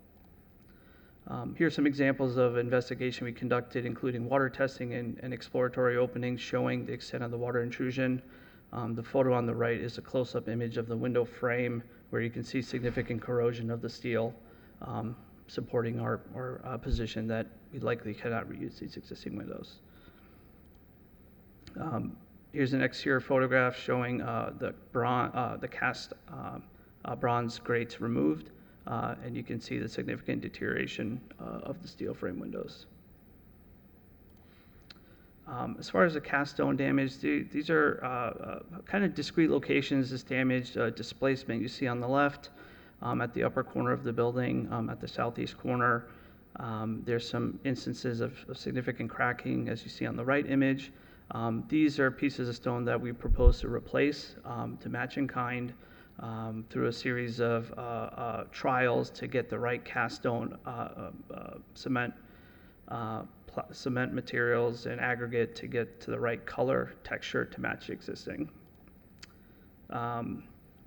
Here's some examples of investigation we conducted, including water testing and exploratory openings showing the extent of the water intrusion. The photo on the right is a close-up image of the window frame where you can see significant corrosion of the steel, supporting our position that we likely cannot reuse these existing windows. Here's an exterior photograph showing the cast bronze grates removed, and you can see the significant deterioration of the steel frame windows. As far as the cast stone damage, these are kind of discrete locations. This damage displacement you see on the left, at the upper corner of the building, at the southeast corner. There's some instances of significant cracking, as you see on the right image. These are pieces of stone that we propose to replace to match in kind through a series of trials to get the right cast stone cement materials and aggregate to get to the right color, texture to match existing.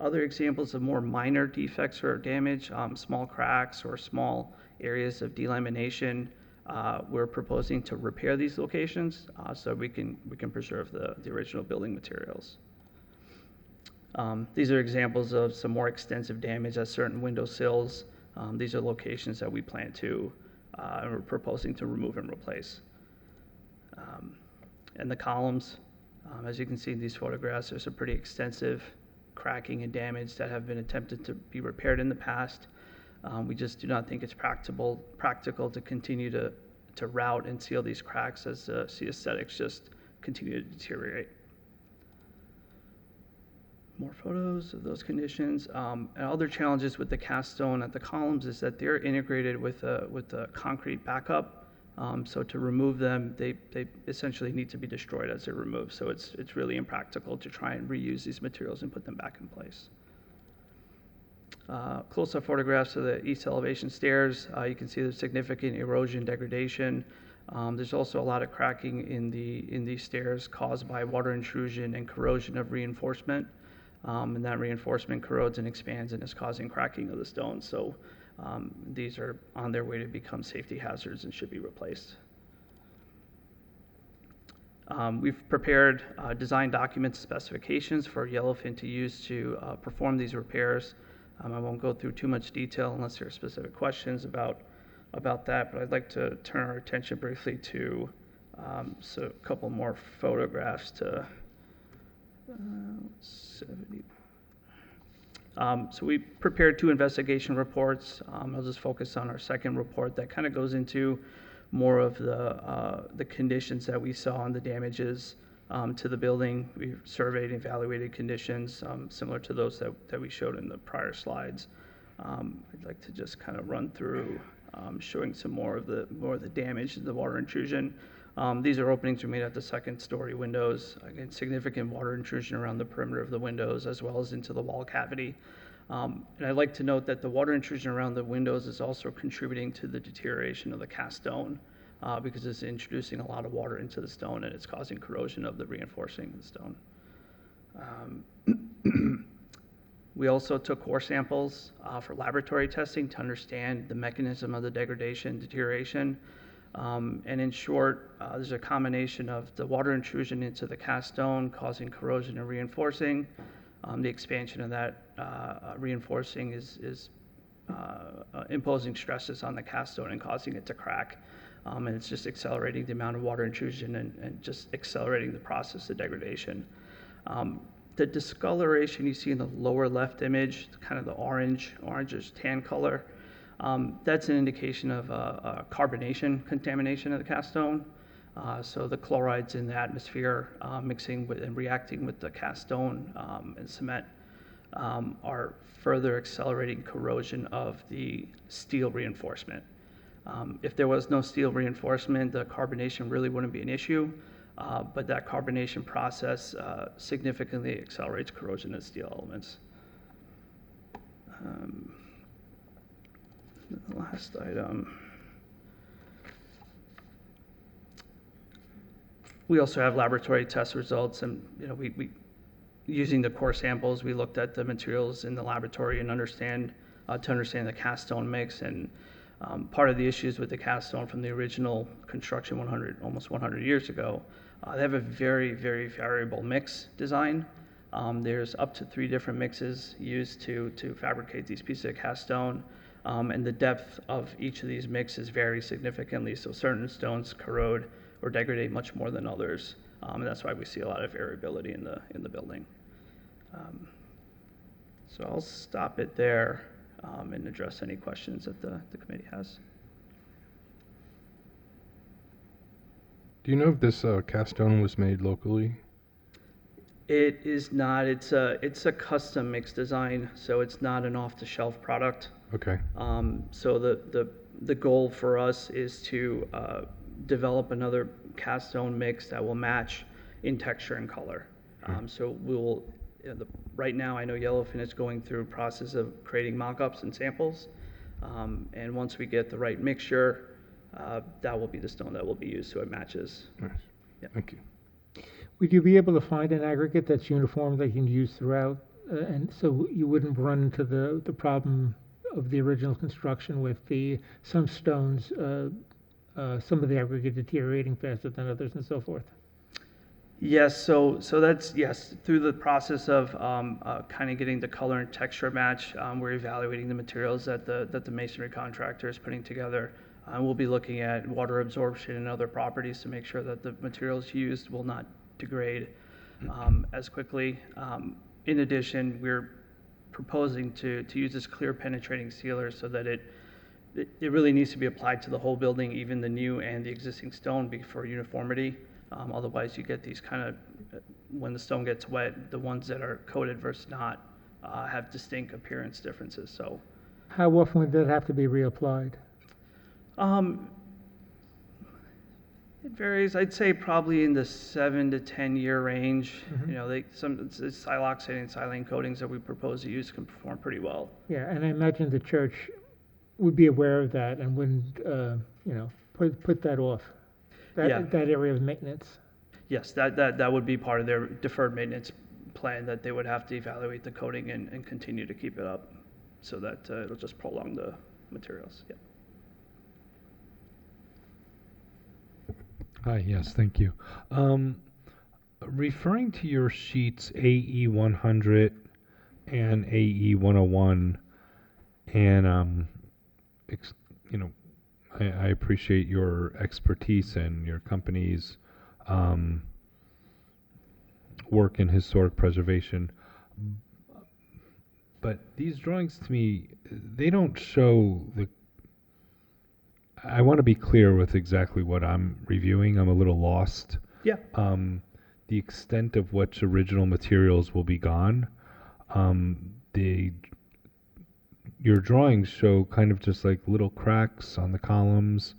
Other examples of more minor defects or damage, small cracks or small areas of delamination, we're proposing to repair these locations so we can preserve the original building materials. These are examples of some more extensive damage at certain window sills. These are locations that we plan to and we're proposing to remove and replace. And the columns, as you can see in these photographs, there's a pretty extensive cracking and damage that have been attempted to be repaired in the past. We just do not think it's practical to continue to route and seal these cracks as the aesthetics just continue to deteriorate. More photos of those conditions. And other challenges with the cast stone at the columns is that they're integrated with a concrete backup. So to remove them, they essentially need to be destroyed as they're removed. So it's really impractical to try and reuse these materials and put them back in place. Close-up photographs of the east elevation stairs. You can see there's significant erosion, degradation. There's also a lot of cracking in these stairs caused by water intrusion and corrosion of reinforcement. And that reinforcement corrodes and expands and is causing cracking of the stone. So these are on their way to become safety hazards and should be replaced. We've prepared design documents, specifications for Yellowfin to use to perform these repairs. I won't go through too much detail unless there are specific questions about that, but I'd like to turn our attention briefly to so a couple more photographs to 70. So we prepared 2 investigation reports. I'll just focus on our second report that kind of goes into more of the conditions that we saw and the damages to the building. We surveyed and evaluated conditions similar to those that we showed in the prior slides. I'd like to just kind of run through showing some more of the damage, the water intrusion. These are openings we made at the second story windows. Again, significant water intrusion around the perimeter of the windows as well as into the wall cavity. And I'd like to note that the water intrusion around the windows is also contributing to the deterioration of the cast stone because it's introducing a lot of water into the stone and it's causing corrosion of the reinforcing of the stone. We also took core samples for laboratory testing to understand the mechanism of the degradation, deterioration. And in short, there's a combination of the water intrusion into the cast stone causing corrosion and reinforcing. The expansion of that reinforcing is imposing stresses on the cast stone and causing it to crack. And it's just accelerating the amount of water intrusion and just accelerating the process of degradation. The discoloration you see in the lower left image, kind of the orangish tan color, that's an indication of carbonation contamination of the cast stone. So the chlorides in the atmosphere mixing with and reacting with the cast stone and cement are further accelerating corrosion of the steel reinforcement. If there was no steel reinforcement, the carbonation really wouldn't be an issue, but that carbonation process significantly accelerates corrosion of steel elements. The last item. We also have laboratory test results, and we using the core samples, we looked at the materials in the laboratory and to understand the cast stone mix. And part of the issues with the cast stone from the original construction almost 100 years ago, they have a very, very variable mix design. There's up to 3 different mixes used to fabricate these pieces of cast stone. And the depth of each of these mixes vary significantly, so certain stones corrode or degrade much more than others, and that's why we see a lot of variability in the building. So I'll stop it there and address any questions that the committee has. Do you know if this cast stone was made locally? It is not. It's a custom mix design, so it's not an off-the-shelf product. Okay. So the goal for us is to develop another cast stone mix that will match in texture and color. So we'll, right now I know Yellowfin is going through a process of creating mock-ups and samples. And once we get the right mixture, that will be the stone that will be used so it matches. Nice. Yeah. Thank you. Would you be able to find an aggregate that's uniform that you can use throughout, and so you wouldn't run into the problem of the original construction with some stones, some of the aggregate deteriorating faster than others and so forth? Yes, so that's, yes, through the process of kind of getting the color and texture match, we're evaluating the materials that the masonry contractor is putting together. We'll be looking at water absorption and other properties to make sure that the materials used will not degrade as quickly. In addition, we're proposing to use this clear penetrating sealer so that it really needs to be applied to the whole building, even the new and the existing stone, for uniformity. Otherwise, you get these kind of, when the stone gets wet, the ones that are coated versus not have distinct appearance differences. So, How often would that have to be reapplied? it varies. I'd say probably in the 7 to 10 year range. You know, it's siloxane and silane coatings that we propose to use can perform pretty well. Yeah, and I imagine the church would be aware of that and wouldn't, put that off, that area of maintenance. Yes, that would be part of their deferred maintenance plan, that they would have to evaluate the coating and continue to keep it up so that it'll just prolong the materials. Yeah. Hi, yes, thank you. Referring to your sheets AE 100 and AE 101, and I appreciate your expertise and your company's work in historic preservation. But these drawings, to me, they don't show I want to be clear with exactly what I'm reviewing. I'm a little lost. Yeah. The extent of which original materials will be gone. Your drawings show kind of just like little cracks on the columns,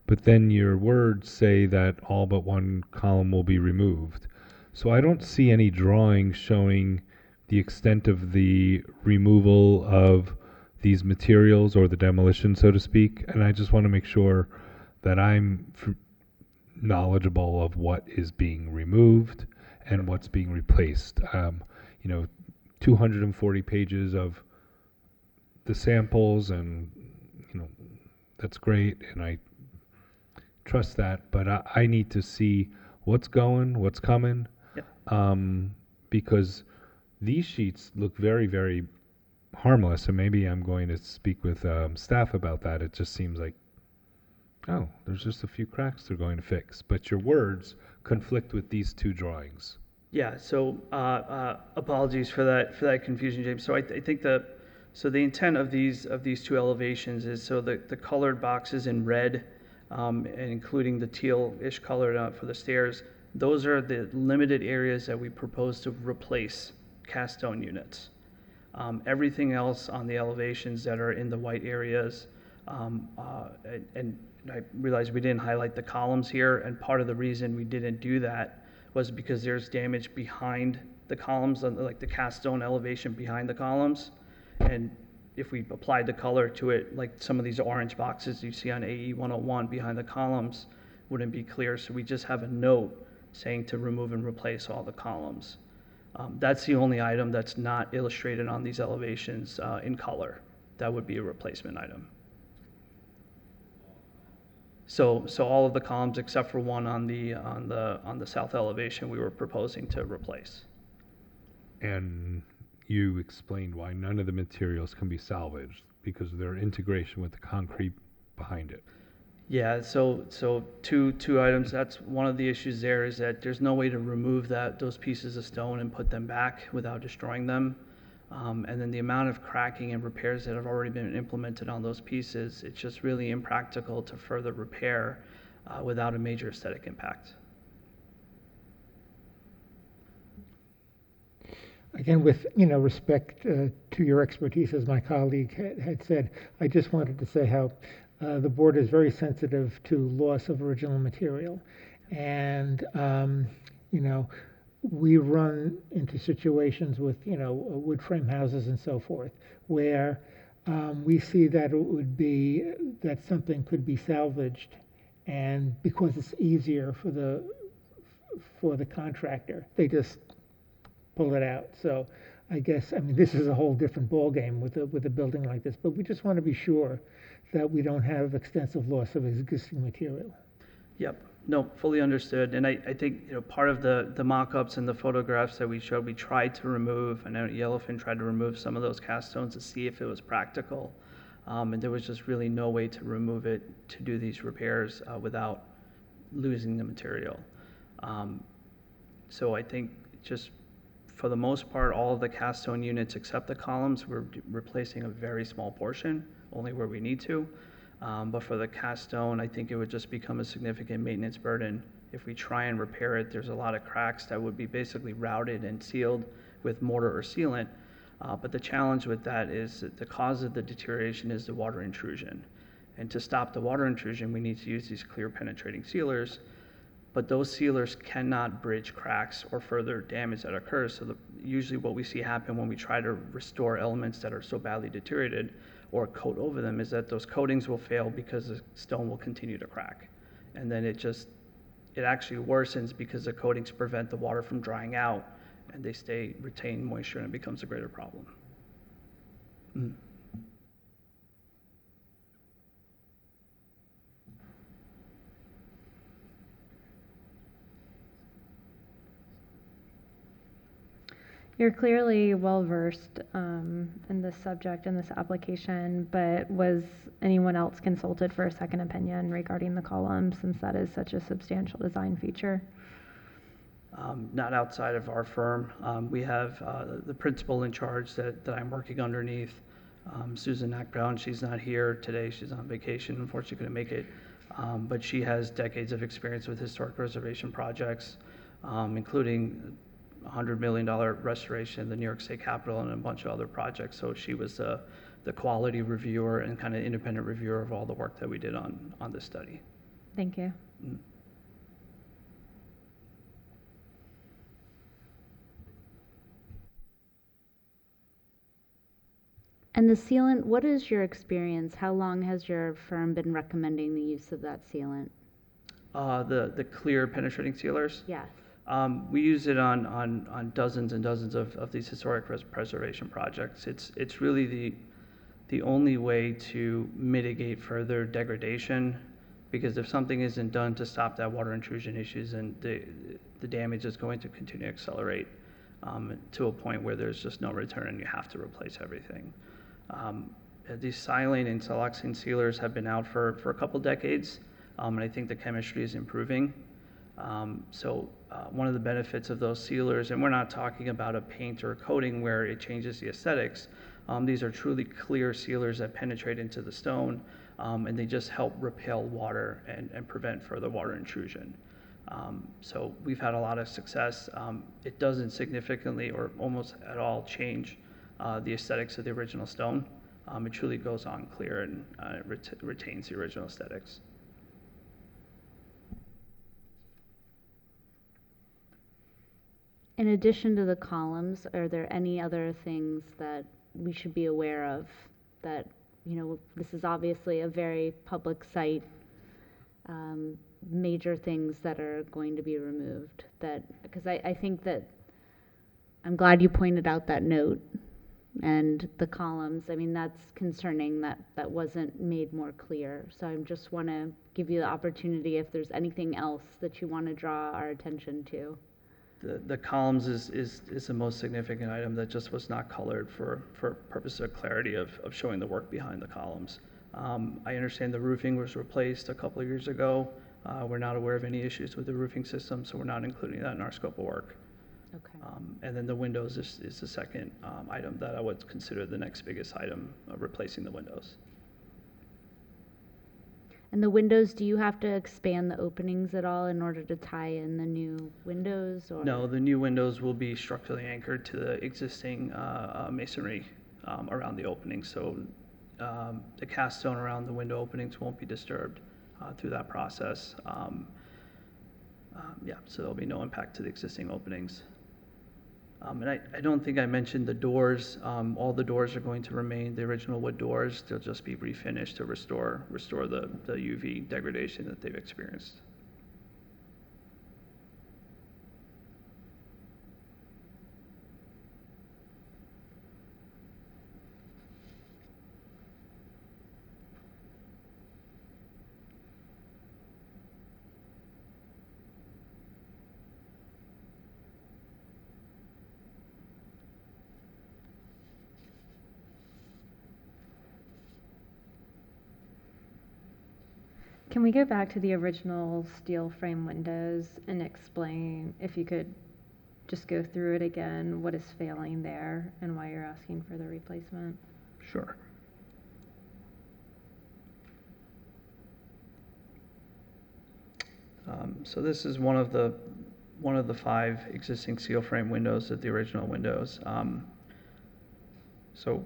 but then your words say that all but one column will be removed. So I don't see any drawings showing the extent of the removal of these materials or the demolition, so to speak, and I just want to make sure that I'm knowledgeable of what is being removed and what's being replaced. 240 pages of the samples, and that's great, and I trust that, but I need to see what's going, what's coming, because these sheets look very, very harmless, and maybe I'm going to speak with staff about that. It just seems like, oh, there's just a few cracks they're going to fix, but your words conflict with these two drawings. Yeah. So apologies for that confusion, James. So I think the intent of these two elevations is so the colored boxes in red, and including the teal-ish color for the stairs. Those are the limited areas that we propose to replace cast stone units. Everything else on the elevations that are in the white areas, and I realize we didn't highlight the columns here, and part of the reason we didn't do that was because there's damage behind the columns, like the cast stone elevation behind the columns, and if we applied the color to it, like some of these orange boxes you see on AE 101 behind the columns, wouldn't be clear, so we just have a note saying to remove and replace all the columns. That's the only item that's not illustrated on these elevations in color. That would be a replacement item. So all of the columns except for one on the south elevation we were proposing to replace. And you explained why none of the materials can be salvaged because of their integration with the concrete behind it. Yeah, so two items. That's one of the issues there, is that there's no way to remove those pieces of stone and put them back without destroying them. And then the amount of cracking and repairs that have already been implemented on those pieces, it's just really impractical to further repair without a major aesthetic impact. Again, with respect to your expertise, as my colleague had said, I just wanted to say how the board is very sensitive to loss of original material, and you know, we run into situations with, you know, wood frame houses and so forth, where we see that it would be, that something could be salvaged, and because it's easier for the contractor, they just pull it out. So I guess, I mean, this is a whole different ballgame with a building like this, but we just want to be sure that we don't have extensive loss of existing material. Yep, no, fully understood. And I think, you know, part of the mock-ups and the photographs that we showed, we tried to remove, I know Yellowfin tried to remove some of those cast stones to see if it was practical. And there was just really no way to remove it to do these repairs without losing the material. So I think just for the most part, all of the cast stone units except the columns, we're replacing a very small portion, only where we need to. But for the cast stone, I think it would just become a significant maintenance burden. If we try and repair it, there's a lot of cracks that would be basically routed and sealed with mortar or sealant. But the challenge with that is that the cause of the deterioration is the water intrusion. And to stop the water intrusion, we need to use these clear penetrating sealers. But those sealers cannot bridge cracks or further damage that occurs. So usually what we see happen when we try to restore elements that are so badly deteriorated or coat over them is that those coatings will fail because the stone will continue to crack. And then it actually worsens because the coatings prevent the water from drying out and they retain moisture, and it becomes a greater problem. You're clearly well-versed in this subject, in this application, but was anyone else consulted for a second opinion regarding the columns, since that is such a substantial design feature? Not outside of our firm. We have the principal in charge that I'm working underneath, Susan Ack-Brown. She's not here today. She's on vacation. Unfortunately, couldn't make it. But she has decades of experience with historic preservation projects, including $100 million restoration, the New York State Capitol, and a bunch of other projects. So she was the quality reviewer and kind of independent reviewer of all the work that we did on this study. Thank you. And the sealant, what is your experience? How long has your firm been recommending the use of that sealant? The clear penetrating sealers? Yes. We use it on dozens and dozens of these historic preservation projects. It's really the only way to mitigate further degradation, because if something isn't done to stop that water intrusion issues, and the damage is going to continue to accelerate to a point where there's just no return and you have to replace everything. These silane and siloxane sealers have been out for a couple decades, and I think the chemistry is improving. One of the benefits of those sealers, and we're not talking about a paint or a coating where it changes the aesthetics, these are truly clear sealers that penetrate into the stone, and they just help repel water and prevent further water intrusion. So we've had a lot of success. It doesn't significantly or almost at all change the aesthetics of the original stone. It truly goes on clear and it retains the original aesthetics. In addition to the columns, are there any other things that we should be aware of that, you know, this is obviously a very public site, major things that are going to be removed? That, because I think that, I'm glad you pointed out that note and the columns. I mean, that's concerning that that wasn't made more clear. So I just want to give you the opportunity if there's anything else that you want to draw our attention to. The columns is the most significant item that just was not colored for purposes of clarity of showing the work behind the columns. I understand the roofing was replaced a couple of years ago. We're not aware of any issues with the roofing system, so we're not including that in our scope of work. Okay. And then the windows is the second item that I would consider the next biggest item, replacing the windows. And the windows, do you have to expand the openings at all in order to tie in the new windows? Or? No, the new windows will be structurally anchored to the existing masonry around the openings. So the cast stone around the window openings won't be disturbed through that process. Yeah, so there'll be no impact to the existing openings. And I don't think I mentioned the doors. All the doors are going to remain the original wood doors. They'll just be refinished to restore the UV degradation that they've experienced. Can we go back to the original steel frame windows and explain, if you could just go through it again, what is failing there and why you're asking for the replacement? Sure. So this is one of the 5 existing steel frame windows at the original windows. So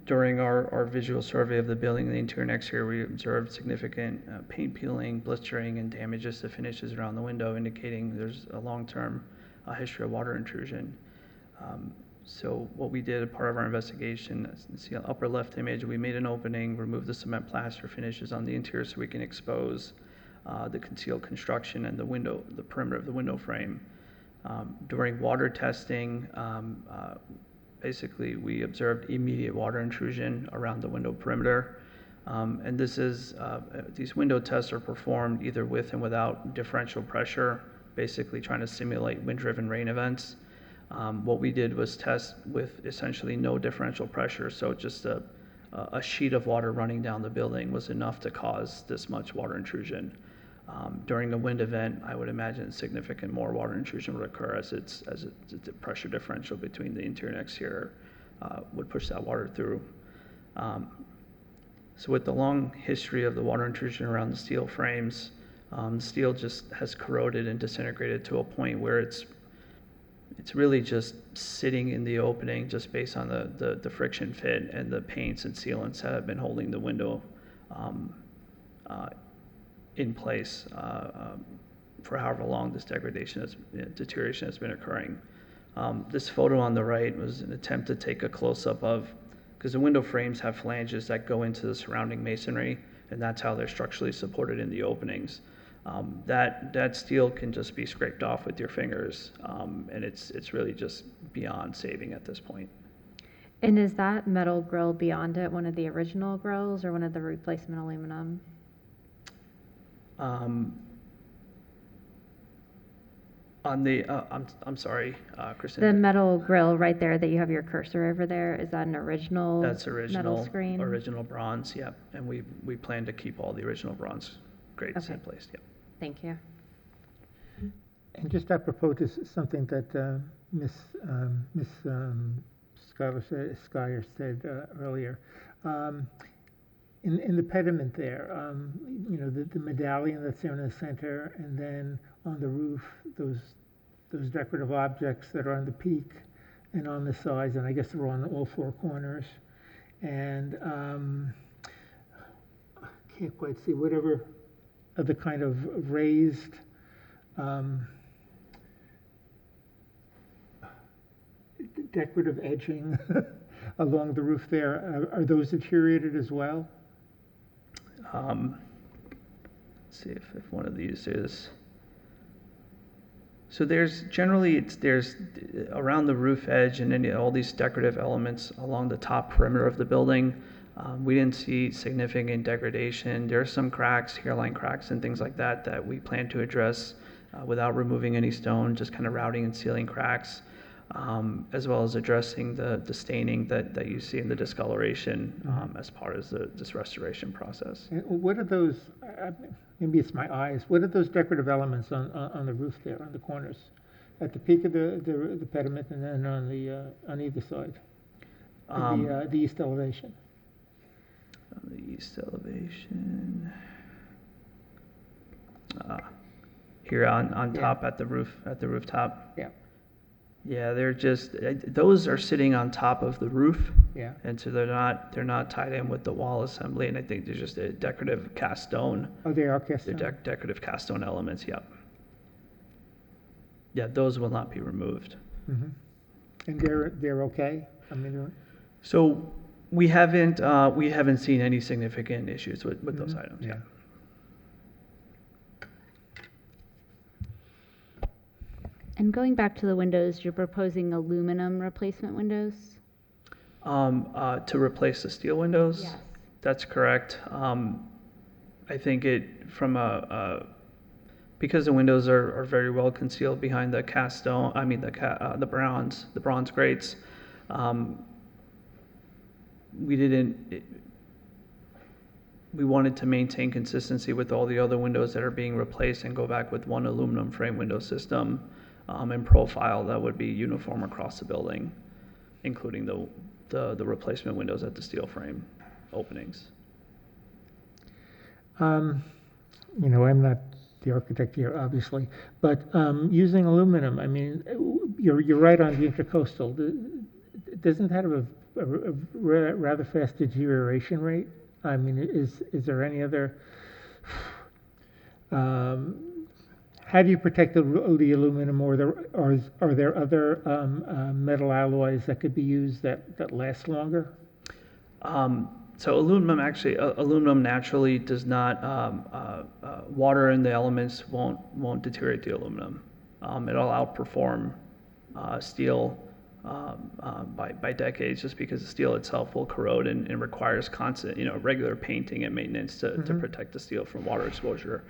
during our visual survey of the building, the interior and exterior, we observed significant paint peeling, blistering, and damages to finishes around the window, indicating there's a long-term history of water intrusion. So what we did, part of our investigation, see the upper left image, we made an opening, removed the cement plaster finishes on the interior so we can expose the concealed construction and the perimeter of the window frame. During water testing, basically we observed immediate water intrusion around the window perimeter. And these window tests are performed either with and without differential pressure, basically trying to simulate wind-driven rain events. What we did was test with essentially no differential pressure, so just a sheet of water running down the building was enough to cause this much water intrusion. During a wind event, I would imagine significant more water intrusion would occur as the pressure differential between the interior and exterior would push that water through. So with the long history of the water intrusion around the steel frames, the steel just has corroded and disintegrated to a point where it's really just sitting in the opening just based on the friction fit and the paints and sealants that have been holding the window in place for however long this deterioration has been occurring. This photo on the right was an attempt to take a close-up of, because the window frames have flanges that go into the surrounding masonry, and that's how they're structurally supported in the openings. That steel can just be scraped off with your fingers, and it's really just beyond saving at this point. And is that metal grill beyond it one of the original grills or one of the replacement aluminum? I'm sorry, Kristen. The metal grill right there that you have your cursor over there, is that an original That's original metal screen? Original bronze, yep. And we plan to keep all the original bronze grades Okay. in place, yep. Thank you. And just apropos to something that Ms. Schuyler said earlier, in the pediment there, the medallion that's there in the center, and then on the roof, those decorative objects that are on the peak and on the sides, and I guess they're on all 4 corners. And I can't quite see whatever other kind of raised decorative edging along the roof there. Are those deteriorated as well? Let's see if one of these is. So there's around the roof edge and all these decorative elements along the top perimeter of the building. We didn't see significant degradation. There are some cracks, hairline cracks and things like that we plan to address without removing any stone, just kind of routing and sealing cracks, as well as addressing the staining that you see in the discoloration as part of this restoration process. And what are those, maybe it's my eyes, what are those decorative elements on the roof there, on the corners? At the peak of the pediment and then on either side? The east elevation? On the east elevation. Here on top at the rooftop. Yeah. Yeah, those are sitting on top of the roof. Yeah. And so they're not tied in with the wall assembly, and I think they're just a decorative cast stone. Oh, they are cast stone? They're decorative cast stone elements, yep. Yeah, those will not be removed. Mhm. And they're okay? I mean, So we haven't seen any significant issues with those items. Yeah. And going back to the windows, you're proposing aluminum replacement windows? To replace the steel windows? Yes. That's correct. I think because the windows are very well concealed behind the cast stone, the bronze grates, we wanted to maintain consistency with all the other windows that are being replaced and go back with one aluminum frame window system and profile that would be uniform across the building, including the replacement windows at the steel frame openings. I'm not the architect here, obviously, but using aluminum, I mean, you're right on the intercoastal. Doesn't that have a rather fast deterioration rate? I mean, is there any other? How do you protect the aluminum, or are there other metal alloys that could be used that last longer? So aluminum naturally does not, water and the elements won't deteriorate the aluminum. It'll outperform steel by decades, just because the steel itself will corrode and requires constant, regular painting and maintenance to protect the steel from water exposure.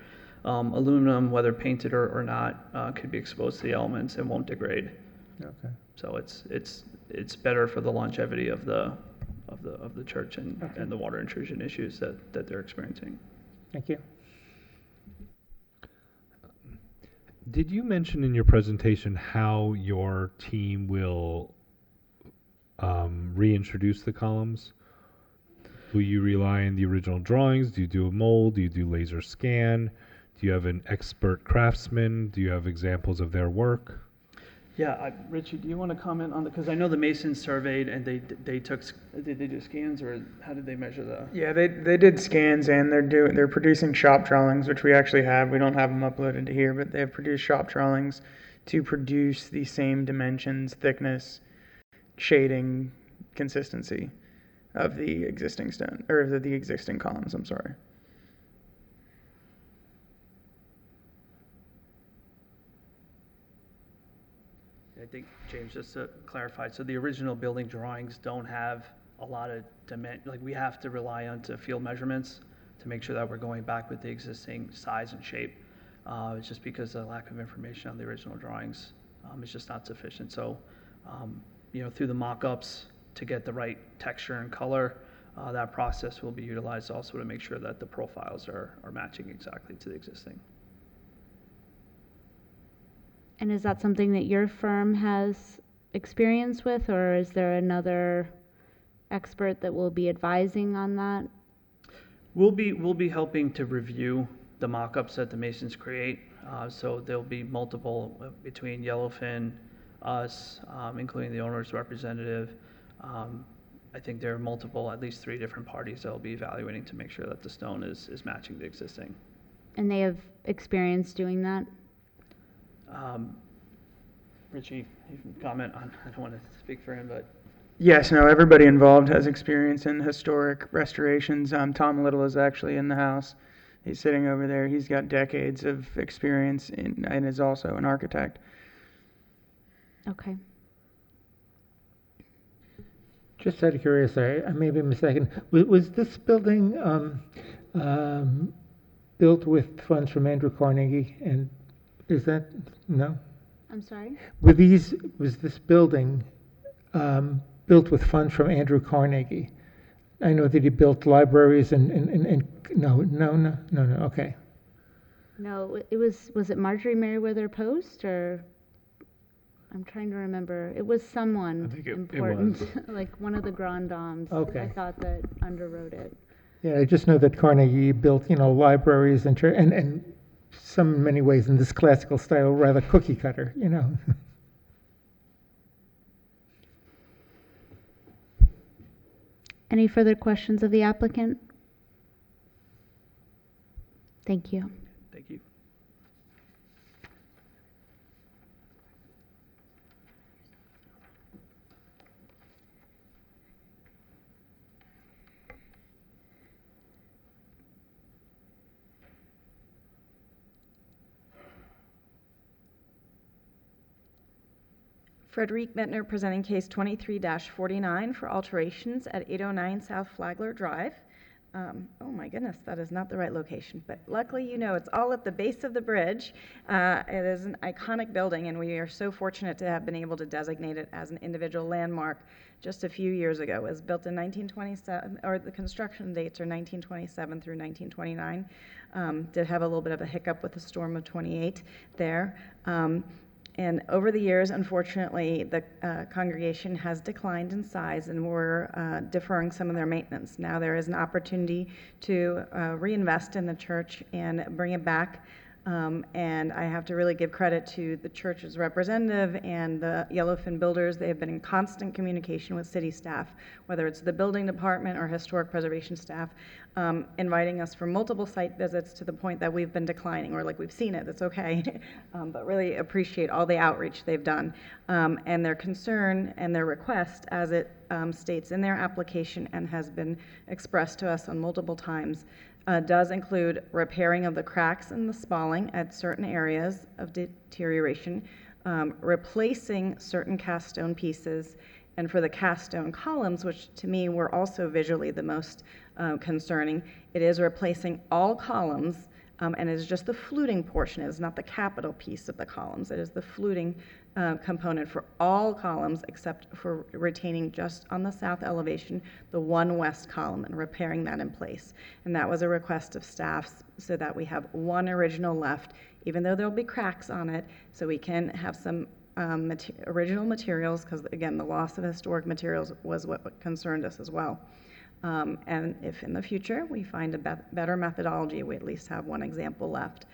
Aluminum, whether painted or not, could be exposed to the elements and won't degrade. Okay. So it's better for the longevity of the church and the water intrusion issues that they're experiencing. Thank you. Did you mention in your presentation how your team will reintroduce the columns? Will you rely on the original drawings? Do you do a mold? Do you do laser scan? Do you have an expert craftsman? Do you have examples of their work? Yeah, Richie, do you want to comment on because I know the Masons surveyed and did they do scans, or how did they measure the? Yeah, they did scans, and they're producing shop drawings, which we actually have. We don't have them uploaded to here, but they have produced shop drawings to produce the same dimensions, thickness, shading, consistency of the existing stone, or the existing columns. I'm sorry. I think, James, just to clarify, so the original building drawings don't have a lot of we have to rely on field measurements to make sure that we're going back with the existing size and shape. It's just because of the lack of information on the original drawings. It's just not sufficient. So, through the mock-ups to get the right texture and color, that process will be utilized also to make sure that the profiles are matching exactly to the existing. And is that something that your firm has experience with, or is there another expert that will be advising on that? We'll be helping to review the mock-ups that the Masons create. So there'll be multiple between Yellowfin, us, including the owner's representative. I think there are multiple, at least 3 different parties that will be evaluating to make sure that the stone is matching the existing. And they have experience doing that? Richie, you can comment on, I don't want to speak for him, but. Yes, no, everybody involved has experience in historic restorations. Tom Little is actually in the house. He's sitting over there. He's got decades of experience and is also an architect. Okay. Just out of curiosity, I may be mistaken. Was this building built with funds from Andrew Carnegie? And is that no? I'm sorry? Was this building built with funds from Andrew Carnegie? I know that he built libraries and no, okay. No, was it Marjorie Merriweather Post, or I'm trying to remember. It was someone important, like one of the grand dames. Okay. I thought that underwrote it. Yeah, I just know that Carnegie built, libraries and some in many ways in this classical style, rather cookie cutter, Any further questions of the applicant? Thank you. Thank you. Frederic Mettner presenting case 23-49 for alterations at 809 South Flagler Drive. Oh my goodness, that is not the right location, but luckily it's all at the base of the bridge. It is an iconic building, and we are so fortunate to have been able to designate it as an individual landmark just a few years ago. It was built in 1927, or the construction dates are 1927 through 1929. Did have a little bit of a hiccup with the storm of 28 there. And over the years, unfortunately, the congregation has declined in size, and we're deferring some of their maintenance. Now there is an opportunity to reinvest in the church and bring it back. And I have to really give credit to the church's representative and the Yellowfin builders. They have been in constant communication with city staff, whether it's the building department or historic preservation staff, inviting us for multiple site visits to the point that we've been declining. We're like, we've seen it, it's okay. But really appreciate all the outreach they've done, and their concern and their request, as it states in their application and has been expressed to us on multiple times, does include repairing of the cracks and the spalling at certain areas of deterioration, replacing certain cast stone pieces, and for the cast stone columns, which to me were also visually the most concerning, it is replacing all columns, and it is just the fluting portion. It is not the capital piece of the columns. It is the fluting component for all columns except for retaining just on the south elevation the one west column and repairing that in place. And that was a request of staff so that we have one original left, even though there'll be cracks on it, so we can have some original materials, because again, the loss of historic materials was what concerned us as well. And if in the future we find a better methodology, we at least have one example left.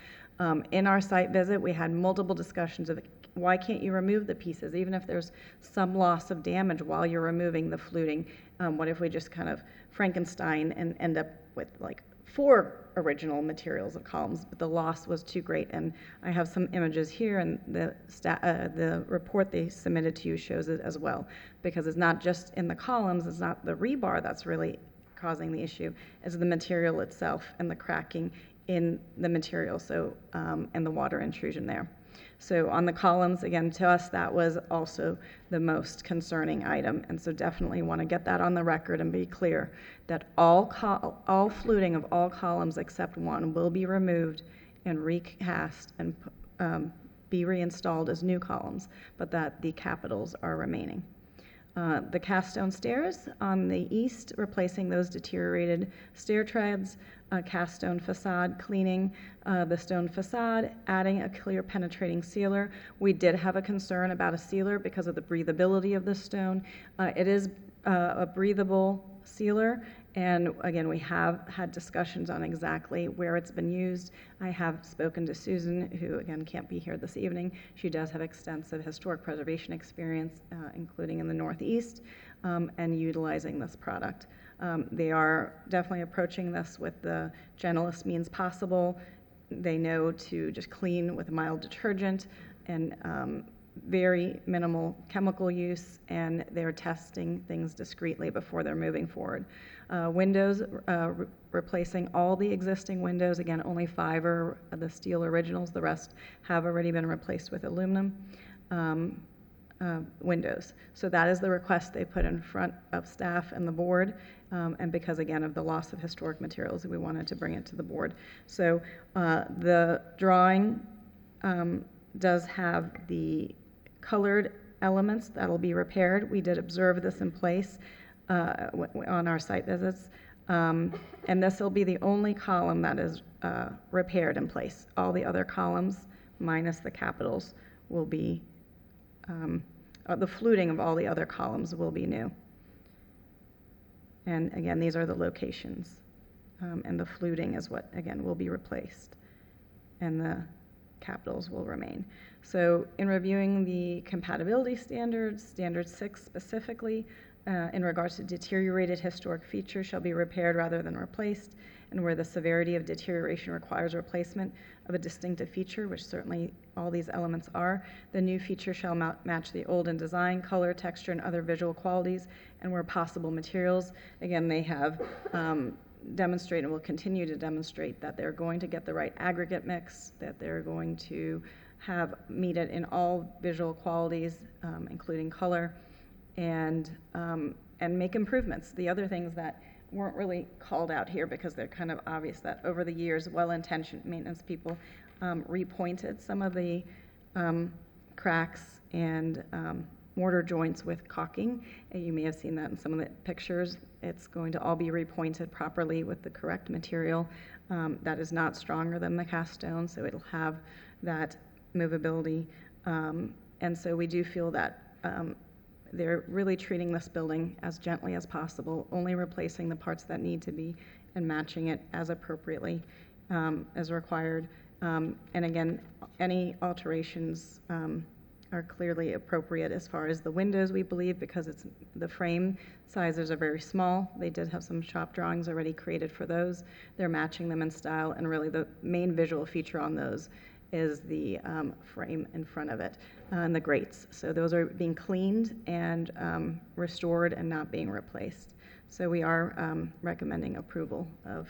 In our site visit, we had multiple discussions of why can't you remove the pieces, even if there's some loss of damage while you're removing the fluting. What if we just kind of Frankenstein and end up with like 4 original materials of columns, but the loss was too great. And I have some images here, and the report they submitted to you shows it as well, because it's not just in the columns, it's not the rebar that's really causing the issue, it's the material itself and the cracking in the material, so and the water intrusion there. So on the columns, again, to us, that was also the most concerning item. And so definitely want to get that on the record and be clear that all fluting of all columns except one will be removed and recast and be reinstalled as new columns, but that the capitals are remaining. The cast stone stairs on the east, replacing those deteriorated stair treads, cast stone facade cleaning, the stone facade, adding a clear penetrating sealer. We did have a concern about a sealer because of the breathability of the stone. It is a breathable sealer, and again, we have had discussions on exactly where it's been used. I have spoken to Susan, who again can't be here this evening. She does have extensive historic preservation experience, including in the Northeast, and utilizing this product. They are definitely approaching this with the gentlest means possible. They know to just clean with mild detergent and very minimal chemical use, and they're testing things discreetly before they're moving forward. Windows, replacing all the existing windows. Again, only 5 are the steel originals. The rest have already been replaced with aluminum windows. So that is the request they put in front of staff and the board. And because, again, of the loss of historic materials, we wanted to bring it to the board. So the drawing does have the colored elements that'll be repaired. We did observe this in place on our site visits. And this will be the only column that is repaired in place. All the other columns, minus the capitals, will be, the fluting of all the other columns will be new. And again, these are the locations. And the fluting is what, again, will be replaced. And the capitals will remain. So in reviewing the compatibility standards, standard 6 specifically, in regards to deteriorated historic features shall be repaired rather than replaced, and where the severity of deterioration requires replacement of a distinctive feature, which certainly all these elements are, the new feature shall match the old in design, color, texture, and other visual qualities, and where possible materials. Again, they have demonstrated and will continue to demonstrate that they're going to get the right aggregate mix, that they're going to meet it in all visual qualities, including color, and make improvements. The other things that weren't really called out here because they're kind of obvious, that over the years, well-intentioned maintenance people repointed some of the cracks and mortar joints with caulking. And you may have seen that in some of the pictures. It's going to all be repointed properly with the correct material that is not stronger than the cast stone, so it'll have that movability. And so we do feel that they're really treating this building as gently as possible, only replacing the parts that need to be and matching it as appropriately as required. And again, any alterations are clearly appropriate as far as the windows, we believe, because the frame sizes are very small. They did have some shop drawings already created for those. They're matching them in style, and really the main visual feature on those is the frame in front of it and the grates. So those are being cleaned and restored and not being replaced. So we are recommending approval of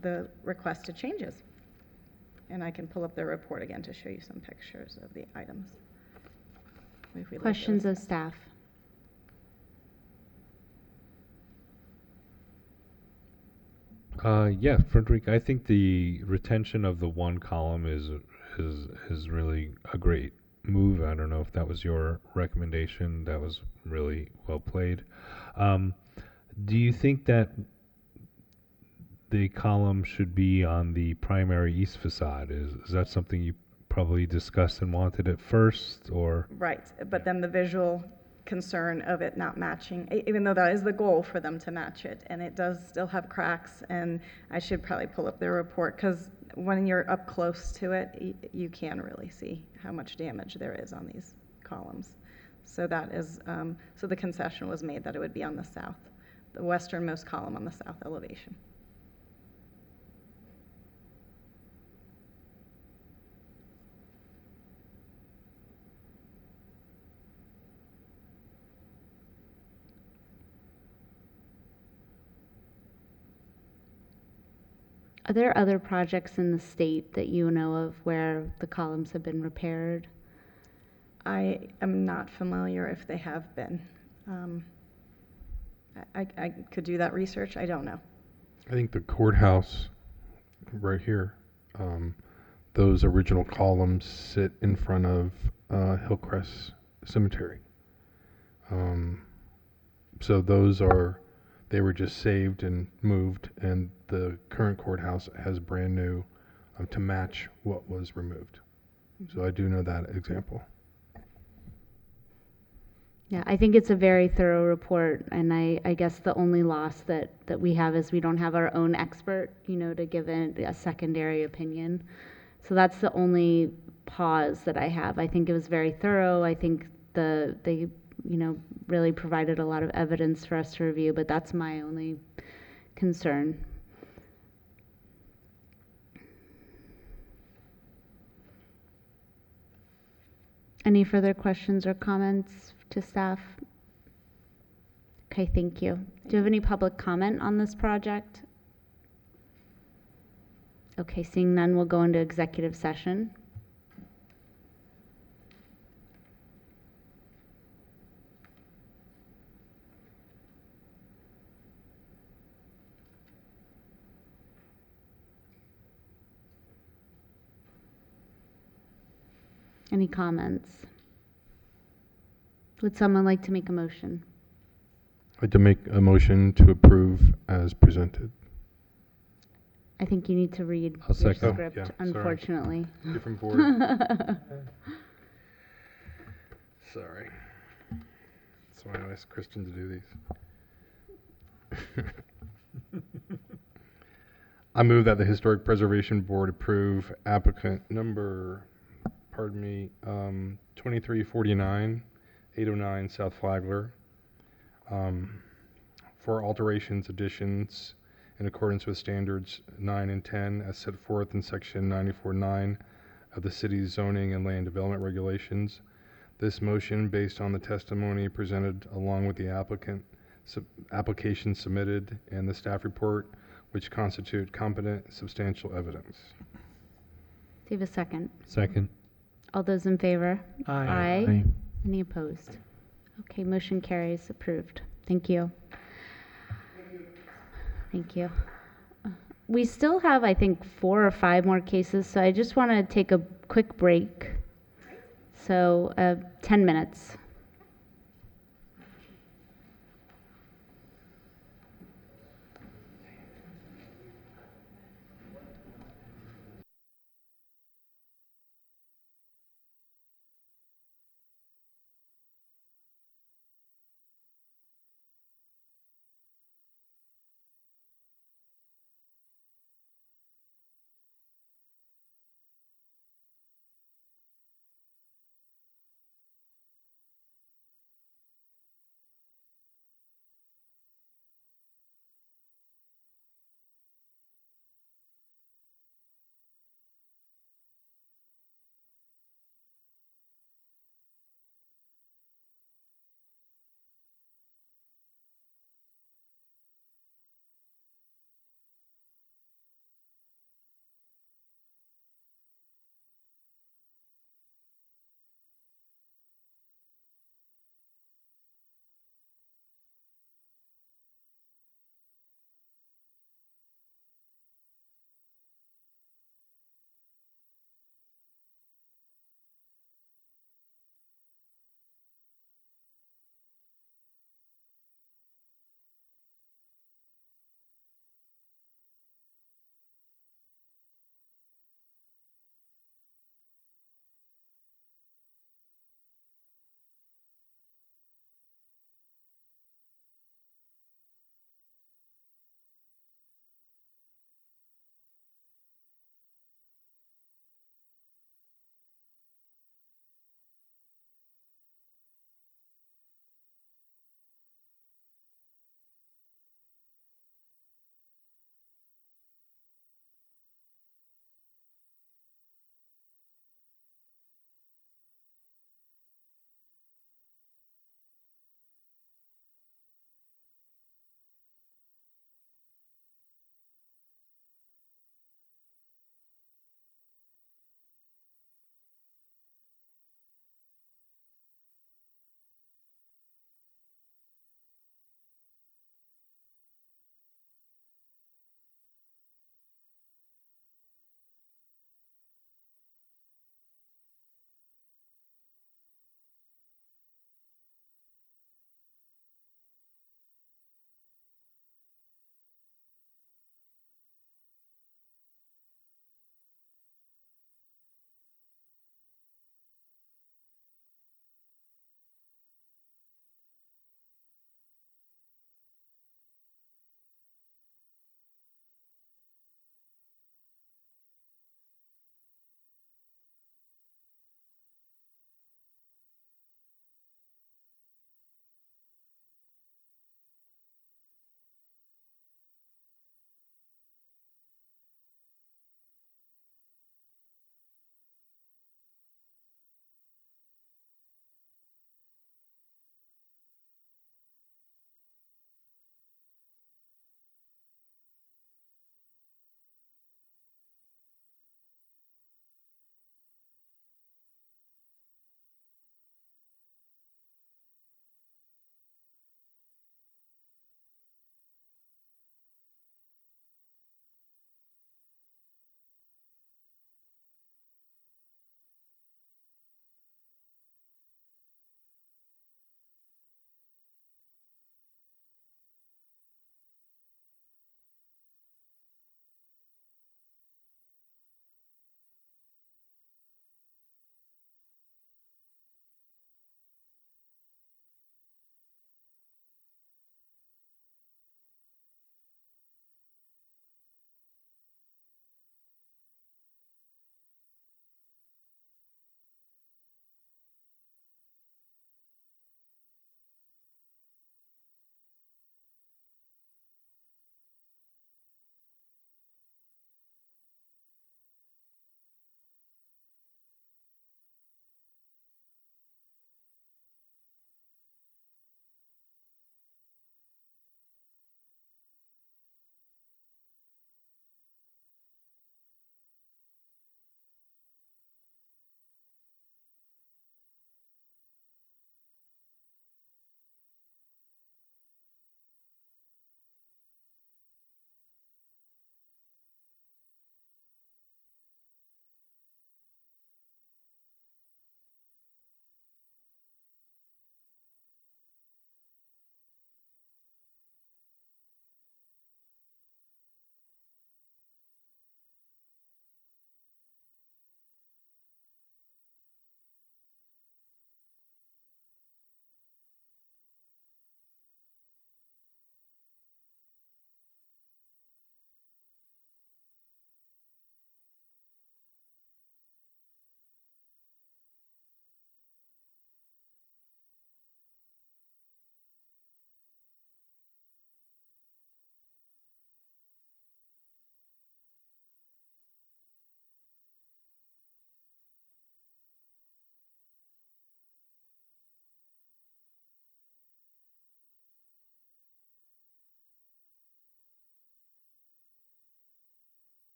the requested changes. And I can pull up the report again to show you some pictures of the items. If we look at Questions those. of staff? Yeah, Frederick, I think the retention of the one column is really a great move. I don't know if that was your recommendation. That was really well played. Do you think that the column should be on the primary east facade? Is that something you probably discussed and wanted at first, or? Right, but then the visual concern of it not matching, even though that is the goal for them to match it, and it does still have cracks, and I should probably pull up their report, because when you're up close to it, you can really see how much damage there is on these columns. So that is, so the concession was made that it would be on the south, the westernmost column on the south elevation. Are there other projects in the state that you know of where the columns have been repaired? I am not familiar if they have been. I could do that research. I don't know. I think the courthouse right here, those original columns sit in front of Hillcrest Cemetery. So they were just saved and moved, and the current courthouse has brand new to match what was removed. So I do know that example. Yeah, I think it's a very thorough report, and I guess the only loss that we have is we don't have our own expert, to give it a secondary opinion. So that's the only pause that I have. I think it was very thorough. I think they really provided a lot of evidence for us to review, but that's my only concern. Any further questions or comments to staff? Okay, thank you. Do you have any public comment on this project? Okay, seeing none, we'll go into executive session. Any comments? Would someone like to make a motion? I'd like to make a motion to approve as presented. I think you need to read I'll your second. script, Yeah, sorry. unfortunately. Different board. Sorry. So I asked Kristen to do these. I move that the Historic Preservation Board approve applicant number, 2349, 809 South Flagler, for alterations, additions, in accordance with standards 9 and 10 as set forth in section 94.9 of the city's zoning and land development regulations. This motion, based on the testimony presented along with the application submitted and the staff report, which constitute competent substantial evidence. Do you have a second? Second. All those in favor? Aye. Aye. Any opposed? Okay, motion carries, approved. Thank you. Thank you. We still have, I think, 4 or 5 more cases, so I just want to take a quick break. So, 10 minutes.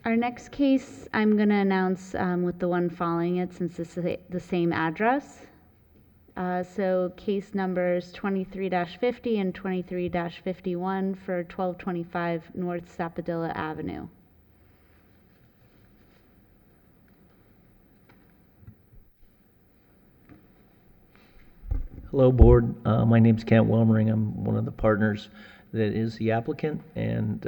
Our next case, I'm going to announce with the one following it since it's the same address. So case numbers 23-50 and 23-51 for 1225 North Sapodilla Avenue. Hello, Board. My name's Kent Wilmering. I'm one of the partners that is the applicant, and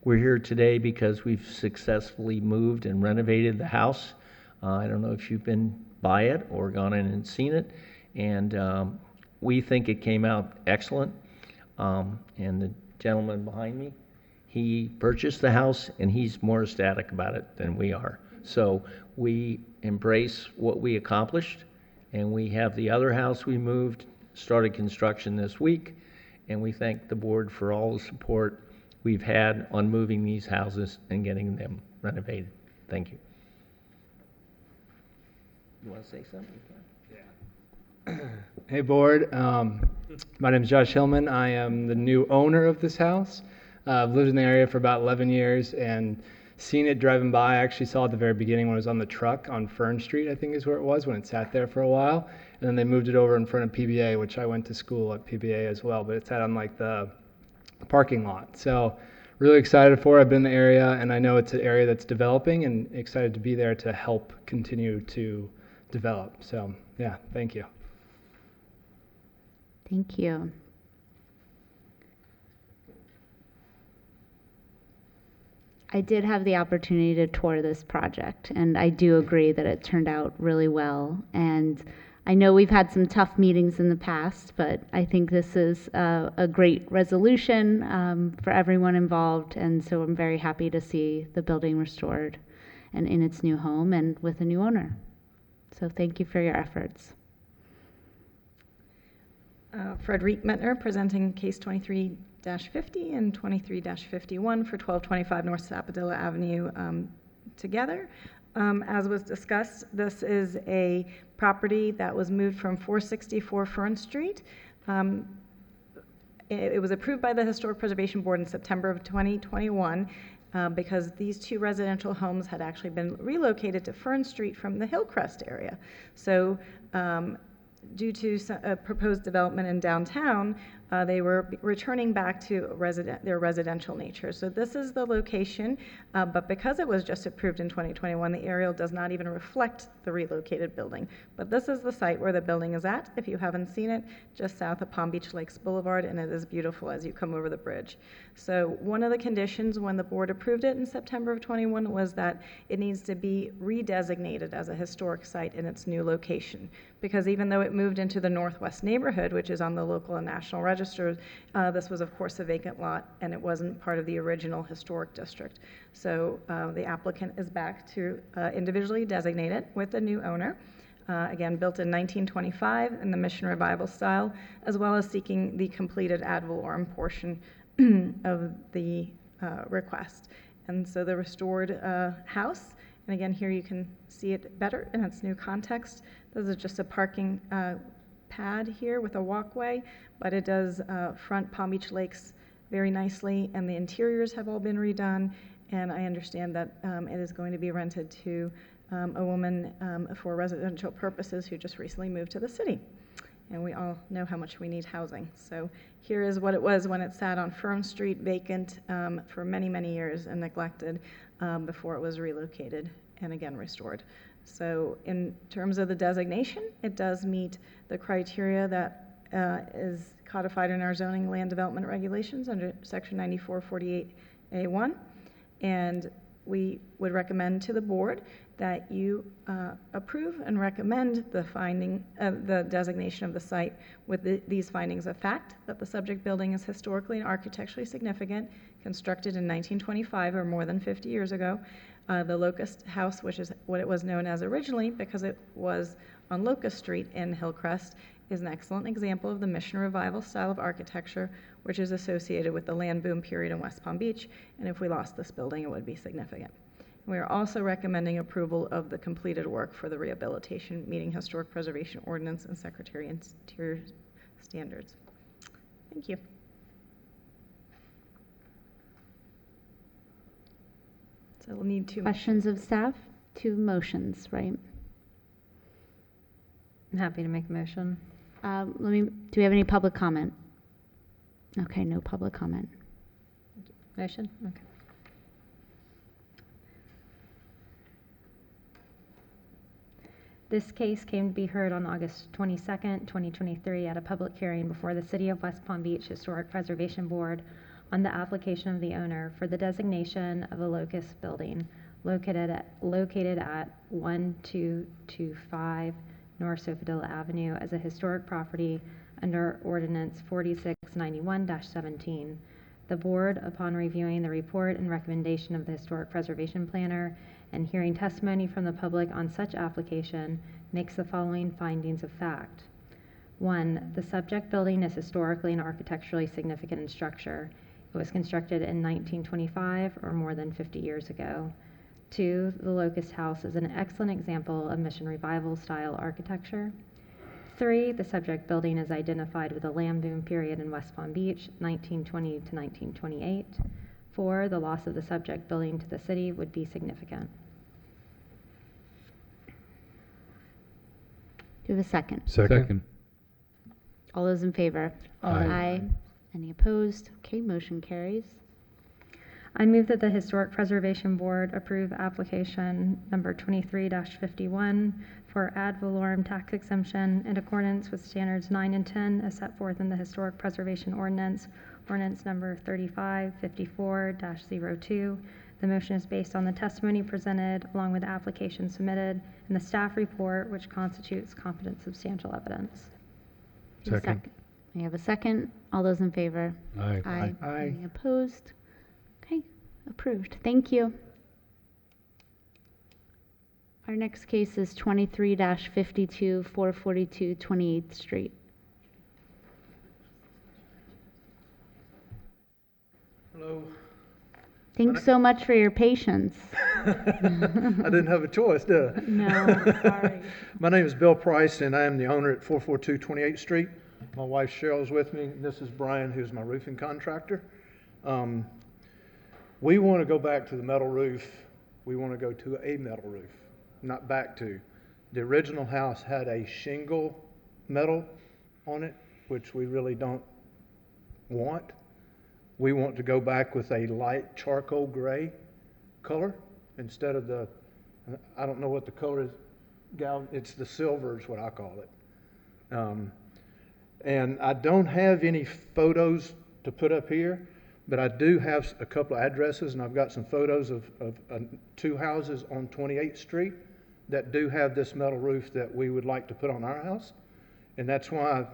we're here today because we've successfully moved and renovated the house. I don't know if you've been by it or gone in and seen it, and we think it came out excellent. And the gentleman behind me, he purchased the house, and he's more ecstatic about it than we are. So we embrace what we accomplished. And we have the other house we moved, started construction this week, and we thank the board for all the support we've had on moving these houses and getting them renovated. Thank you. You want to say something? Yeah. Hey, board. My name is Josh Hillman. I am the new owner of this house. I've lived in the area for about 11 years and seen it driving by. I actually saw it at the very beginning when it was on the truck on Fern Street, I think is where it was, when it sat there for a while. And then they moved it over in front of PBA, which I went to school at PBA as well, but it sat on like the parking lot. So really excited for it. I've been in the area, and I know it's an area that's developing, and excited to be there to help continue to develop. So yeah, thank you. Thank you. I did have the opportunity to tour this project, and I do agree that it turned out really well. And I know we've had some tough meetings in the past, but I think this is a great resolution for everyone involved. And so I'm very happy to see the building restored and in its new home and with a new owner. So thank you for your efforts. Frederic Metner presenting case 23-50 and 23-51 for 1225 North Sapodilla Avenue together. As was discussed, this is a property that was moved from 464 Fern Street. It was approved by the Historic Preservation Board in September of 2021 because these two residential homes had actually been relocated to Fern Street from the Hillcrest area. So due to proposed development in downtown, they were returning back to their residential nature. So this is the location, but because it was just approved in 2021, the aerial does not even reflect the relocated building. But this is the site where the building is at, if you haven't seen it, just south of Palm Beach Lakes Boulevard, and it is beautiful as you come over the bridge. So one of the conditions when the board approved it in September of 21 was that it needs to be redesignated as a historic site in its new location. Because even though it moved into the Northwest neighborhood, which is on the local and national register, this was of course a vacant lot and it wasn't part of the original historic district. So the applicant is back to individually designate it with the new owner. Again, built in 1925 in the Mission Revival style, as well as seeking the completed ad valorem portion of the request. And so the restored house, and again here you can see it better in its new context. This is just a parking pad here with a walkway, but it does front Palm Beach Lakes very nicely, and the interiors have all been redone, and I understand that it is going to be rented to a woman for residential purposes who just recently moved to the city. And we all know how much we need housing. So here is what it was when it sat on Fern Street vacant for many, many years and neglected before it was relocated and again restored. So in terms of the designation, it does meet the criteria that is codified in our zoning land development regulations under section 9448A1. And we would recommend to the board that you approve and recommend the designation of the site with these findings of fact: that the subject building is historically and architecturally significant, constructed in 1925 or more than 50 years ago. The Locust House, which is what it was known as originally because it was on Locust Street in Hillcrest, is an excellent example of the Mission Revival style of architecture, which is associated with the land boom period in West Palm Beach, and if we lost this building, it would be significant. We are also recommending approval of the completed work for the rehabilitation, meeting Historic Preservation Ordinance and Secretary Interior standards. Thank you. So we'll need two. Questions of staff? Two motions, right? I'm happy to make a motion. Do we have any public comment? Okay, no public comment. Motion? Okay. This case came to be heard on August 22nd, 2023 at a public hearing before the City of West Palm Beach Historic Preservation Board on the application of the owner for the designation of a locust building located at 1225 North Sofadilla Avenue as a historic property under Ordinance 4691-17. The board, upon reviewing the report and recommendation of the historic preservation planner and hearing testimony from the public on such application, makes the following findings of fact. 1, the subject building is historically and architecturally significant in structure. It was constructed in 1925 or more than 50 years ago. 2, the Locust House is an excellent example of Mission Revival style architecture. 3, the subject building is identified with a land boom period in West Palm Beach, 1920 to 1928. 4, the loss of the subject building to the city would be significant. Do you have a second? Second. All those in favor? Aye. Any opposed? Okay, motion carries. I move that the Historic Preservation Board approve application number 23-51 for ad valorem tax exemption in accordance with standards 9 and 10 as set forth in the Historic Preservation Ordinance, Ordinance number 3554-02. The motion is based on the testimony presented along with the application submitted and the staff report, which constitutes competent substantial evidence. Do you have a Second. We have a second. All those in favor? Aye. Aye. Aye. Any opposed? Okay, approved. Thank you. Our next case is 23-52, 442 28th Street. Hello. Thanks so much for your patience. I didn't have a choice, did I? No, sorry. My name is Bill Price, and I am the owner at 442 28th Street. My wife Cheryl's with me. This is Brian, who's my roofing contractor. We want to go back to the metal roof. We want to go to a metal roof, not back to. The original house had a shingle metal on it, which we really don't want. We want to go back with a light charcoal gray color instead of the, I don't know what the color is, Gal, it's the silver is what I call it. And I don't have any photos to put up here, but I do have a couple of addresses, and I've got some photos of two houses on 28th Street that do have this metal roof that we would like to put on our house. And that's why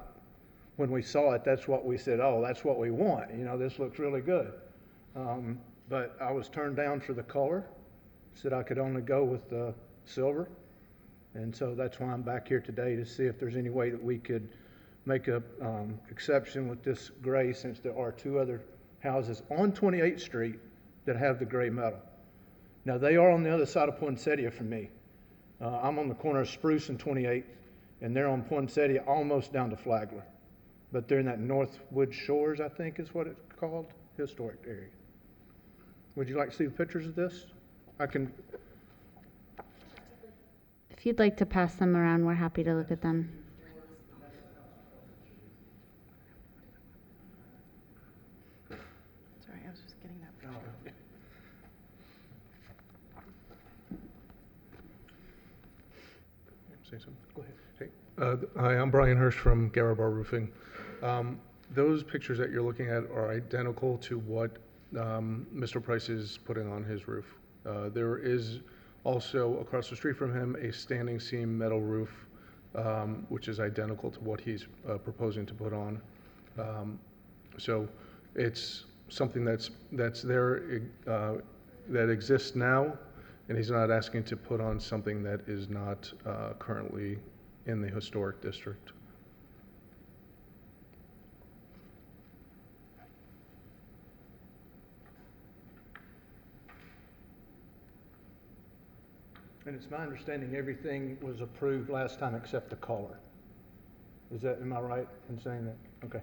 when we saw it, that's what we said, oh, that's what we want. You know, this looks really good. But I was turned down for the color, said I could only go with the silver. And so that's why I'm back here today to see if there's any way that we could make a exception with this gray, since there are two other houses on 28th Street that have the gray metal. Now, they are on the other side of Poinsettia from me. I'm on the corner of Spruce and 28th, and they're on Poinsettia almost down to Flagler. But they're in that Northwood Shores, I think is what it's called, historic area. Would you like to see the pictures of this? I can. If you'd like to pass them around, we're happy to look at them. Sorry, I was just getting that. Say something. Go ahead. Hey, hi, I'm Brian Hirsch from Garabar Roofing. Those pictures that you're looking at are identical to what Mr. Price is putting on his roof. There is also across the street from him a standing seam metal roof, which is identical to what he's proposing to put on. So it's something that's there, that exists now, and he's not asking to put on something that is not currently in the historic district. And it's my understanding everything was approved last time except the color. Am I right in saying that? Okay.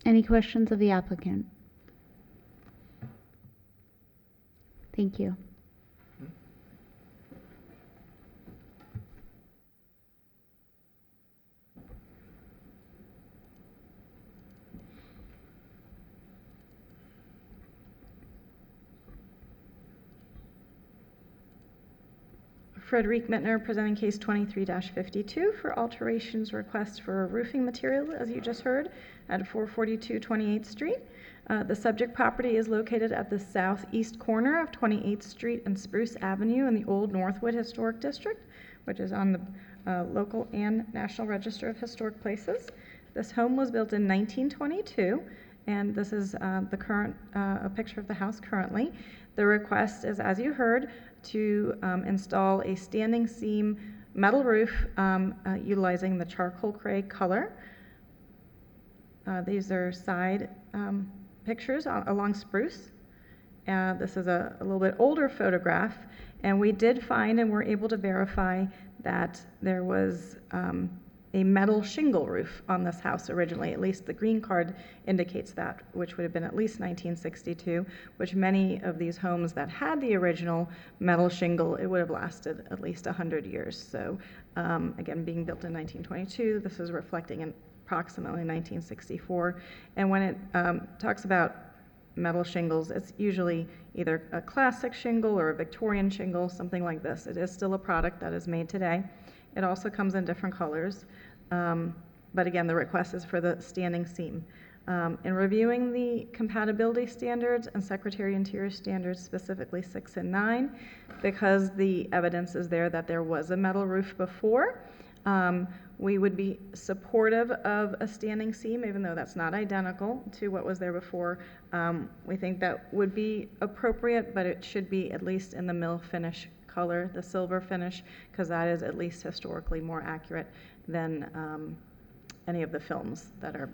Any questions of the applicant? Thank you. Frederic Mittner presenting case 23-52 for alterations request for roofing material, as you just heard, at 442 28th Street. The subject property is located at the southeast corner of 28th Street and Spruce Avenue in the Old Northwood Historic District, which is on the local and National Register of Historic Places. This home was built in 1922, and this is the current a picture of the house currently. The request is, as you heard, to install a standing seam metal roof utilizing the charcoal gray color. These are side pictures along Spruce. This is a little bit older photograph, and we did find and were able to verify that there was a metal shingle roof on this house originally. At least the green card indicates that, which would have been at least 1962, which many of these homes that had the original metal shingle, it would have lasted at least 100 years. So again, being built in 1922, this is reflecting in approximately 1964. And when it talks about metal shingles, it's usually either a classic shingle or a Victorian shingle, something like this. It is still a product that is made today. It also comes in different colors, but again, the request is for the standing seam. In reviewing the compatibility standards and Secretary Interior standards, specifically 6 and 9, because the evidence is there that there was a metal roof before, we would be supportive of a standing seam, even though that's not identical to what was there before. We think that would be appropriate, but it should be at least in the mill finish color, the silver finish, because that is at least historically more accurate than any of the films that are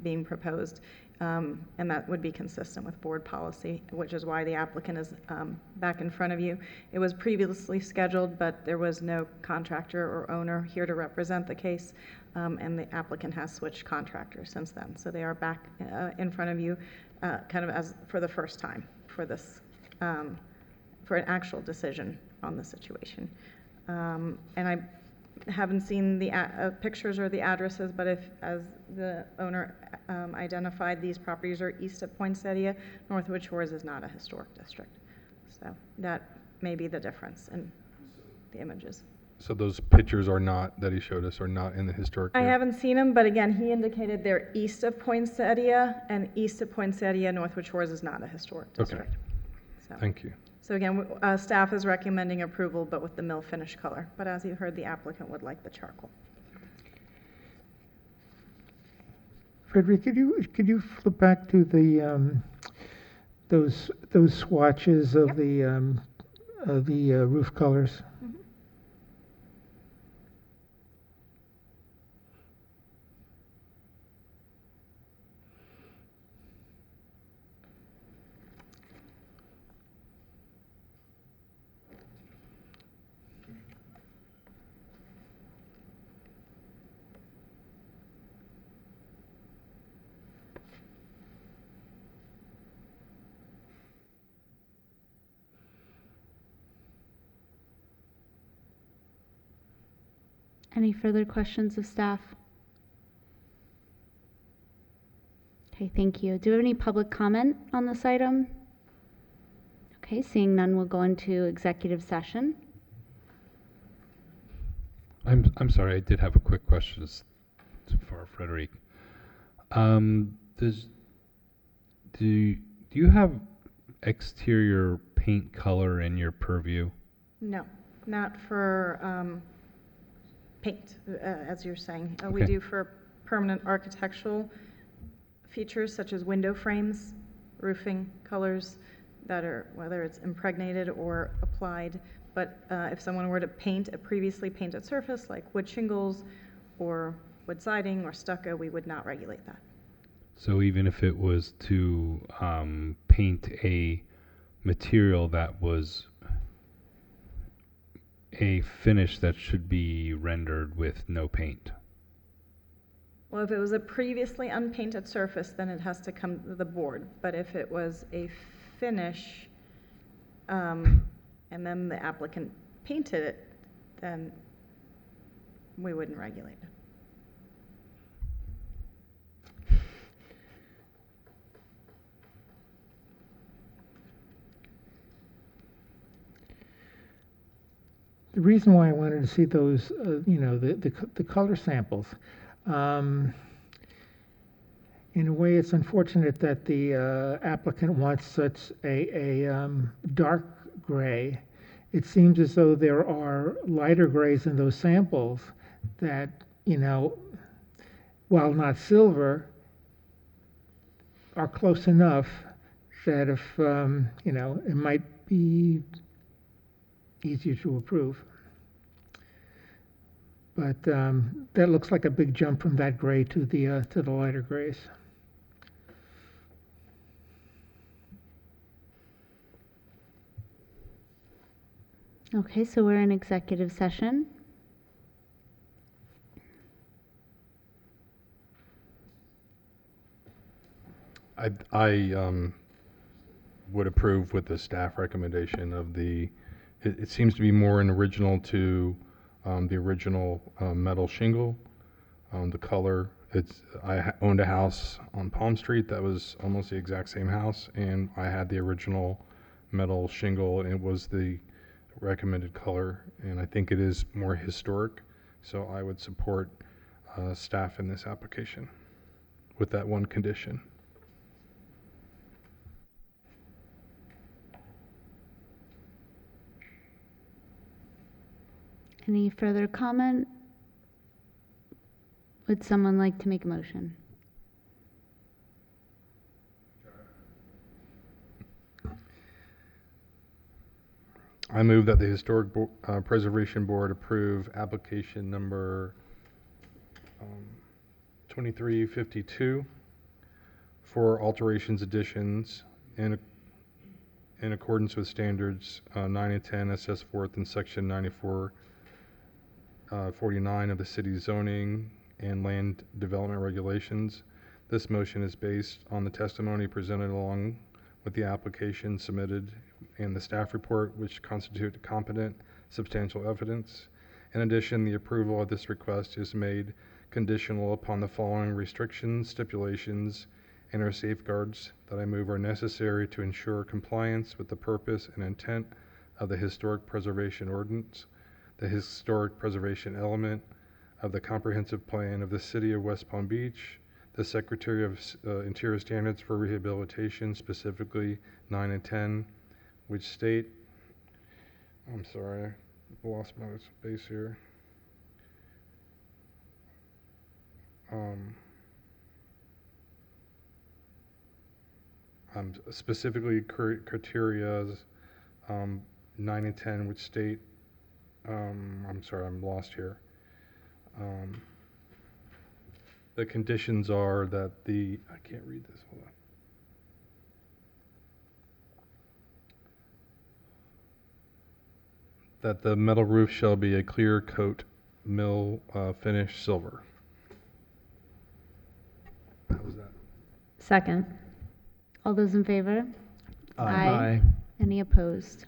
being proposed. And that would be consistent with board policy, which is why the applicant is back in front of you. It was previously scheduled, but there was no contractor or owner here to represent the case, and the applicant has switched contractors since then. So they are back in front of you kind of as for the first time for this for an actual decision on the situation. And I haven't seen the pictures or the addresses, but if, as the owner identified, these properties are east of Poinsettia, Northwood Shores is not a historic district. So that may be the difference in the images. So those pictures are not, that he showed us, are not in the historic? I haven't seen them, but again, he indicated they're east of Poinsettia, and east of Poinsettia, Northwood Shores is not a historic district. Okay. So. Thank you. So again, staff is recommending approval, but with the mill finish color. But as you heard, the applicant would like the charcoal. Frederic, could you flip back to the those swatches of the roof colors? Mm-hmm. Any further questions of staff? Okay, thank you. Do we have any public comment on this item? Okay, seeing none, we'll go into executive session. I'm sorry, I did have a quick question for Frederic. Do you have exterior paint color in your purview? No, not for paint, as you're saying. We Okay. do for permanent architectural features such as window frames, roofing colors that are, whether it's impregnated or applied. But if someone were to paint a previously painted surface like wood shingles or wood siding or stucco, we would not regulate that. So even if it was to paint a material that was a finish that should be rendered with no paint? Well, if it was a previously unpainted surface, then it has to come to the board. But if it was a finish, and then the applicant painted it, then we wouldn't regulate it. The reason why I wanted to see those, the color samples, in a way, it's unfortunate that the applicant wants such a dark gray. It seems as though there are lighter grays in those samples that, while not silver, are close enough that if, it might be easier to approve. But that looks like a big jump from that gray to the lighter grays. Okay, so we're in executive session. I would approve with the staff recommendation of it seems to be more an original to the original metal shingle. The color, I owned a house on Palm Street that was almost the exact same house, and I had the original metal shingle, and it was the recommended color, and I think it is more historic, so I would support staff in this application with that one condition. Any further comment? Would someone like to make a motion? I move that the Historic Preservation Board approve application number 2352 for alterations, additions in accordance with standards 9 and 10 as set forth in section 9449 of the city's zoning and land development regulations. This motion is based on the testimony presented along with the application submitted and the staff report, which constitute competent, substantial evidence. In addition, the approval of this request is made conditional upon the following restrictions, stipulations, and or safeguards that I move are necessary to ensure compliance with the purpose and intent of the Historic Preservation Ordinance, the historic preservation element of the comprehensive plan of the City of West Palm Beach, the Secretary of Interior Standards for Rehabilitation, specifically 9 and 10, which state, I'm sorry, I lost my space here. Specifically criteria 9 and 10, which state, I'm sorry, I'm lost here. The conditions are that I can't read this, hold on. That the metal roof shall be a clear coat mill finish silver. How was that? Second. All those in favor? Aye. Any opposed?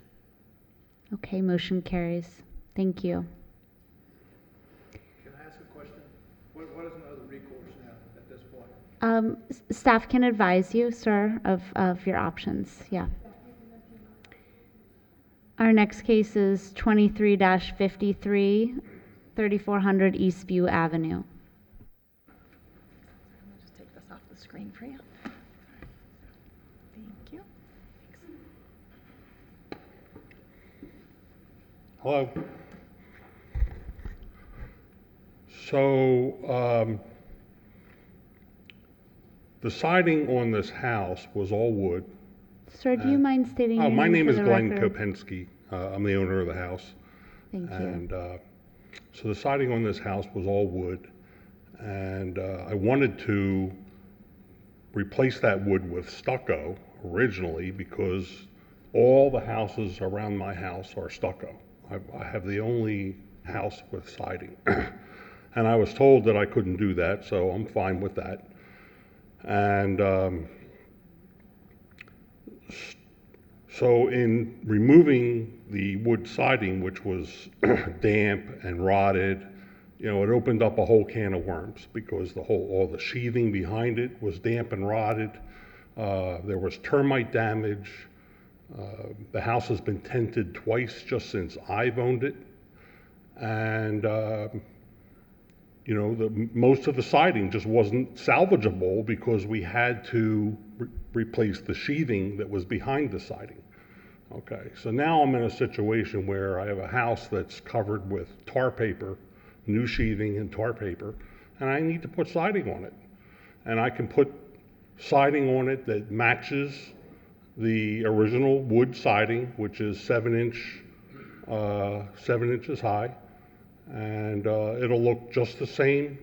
Okay, motion carries. Thank you. Can I ask a question? What is another recourse now at this point? Staff can advise you, sir, of your options. Yeah. Our next case is 23-53, 3400 Eastview Avenue. I'll just take this off the screen for you. Thank you. Hello. So, the siding on this house was all wood. Sir, do you mind stating your name My name for is the Glenn record? Kopensky. I'm the owner of the house. Thank you. And so the siding on this house was all wood. And I wanted to replace that wood with stucco originally because all the houses around my house are stucco. I have the only house with siding. And I was told that I couldn't do that, so I'm fine with that. And so in removing the wood siding, which was damp and rotted, you know, it opened up a whole can of worms because all the sheathing behind it was damp and rotted. There was termite damage. The house has been tented twice just since I've owned it. And, you know, most of the siding just wasn't salvageable because we had to replace the sheathing that was behind the siding. Okay, so now I'm in a situation where I have a house that's covered with tar paper, new sheathing and tar paper, and I need to put siding on it. And I can put siding on it that matches the original wood siding, which is 7 inches high, and it'll look just the same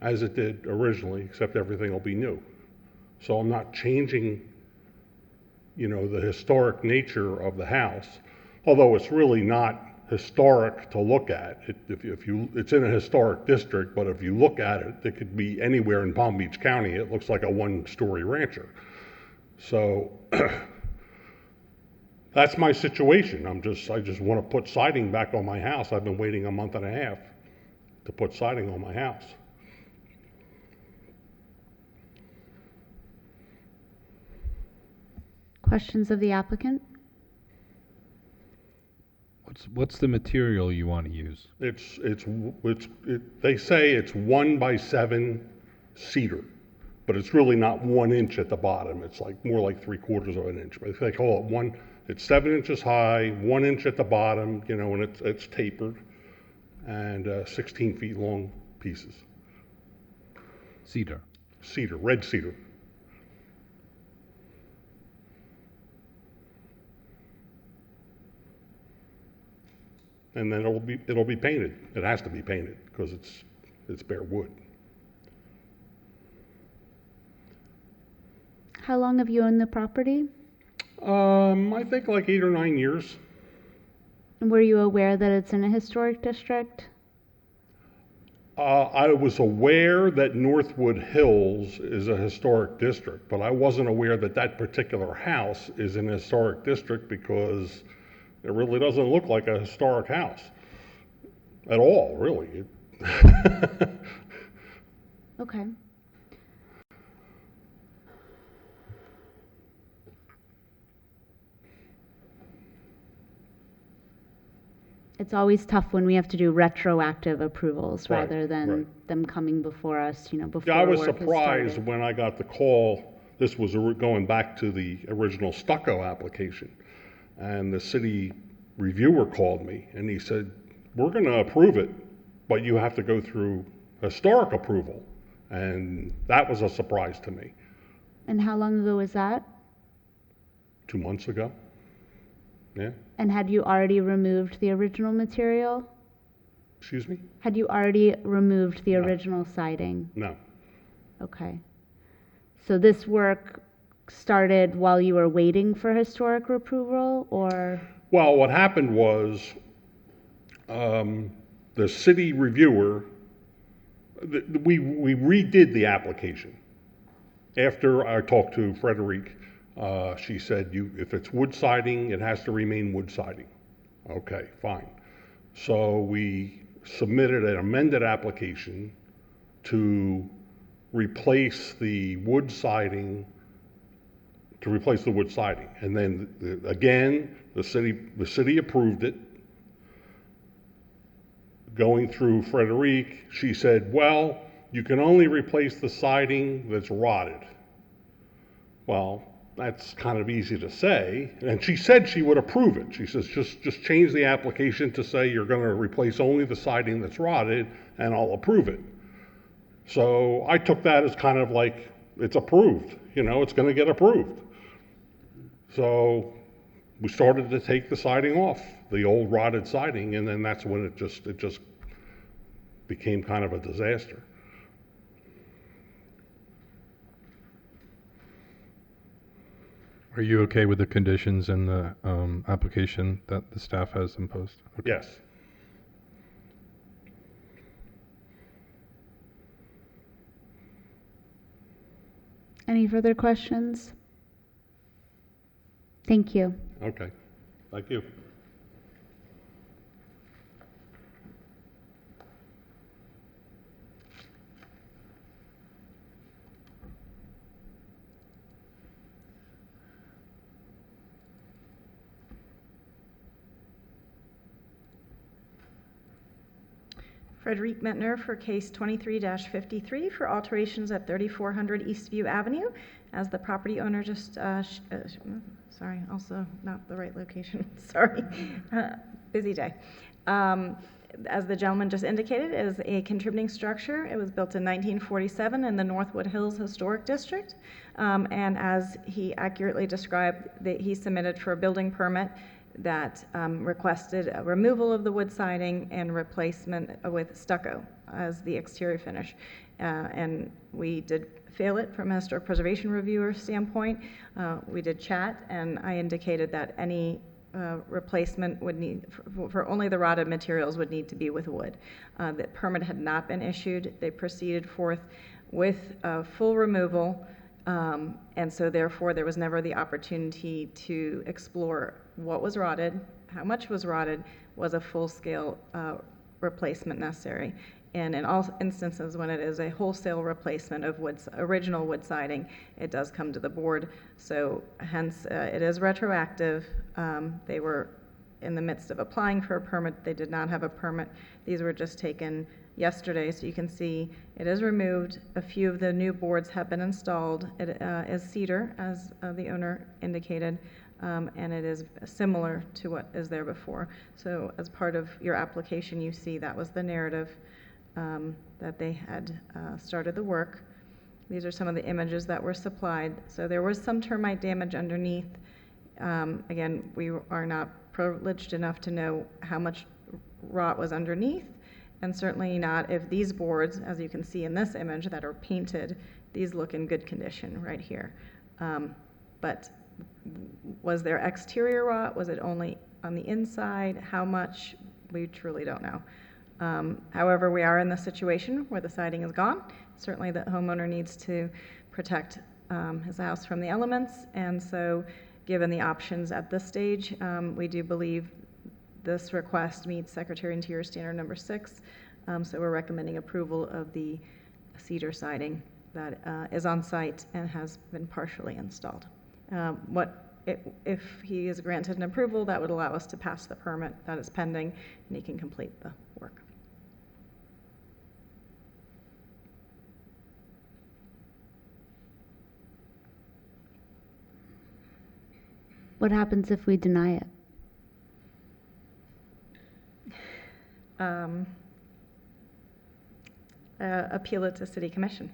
as it did originally, except everything will be new. So I'm not changing, you know, the historic nature of the house, although it's really not historic to look at. It's in a historic district, but if you look at it, it could be anywhere in Palm Beach County. It looks like a one-story rancher. So that's my situation. I just want to put siding back on my house. I've been waiting a month and a half to put siding on my house. Questions of the applicant? What's the material you want to use? They say it's 1 by 7 cedar, but it's really not 1 inch at the bottom. It's like more like 3/4 of an inch. But they call it one. It's 7 inches high, 1 inch at the bottom, you know, and it's tapered, and 16 feet long pieces. Cedar. Cedar, red cedar. And then it'll be painted. It has to be painted because it's bare wood. How long have you owned the property? I think like 8 or 9 years. And were you aware that it's in a historic district? I was aware that Northwood Hills is a historic district, but I wasn't aware that that particular house is in a historic district because it really doesn't look like a historic house at all, really. Okay. It's always tough when we have to do retroactive approvals Right, rather than right. them coming before us, you know, before Yeah, I was work has surprised started. when I got the call. This was going back to the original stucco application. And the city reviewer called me and he said, we're going to approve it, but you have to go through historic approval. And that was a surprise to me. And how long ago was that? 2 months ago. Yeah. And had you already removed the original material? Excuse me? Had you already removed the No. original siding? No. Okay. So this work started while you were waiting for historic approval, or? Well, what happened was the city reviewer, we redid the application. After I talked to Frederique, she said, if it's wood siding, it has to remain wood siding. Okay, fine. So we submitted an amended application to replace the wood siding, and then again, the city approved it. Going through Frederique, she said, well, you can only replace the siding that's rotted. Well, that's kind of easy to say, and she said she would approve it. She says, just change the application to say you're going to replace only the siding that's rotted, and I'll approve it. So I took that as kind of like, it's approved, you know, it's going to get approved. So we started to take the siding off, the old rotted siding, and then that's when it just became kind of a disaster. Are you okay with the conditions in the application that the staff has imposed? Okay. Yes. Any further questions? Thank you. Okay, thank you. Frederic Mettner for case 23-53 for alterations at 3400 Eastview Avenue. As the property owner just, sorry, also not the right location, sorry, busy day. As the gentleman just indicated, it is a contributing structure. It was built in 1947 in the Northwood Hills Historic District. And as he accurately described, that he submitted for a building permit that requested a removal of the wood siding and replacement with stucco as the exterior finish. And we did fail it from a historic preservation reviewer standpoint. We did chat, and I indicated that any replacement would need, for only the rotted materials, would need to be with wood. The permit had not been issued. They proceeded forth with full removal, and so therefore there was never the opportunity to explore what was rotted, how much was rotted, was a full-scale replacement necessary. And in all instances, when it is a wholesale replacement of original wood siding, it does come to the board. So hence, it is retroactive. They were in the midst of applying for a permit. They did not have a permit. These were just taken yesterday, so you can see it is removed. A few of the new boards have been installed. It is cedar, as the owner indicated. And it is similar to what is there before. So as part of your application, you see that was the narrative that they had started the work. These are some of the images that were supplied. So there was some termite damage underneath. Again, we are not privileged enough to know how much rot was underneath, and certainly not if these boards, as you can see in this image, that are painted, these look in good condition right here. But was there exterior rot? Was it only on the inside? How much? We truly don't know. However, we are in the situation where the siding is gone. Certainly the homeowner needs to protect his house from the elements, and so given the options at this stage, we do believe this request meets Secretary of Interior Standard Number 6, so we're recommending approval of the cedar siding that is on site and has been partially installed. If he is granted an approval, that would allow us to pass the permit that is pending, and he can complete the work. What happens if we deny it? Appeal it to City Commission.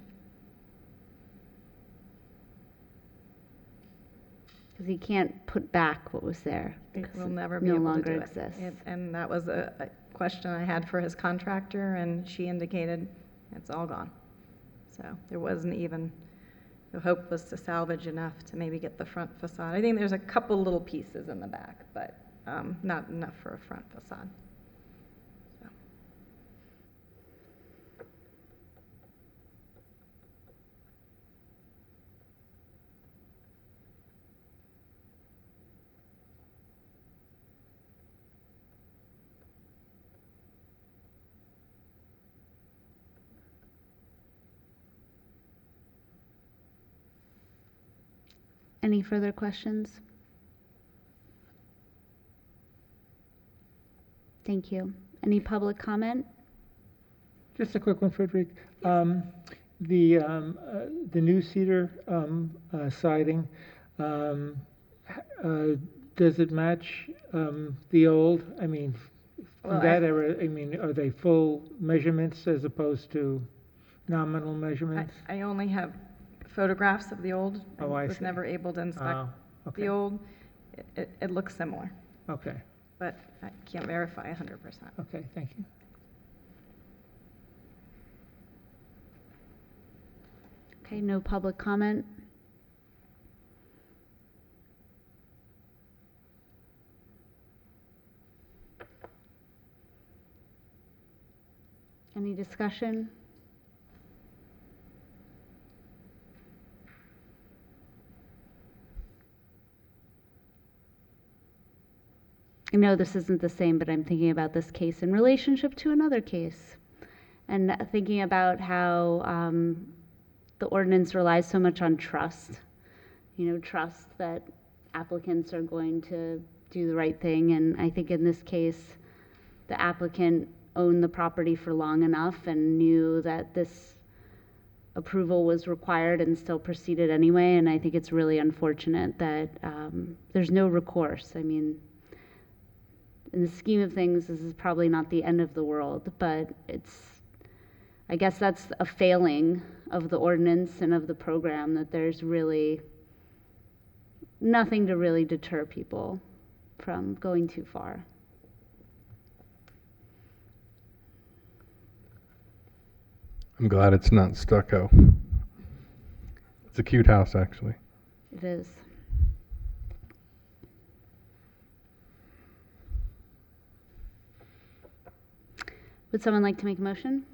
Because he can't put back what was there. It will never no be able longer to do exists. And that was a question I had for his contractor, and she indicated it's all gone. So there wasn't even, the hope was to salvage enough to maybe get the front facade. I think there's a couple little pieces in the back, but not enough for a front facade. So. Any further questions? Thank you. Any public comment? Just a quick one, Frederic. The new cedar siding, does it match the old? I mean, from Well, that era, I mean, are they full measurements as opposed to nominal measurements? I only have photographs of the old. Oh, I was see. never able to inspect Oh, okay. the old. It looks similar, Okay, but I can't verify 100%. okay, thank you. Okay, no public comment. Any discussion? I know this isn't the same, but I'm thinking about this case in relationship to another case, and thinking about how the ordinance relies so much on trust. Trust that applicants are going to do the right thing. And I think in this case, the applicant owned the property for long enough and knew that this approval was required and still proceeded anyway. And I think it's really unfortunate that there's no recourse. I mean, in the scheme of things, this is probably not the end of the world, but I guess that's a failing of the ordinance and of the program, that there's really nothing to really deter people from going too far. I'm glad it's not stucco. It's a cute house, actually. It is. Would someone like to make a motion?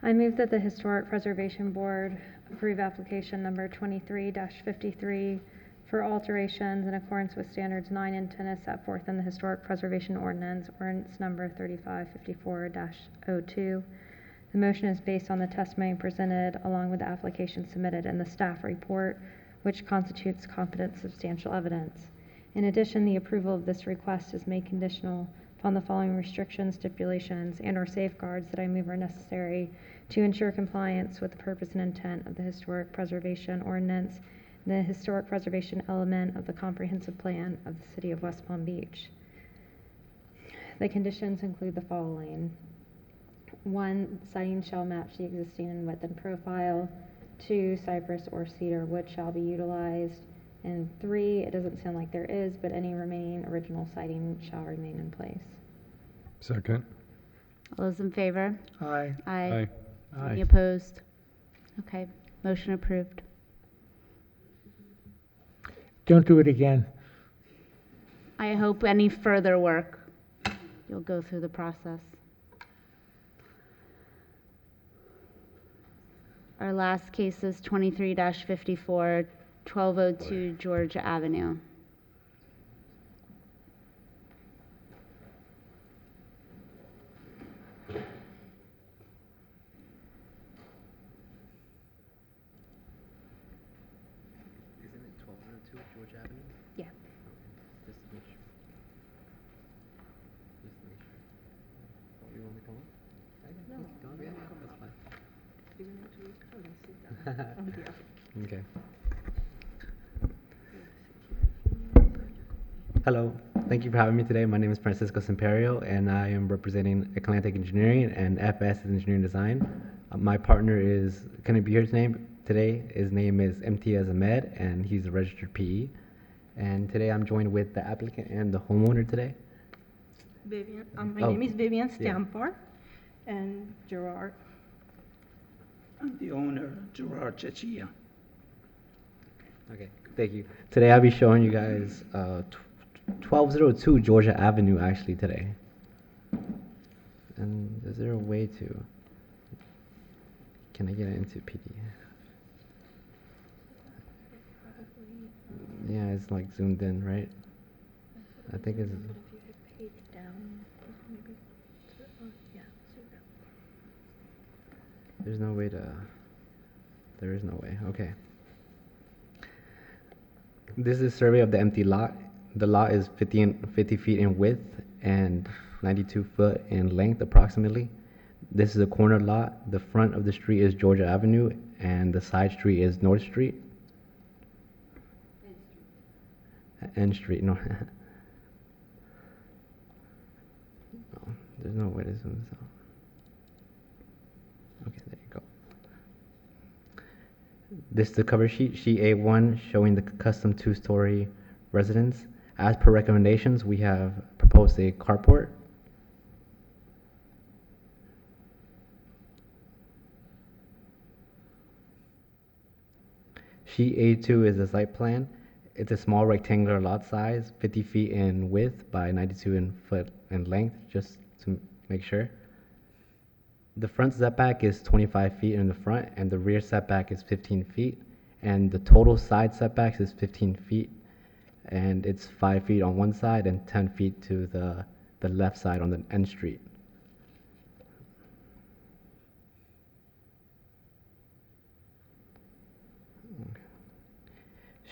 I move that the Historic Preservation Board approve application number 23-53 for alterations in accordance with standards 9 and 10 as set forth in the Historic Preservation Ordinance number 3554-02. The motion is based on the testimony presented along with the application submitted in the staff report, which constitutes competent substantial evidence. In addition, the approval of this request is made conditional upon the following restrictions, stipulations, and/or safeguards that I move are necessary to ensure compliance with the purpose and intent of the Historic Preservation Ordinance and the historic preservation element of the comprehensive plan of the City of West Palm Beach. The conditions include the following. 1, siding shall match the existing in width and profile. 2, cypress or cedar wood shall be utilized. And 3, it doesn't sound like there is, but any remaining original siding shall remain in place. Second. All those in favor? Aye. Aye. Aye. Any opposed? Okay, motion approved. Don't do it again. I hope any further work, you'll go through the process. Our last case is 23-54, 1202 Georgia Avenue. Isn't it 1202 Georgia Avenue? Yeah. Just to make sure. Just to make sure. Oh, you want me to come up? No. Go on, yeah, that's fine. Okay. Hello, thank you for having me today. My name is Francisco Semperio, and I am representing Atlantic Engineering and FS Engineering Design. My partner couldn't be here today. His name is MTS Ahmed, and he's a registered PE. And today I'm joined with the applicant and the homeowner today. Vivian, my name is Vivian Stampar, and Gerard. I'm the owner, Gerard Chechia. Okay, thank you. Today I'll be showing you guys 1202 Georgia Avenue actually today. And is there a way to, can I get it into PDF? Yeah, it's like zoomed in, right? I think it's... There's no way to, there is no way, okay. This is a survey of the empty lot. The lot is 50 feet in width and 92 foot in length approximately. This is a corner lot. The front of the street is Georgia Avenue and the side street is North Street. N Street, no. No, there's no way to zoom this out. Okay, there you go. This is the cover sheet, sheet A1, showing the custom two-story residence. As per recommendations, we have proposed a carport. Sheet A2 is the site plan. It's a small rectangular lot size, 50 feet in width by 92 foot in length, just to make sure. The front setback is 25 feet in the front, and the rear setback is 15 feet, and the total side setbacks is 15 feet, and it's 5 feet on one side and 10 feet to the left side on the end street.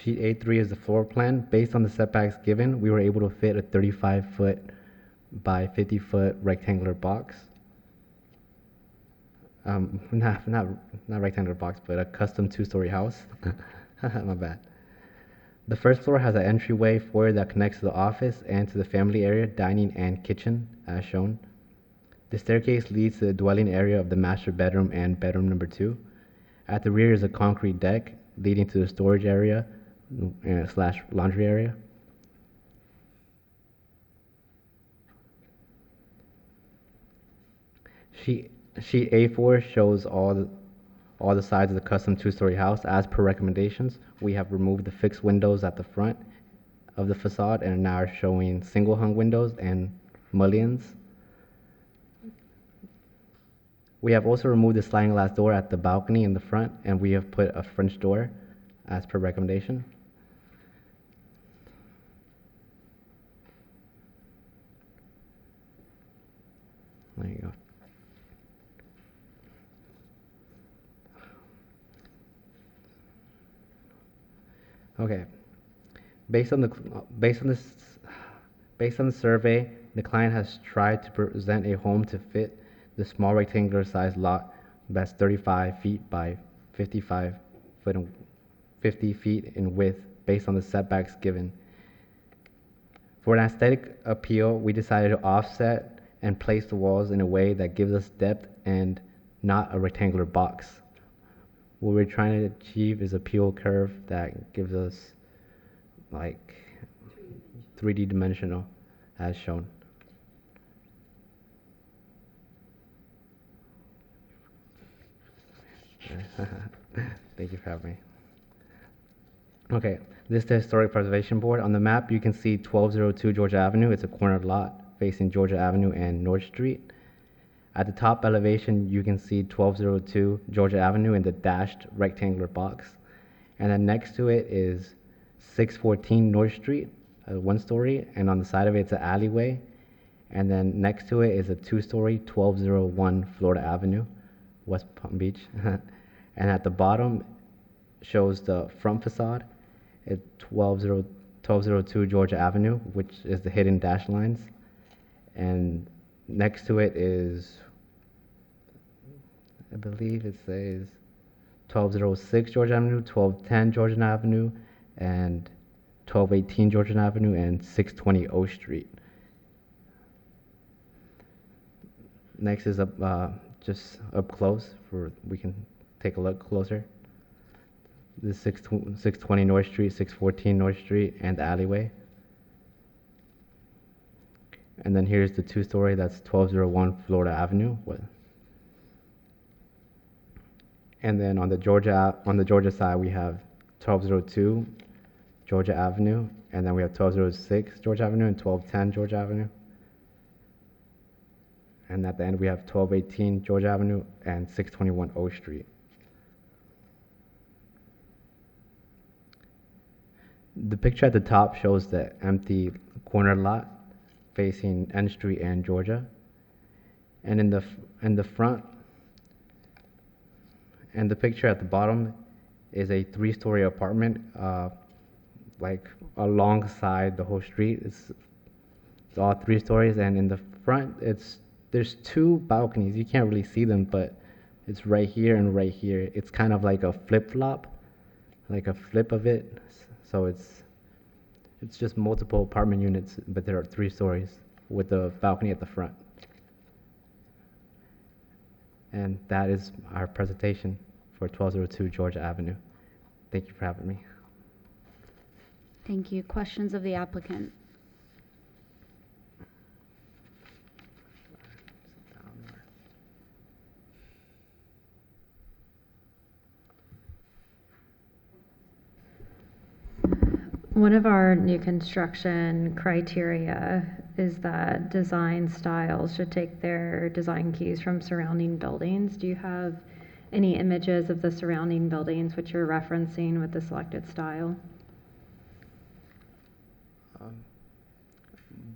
Sheet A3 is the floor plan. Based on the setbacks given, we were able to fit a 35-foot by 50-foot rectangular box. Not rectangular box, but a custom two-story house. My bad. The first floor has an entryway foyer that connects to the office and to the family area, dining and kitchen, as shown. The staircase leads to the dwelling area of the master bedroom and bedroom number 2. At the rear is a concrete deck leading to the storage area / laundry area. Sheet A4 shows all the sides of the custom two-story house. As per recommendations, we have removed the fixed windows at the front of the facade and are now showing single hung windows and mullions. We have also removed the sliding glass door at the balcony in the front, and we have put a French door as per recommendation. There you go. Okay. Based on the survey, the client has tried to present a home to fit the small rectangular sized lot that's 35 feet by 55 foot and 50 feet in width based on the setbacks given. For an aesthetic appeal, we decided to offset and place the walls in a way that gives us depth and not a rectangular box. What we're trying to achieve is a peel curve that gives us like 3D dimensional as shown. Thank you for having me. Okay, this is the Historic Preservation Board. On the map, you can see 1202 Georgia Avenue. It's a corner lot facing Georgia Avenue and North Street. At the top elevation, you can see 1202 Georgia Avenue in the dashed rectangular box. And then next to it is 614 North Street, a one-story, and on the side of it, it's an alleyway. And then next to it is a two-story, 1201 Florida Avenue, West Palm Beach. And at the bottom shows the front facade at 1202 Georgia Avenue, which is the hidden dash lines. And next to it is, I believe it says 1206 Georgia Avenue, 1210 Georgia Avenue, and 1218 Georgia Avenue, and 620 O Street. Next is just up close, we can take a look closer. This is 620 North Street, 614 North Street, and the alleyway. And then here's the two-story, that's 1201 Florida Avenue. And then on the Georgia side, we have 1202 Georgia Avenue, and then we have 1206 Georgia Avenue and 1210 Georgia Avenue. And at the end, we have 1218 Georgia Avenue and 621 O Street. The picture at the top shows the empty corner lot facing N Street and Georgia. And in the front, and the picture at the bottom is a 3-story apartment, like alongside the whole street. It's all 3 stories, and in the front, there's 2 balconies. You can't really see them, but it's right here and right here. It's kind of like a flip-flop, like a flip of it. So it's just multiple apartment units, but there are 3 stories with the balcony at the front. And that is our presentation for 1202 Georgia Avenue. Thank you for having me. Thank you. Questions of the applicant? One of our new construction criteria is that design styles should take their design cues from surrounding buildings. Do you have any images of the surrounding buildings which you're referencing with the selected style?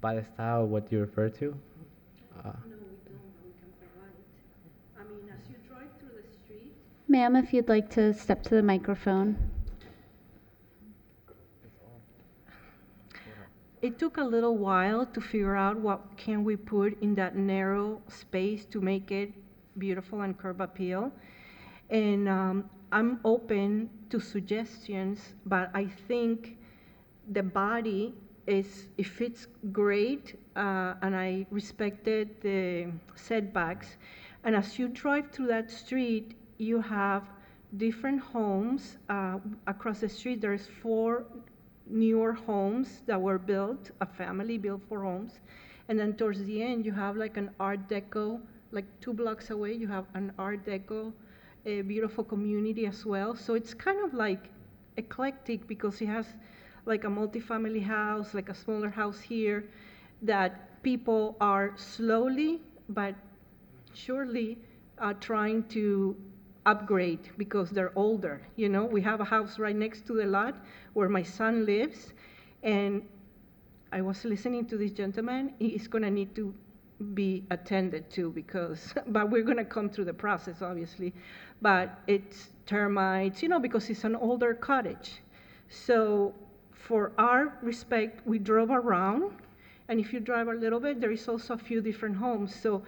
By the style, what do you refer to? No, we don't, but we can provide it. I mean, as you drive through the street. Ma'am, if you'd like to step to the microphone. It took a little while to figure out what can we put in that narrow space to make it beautiful and curb appeal. And I'm open to suggestions, but I think the body is, it fits great, and I respected the setbacks. And as you drive through that street, you have different homes. Across the street, there's 4 newer homes that were built, a family built 4 homes. And then towards the end, you have like an Art Deco, like 2 blocks away, you have an Art Deco, a beautiful community as well. So it's kind of like eclectic because it has like a multifamily house, like a smaller house here, that people are slowly but surely trying to upgrade because they're older. You know, we have a house right next to the lot where my son lives, and I was listening to this gentleman. He's gonna need to be attended to because, but we're gonna come through the process, obviously, but it's termites, you know, because it's an older cottage. So for our respect, we drove around, and if you drive a little bit, there is also a few different homes. So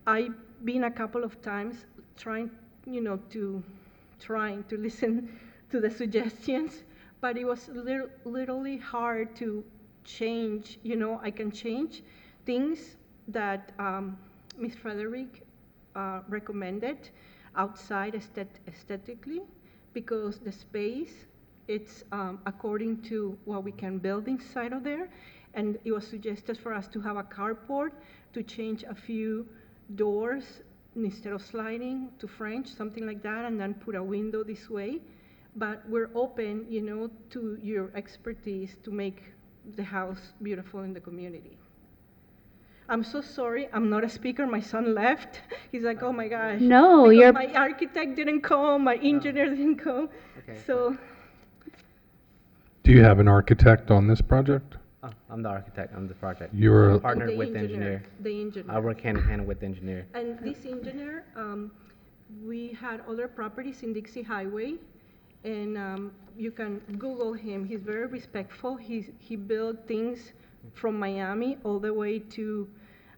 I've been a couple of times trying to listen to the suggestions, but it was literally hard to change. You know, I can change things that Ms. Frederick recommended outside aesthetically, because the space, it's according to what we can build inside of there. And it was suggested for us to have a carport, to change a few doors instead of sliding to French, something like that, and then put a window this way. But we're open, you know, to your expertise to make the house beautiful in the community. I'm so sorry, I'm not a speaker. My son left. He's like, oh my gosh. No, because you're... my architect didn't come, my engineer didn't come. Okay. So. Do you have an architect on this project? Oh, I'm the architect on the project. You're I'm partnered with the engineer. engineer. The engineer. I work hand in hand with the engineer. And this engineer, we had other properties in Dixie Highway, and you can Google him. He's very respectful. He built things from Miami all the way to,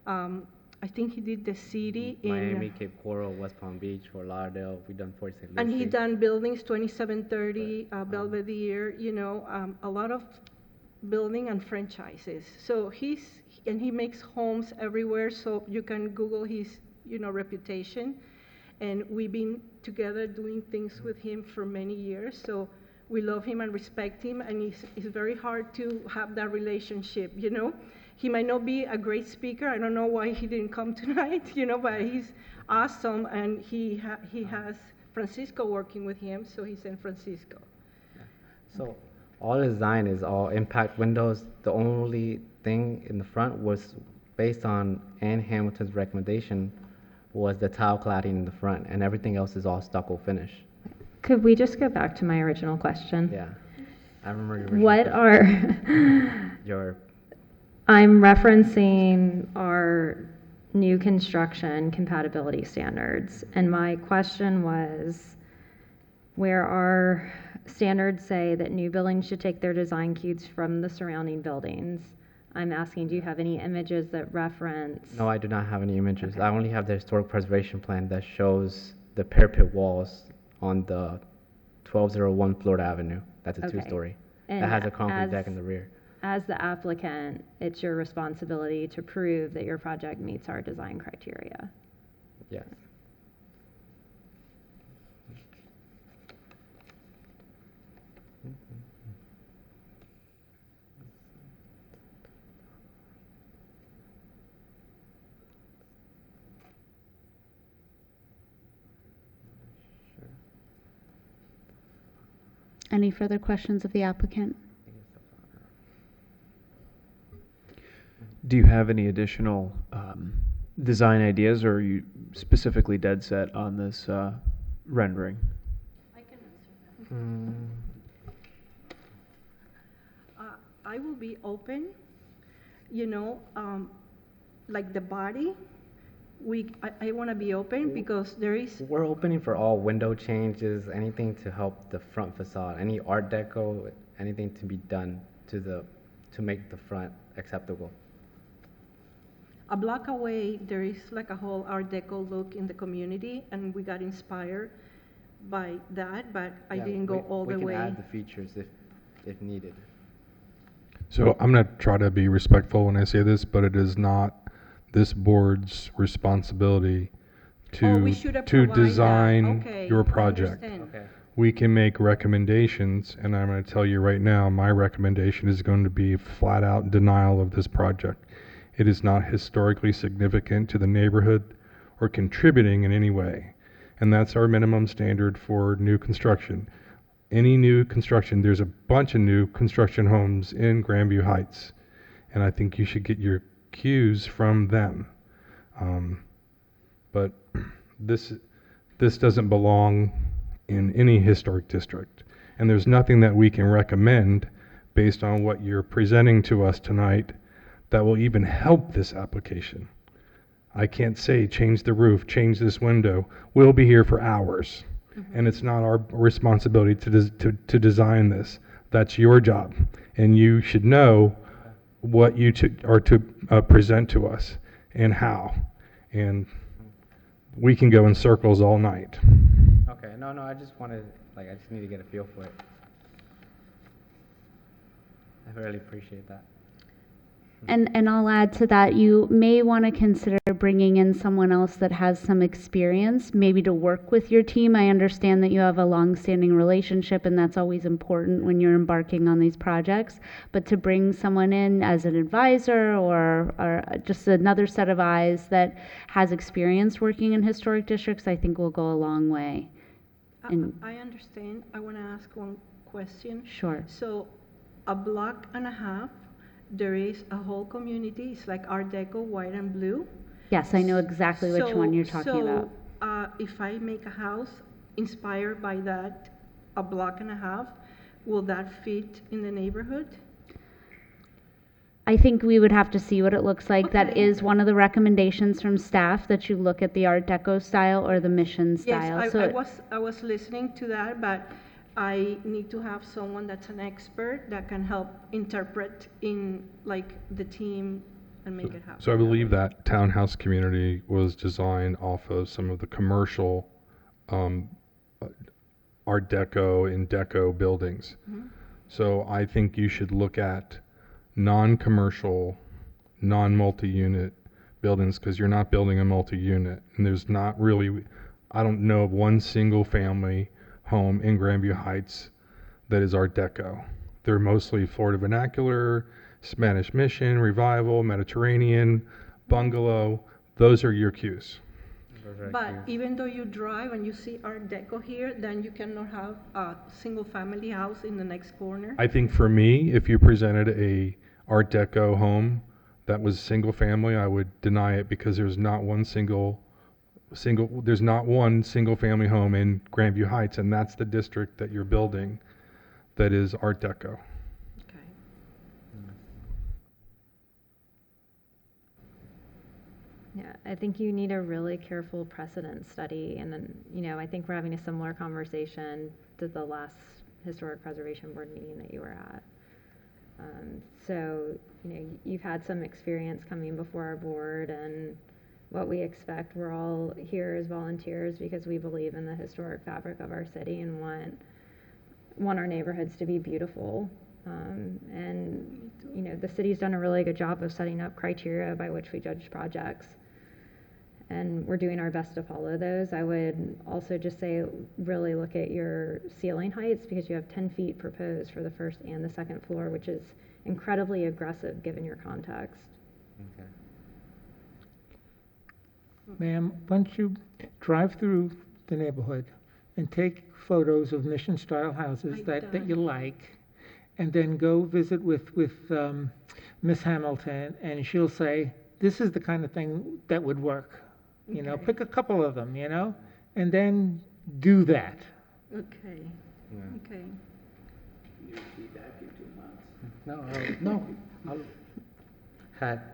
I think he did the city in Miami, Cape Coral, West Palm Beach, Fort Lauderdale. We've done 46. and he done buildings 2730, Belvedere, you know, a lot of building and franchises. So he makes homes everywhere, so you can Google his, you know, reputation. And we've been together doing things with him for many years, so we love him and respect him, and it's very hard to have that relationship, you know. He might not be a great speaker. I don't know why he didn't come tonight, you know, but he's awesome, and he has Francisco working with him, so he's in Francisco. So all the design is all impact windows. The only thing in the front was based on Ann Hamilton's recommendation was the tile cladding in the front, and everything else is all stucco finish. Could we just go back to my original question? Yeah, I remember your original What question. are I'm referencing our new construction compatibility standards, and my question was, where our standards say that new buildings should take their design cues from the surrounding buildings, I'm asking, do you have any images that reference? No, I do not have any images. Okay. I only have the historic preservation plan that shows the parapet walls on the 1201 Florida Avenue. That's a two-story. That has a concrete deck in the rear. As the applicant, it's your responsibility to prove that your project meets our design criteria. Yes. Any further questions of the applicant? Do you have any additional design ideas, or are you specifically dead set on this rendering? I can answer that. I will be open, you know, like the body. I want to be open because there is. We're opening for all window changes, anything to help the front facade, any Art Deco, anything to be done to make the front acceptable. A block away, there is like a whole Art Deco look in the community, and we got inspired by that, but I didn't go all the way. We can add the features if needed. So I'm going to try to be respectful when I say this, but it is not this board's responsibility we should have to provided that. design Okay, your I project. understand. Okay. We can make recommendations, and I'm going to tell you right now, my recommendation is going to be flat out denial of this project. It is not historically significant to the neighborhood or contributing in any way. And that's our minimum standard for new construction. Any new construction, there's a bunch of new construction homes in Grandview Heights, and I think you should get your cues from them. But this doesn't belong in any historic district. And there's nothing that we can recommend based on what you're presenting to us tonight that will even help this application. I can't say change the roof, change this window. We'll be here for hours. And it's not our responsibility to design this. That's your job. And you should know what you are to present to us and how. And we can go in circles all night. Okay, no, I just need to get a feel for it. I really appreciate that. And I'll add to that, you may want to consider bringing in someone else that has some experience, maybe to work with your team. I understand that you have a long-standing relationship, and that's always important when you're embarking on these projects. But to bring someone in as an advisor or just another set of eyes that has experience working in historic districts, I think will go a long way. I understand. I want to ask one question. Sure. So a block and a half, there is a whole community. It's like Art Deco, white and blue. Yes, I know exactly which one you're talking about. If I make a house inspired by that, a block and a half, will that fit in the neighborhood? I think we would have to see what it looks like. Okay. That is one of the recommendations from staff, that you look at the Art Deco style or the Mission style. Yes, I was listening to that, but I need to have someone that's an expert that can help interpret in like the team and make it happen. So I believe that townhouse community was designed off of some of the commercial Art Deco and Deco buildings. Mm-hmm. So I think you should look at non-commercial, non-multi-unit buildings, because you're not building a multi-unit, and there's not really, I don't know of one single family home in Grandview Heights that is Art Deco. They're mostly Florida vernacular, Spanish Mission, Revival, Mediterranean, bungalow. Those are your cues. But even though you drive and you see Art Deco here, then you cannot have a single family house in the next corner? I think for me, if you presented a Art Deco home that was single family, I would deny it, because there's not one single family home in Grandview Heights, and that's the district that you're building that is Art Deco. Okay. Yeah, I think you need a really careful precedent study, and then, I think we're having a similar conversation to the last Historic Preservation Board meeting that you were at. So, you've had some experience coming before our board, and what we expect. We're all here as volunteers because we believe in the historic fabric of our city and want our neighborhoods to be beautiful. And the city's done a really good job of setting up criteria by which we judge projects. and we're doing our best to follow those. I would also just say really look at your ceiling heights because you have 10 feet proposed for the first and the second floor, which is incredibly aggressive given your context. Okay. Ma'am, why don't you drive through the neighborhood and take photos of mission-style houses that you like, and then go visit with Miss Hamilton, and she'll say, this is the kind of thing that would work. You know, pick a couple of them, you know, and then do that. Okay, Yeah. okay. No.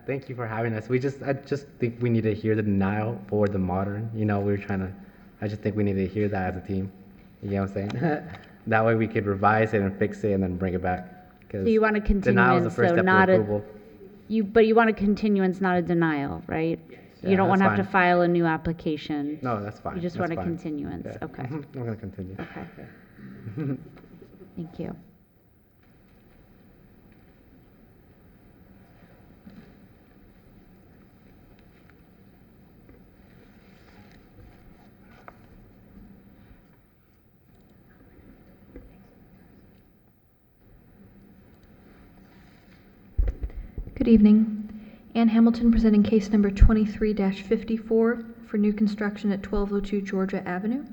Thank you for having us. I just think we need to hear the denial for the modern. You know, I just think we need to hear that as a team. You know what I'm saying? That way we could revise it and fix it and then bring it back. So you want a denial is the continuance, first so step to not a, approval. but you want a continuance, not a denial, right? Yeah, You don't want to that's have to fine. file a new application. No, that's fine. You just That's want a fine. continuance, Yeah. okay. I'm going to continue. Okay. Thank you. Good evening. Ann Hamilton presenting case number 23-54 for new construction at 1202 Georgia Avenue.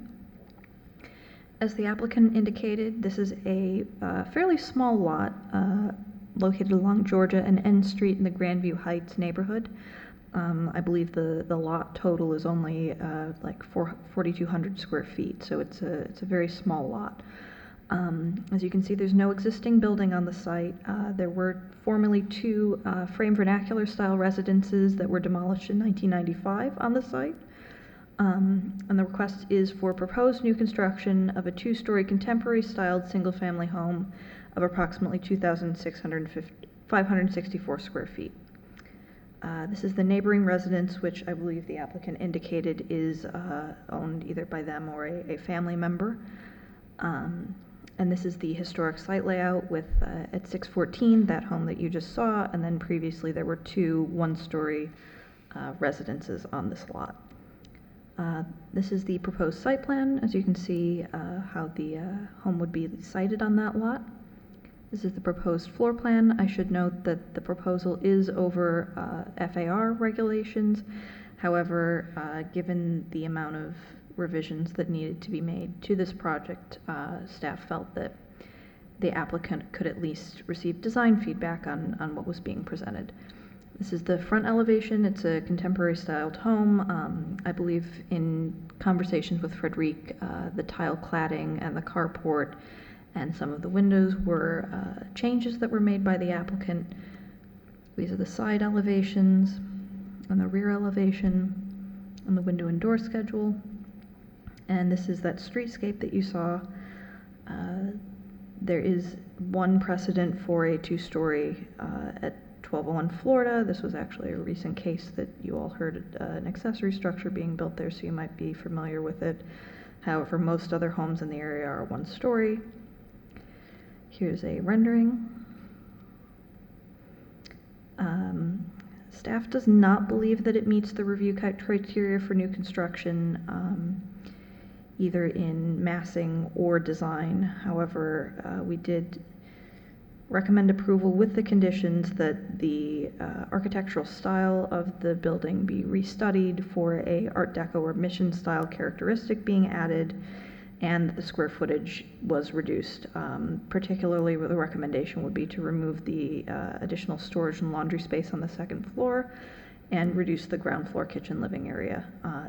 As the applicant indicated, this is a fairly small lot located along Georgia and N Street in the Grandview Heights neighborhood. I believe the lot total is only like 4,200 square feet, so it's a very small lot. As you can see, there's no existing building on the site. There were formerly two frame vernacular style residences that were demolished in 1995 on the site. And the request is for proposed new construction of a two-story contemporary styled single-family home of approximately 564 square feet. This is the neighboring residence, which I believe the applicant indicated is owned either by them or a family member. And this is the historic site layout with, at 614, that home that you just saw, and then previously there were two one-story residences on this lot. This is the proposed site plan. As you can see, how the home would be sited on that lot. This is the proposed floor plan. I should note that the proposal is over FAR regulations. However, given the amount of revisions that needed to be made to this project, staff felt that the applicant could at least receive design feedback on what was being presented. This is the front elevation. It's a contemporary styled home. I believe in conversations with Frederic, the tile cladding and the carport and some of the windows were changes that were made by the applicant. These are the side elevations and the rear elevation and the window and door schedule. And this is that streetscape that you saw. There is one precedent for a two-story at 1201 Florida. This was actually a recent case that you all heard an accessory structure being built there, so you might be familiar with it. However, most other homes in the area are one story. Here's a rendering. Staff does not believe that it meets the review criteria for new construction, either in massing or design. However, we did recommend approval with the conditions that the architectural style of the building be restudied for a Art Deco or mission style characteristic being added, and that the square footage was reduced. Particularly, the recommendation would be to remove the additional storage and laundry space on the second floor and reduce the ground floor kitchen living area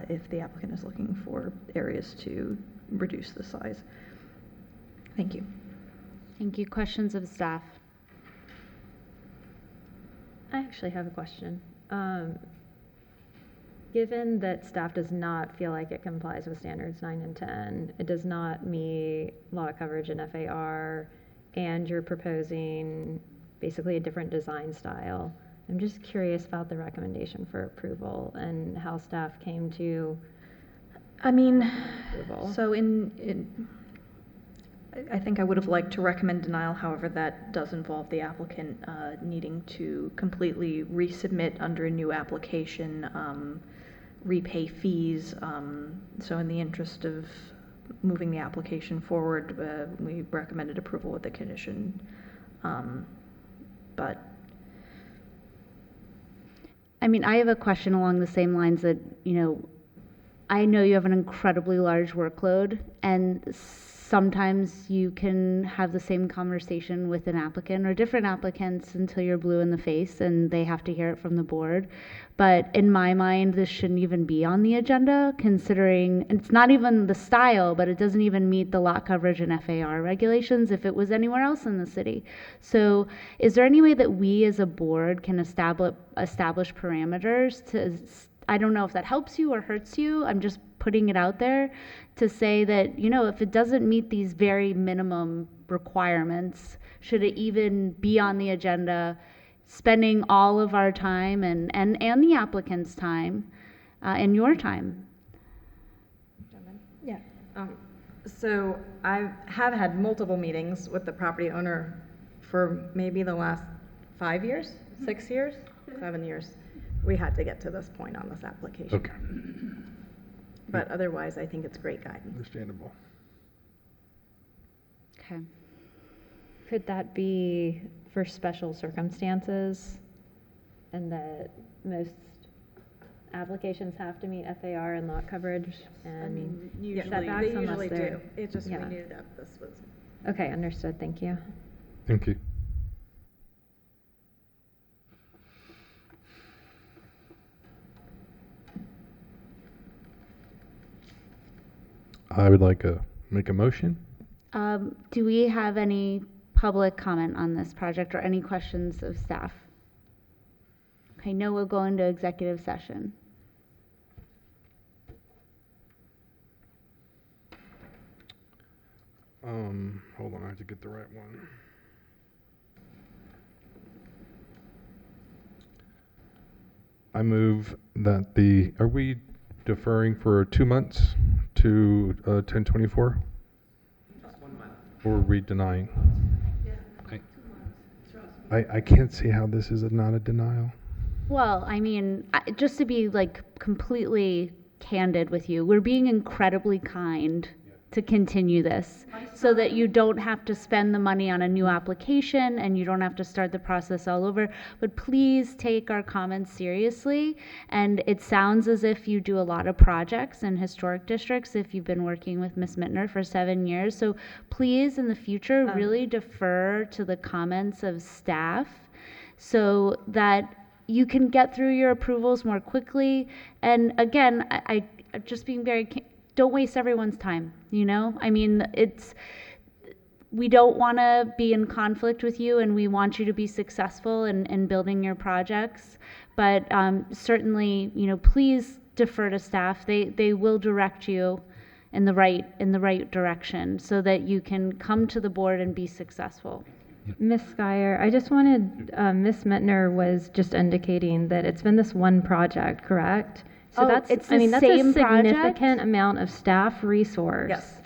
if the applicant is looking for areas to reduce the size. Thank you. Thank you. Questions of staff? I actually have a question. Given that staff does not feel like it complies with standards 9 and 10, it does not meet lot coverage in FAR, and you're proposing basically a different design style, I'm just curious about the recommendation for approval and how staff came to approval. So I think I would have liked to recommend denial. However, that does involve the applicant needing to completely resubmit under a new application repay fees. So in the interest of moving the application forward, we recommended approval with the condition. But I mean, I have a question along the same lines that, I know you have an incredibly large workload, and sometimes you can have the same conversation with an applicant or different applicants until you're blue in the face and they have to hear it from the board. But in my mind, this shouldn't even be on the agenda, considering it's not even the style, but it doesn't even meet the lot coverage and FAR regulations if it was anywhere else in the city. So is there any way that we as a board can establish parameters to, I don't know if that helps you or hurts you, I'm just putting it out there to say that, if it doesn't meet these very minimum requirements, should it even be on the agenda, spending all of our time and the applicant's time and your time? Yeah. So I have had multiple meetings with the property owner for maybe the last 5 years, 6 years, 7 years. We had to get to this point on this application. Okay. But otherwise, I think it's great guidance. Understandable. Okay. Could that be for special circumstances, and that most applications have to meet FAR and lot coverage and setbacks They unless usually they're... do. It just, Yeah. we knew that this was. Okay, understood, thank you. Thank you. I would like to make a motion. Do we have any public comment on this project or any questions of staff? Okay, no, we'll go into executive session. Hold on, I have to get the right one. I move that are we deferring for 2 months to 10/24? Or are we denying? I can't see how this is not a denial. Well, I mean, just to be completely candid with you, we're being incredibly kind to continue this so that you don't have to spend the money on a new application and you don't have to start the process all over. But please take our comments seriously. And it sounds as if you do a lot of projects in historic districts if you've been working with Ms. Mittner for 7 years. So please, in the future, really defer to the comments of staff so that you can get through your approvals more quickly. And again, I just being very don't waste everyone's time, I mean, we don't want to be in conflict with you, and we want you to be successful in building your projects. But certainly, please defer to staff. They will direct you in the right direction so that you can come to the board and be successful. Ms. Schreier, I just wanted, Ms. Mittner was just indicating that it's been this one project, correct? So that's it's a the same project? significant amount of staff resource. Yes,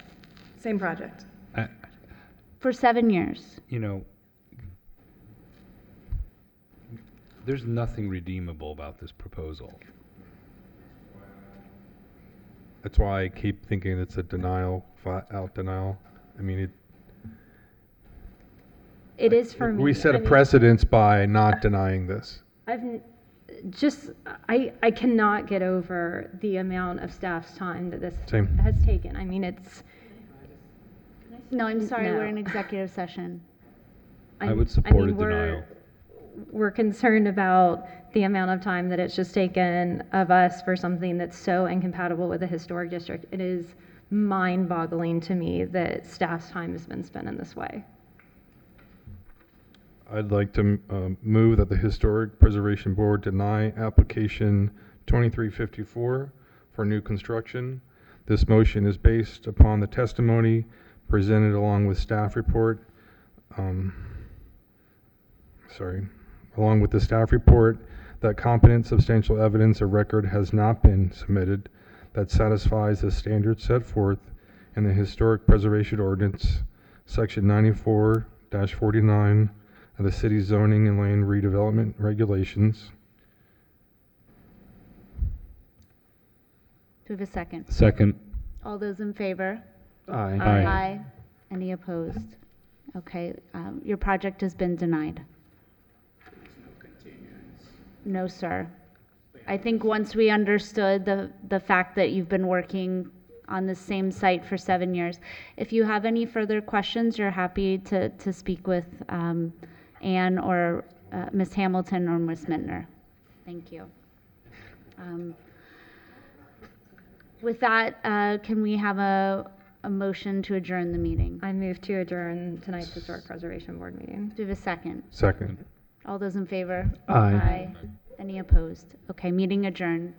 same project. For 7 years. There's nothing redeemable about this proposal. That's why I keep thinking it's a denial, flat out denial. I mean, It is for me. we set a precedence by not denying this. I cannot get over the amount of staff's time that this Same. has taken. I mean, No, I'm sorry, No. we're in executive session. I would support a denial. We're concerned about the amount of time that it's just taken of us for something that's so incompatible with a historic district. It is mind-boggling to me that staff's time has been spent in this way. I'd like to move that the Historic Preservation Board deny application 2354 for new construction. This motion is based upon the testimony presented along with staff report. Along with the staff report, that competent substantial evidence of record has not been submitted that satisfies the standards set forth in the Historic Preservation Ordinance, Section 94-49 of the City's Zoning and Land Redevelopment Regulations. we have a second? Second. All those in favor? Aye. Aye. Any opposed? Okay, your project has been denied. No, sir. I think once we understood the fact that you've been working on the same site for 7 years, if you have any further questions, you're happy to speak with Ann or Ms. Hamilton or Ms. Mittner. Thank you. With that, can we have a motion to adjourn the meeting? I move to adjourn tonight's Historic Preservation Board meeting. Do we have a second? Second. All those in favor? Aye. Any opposed? Okay, meeting adjourned.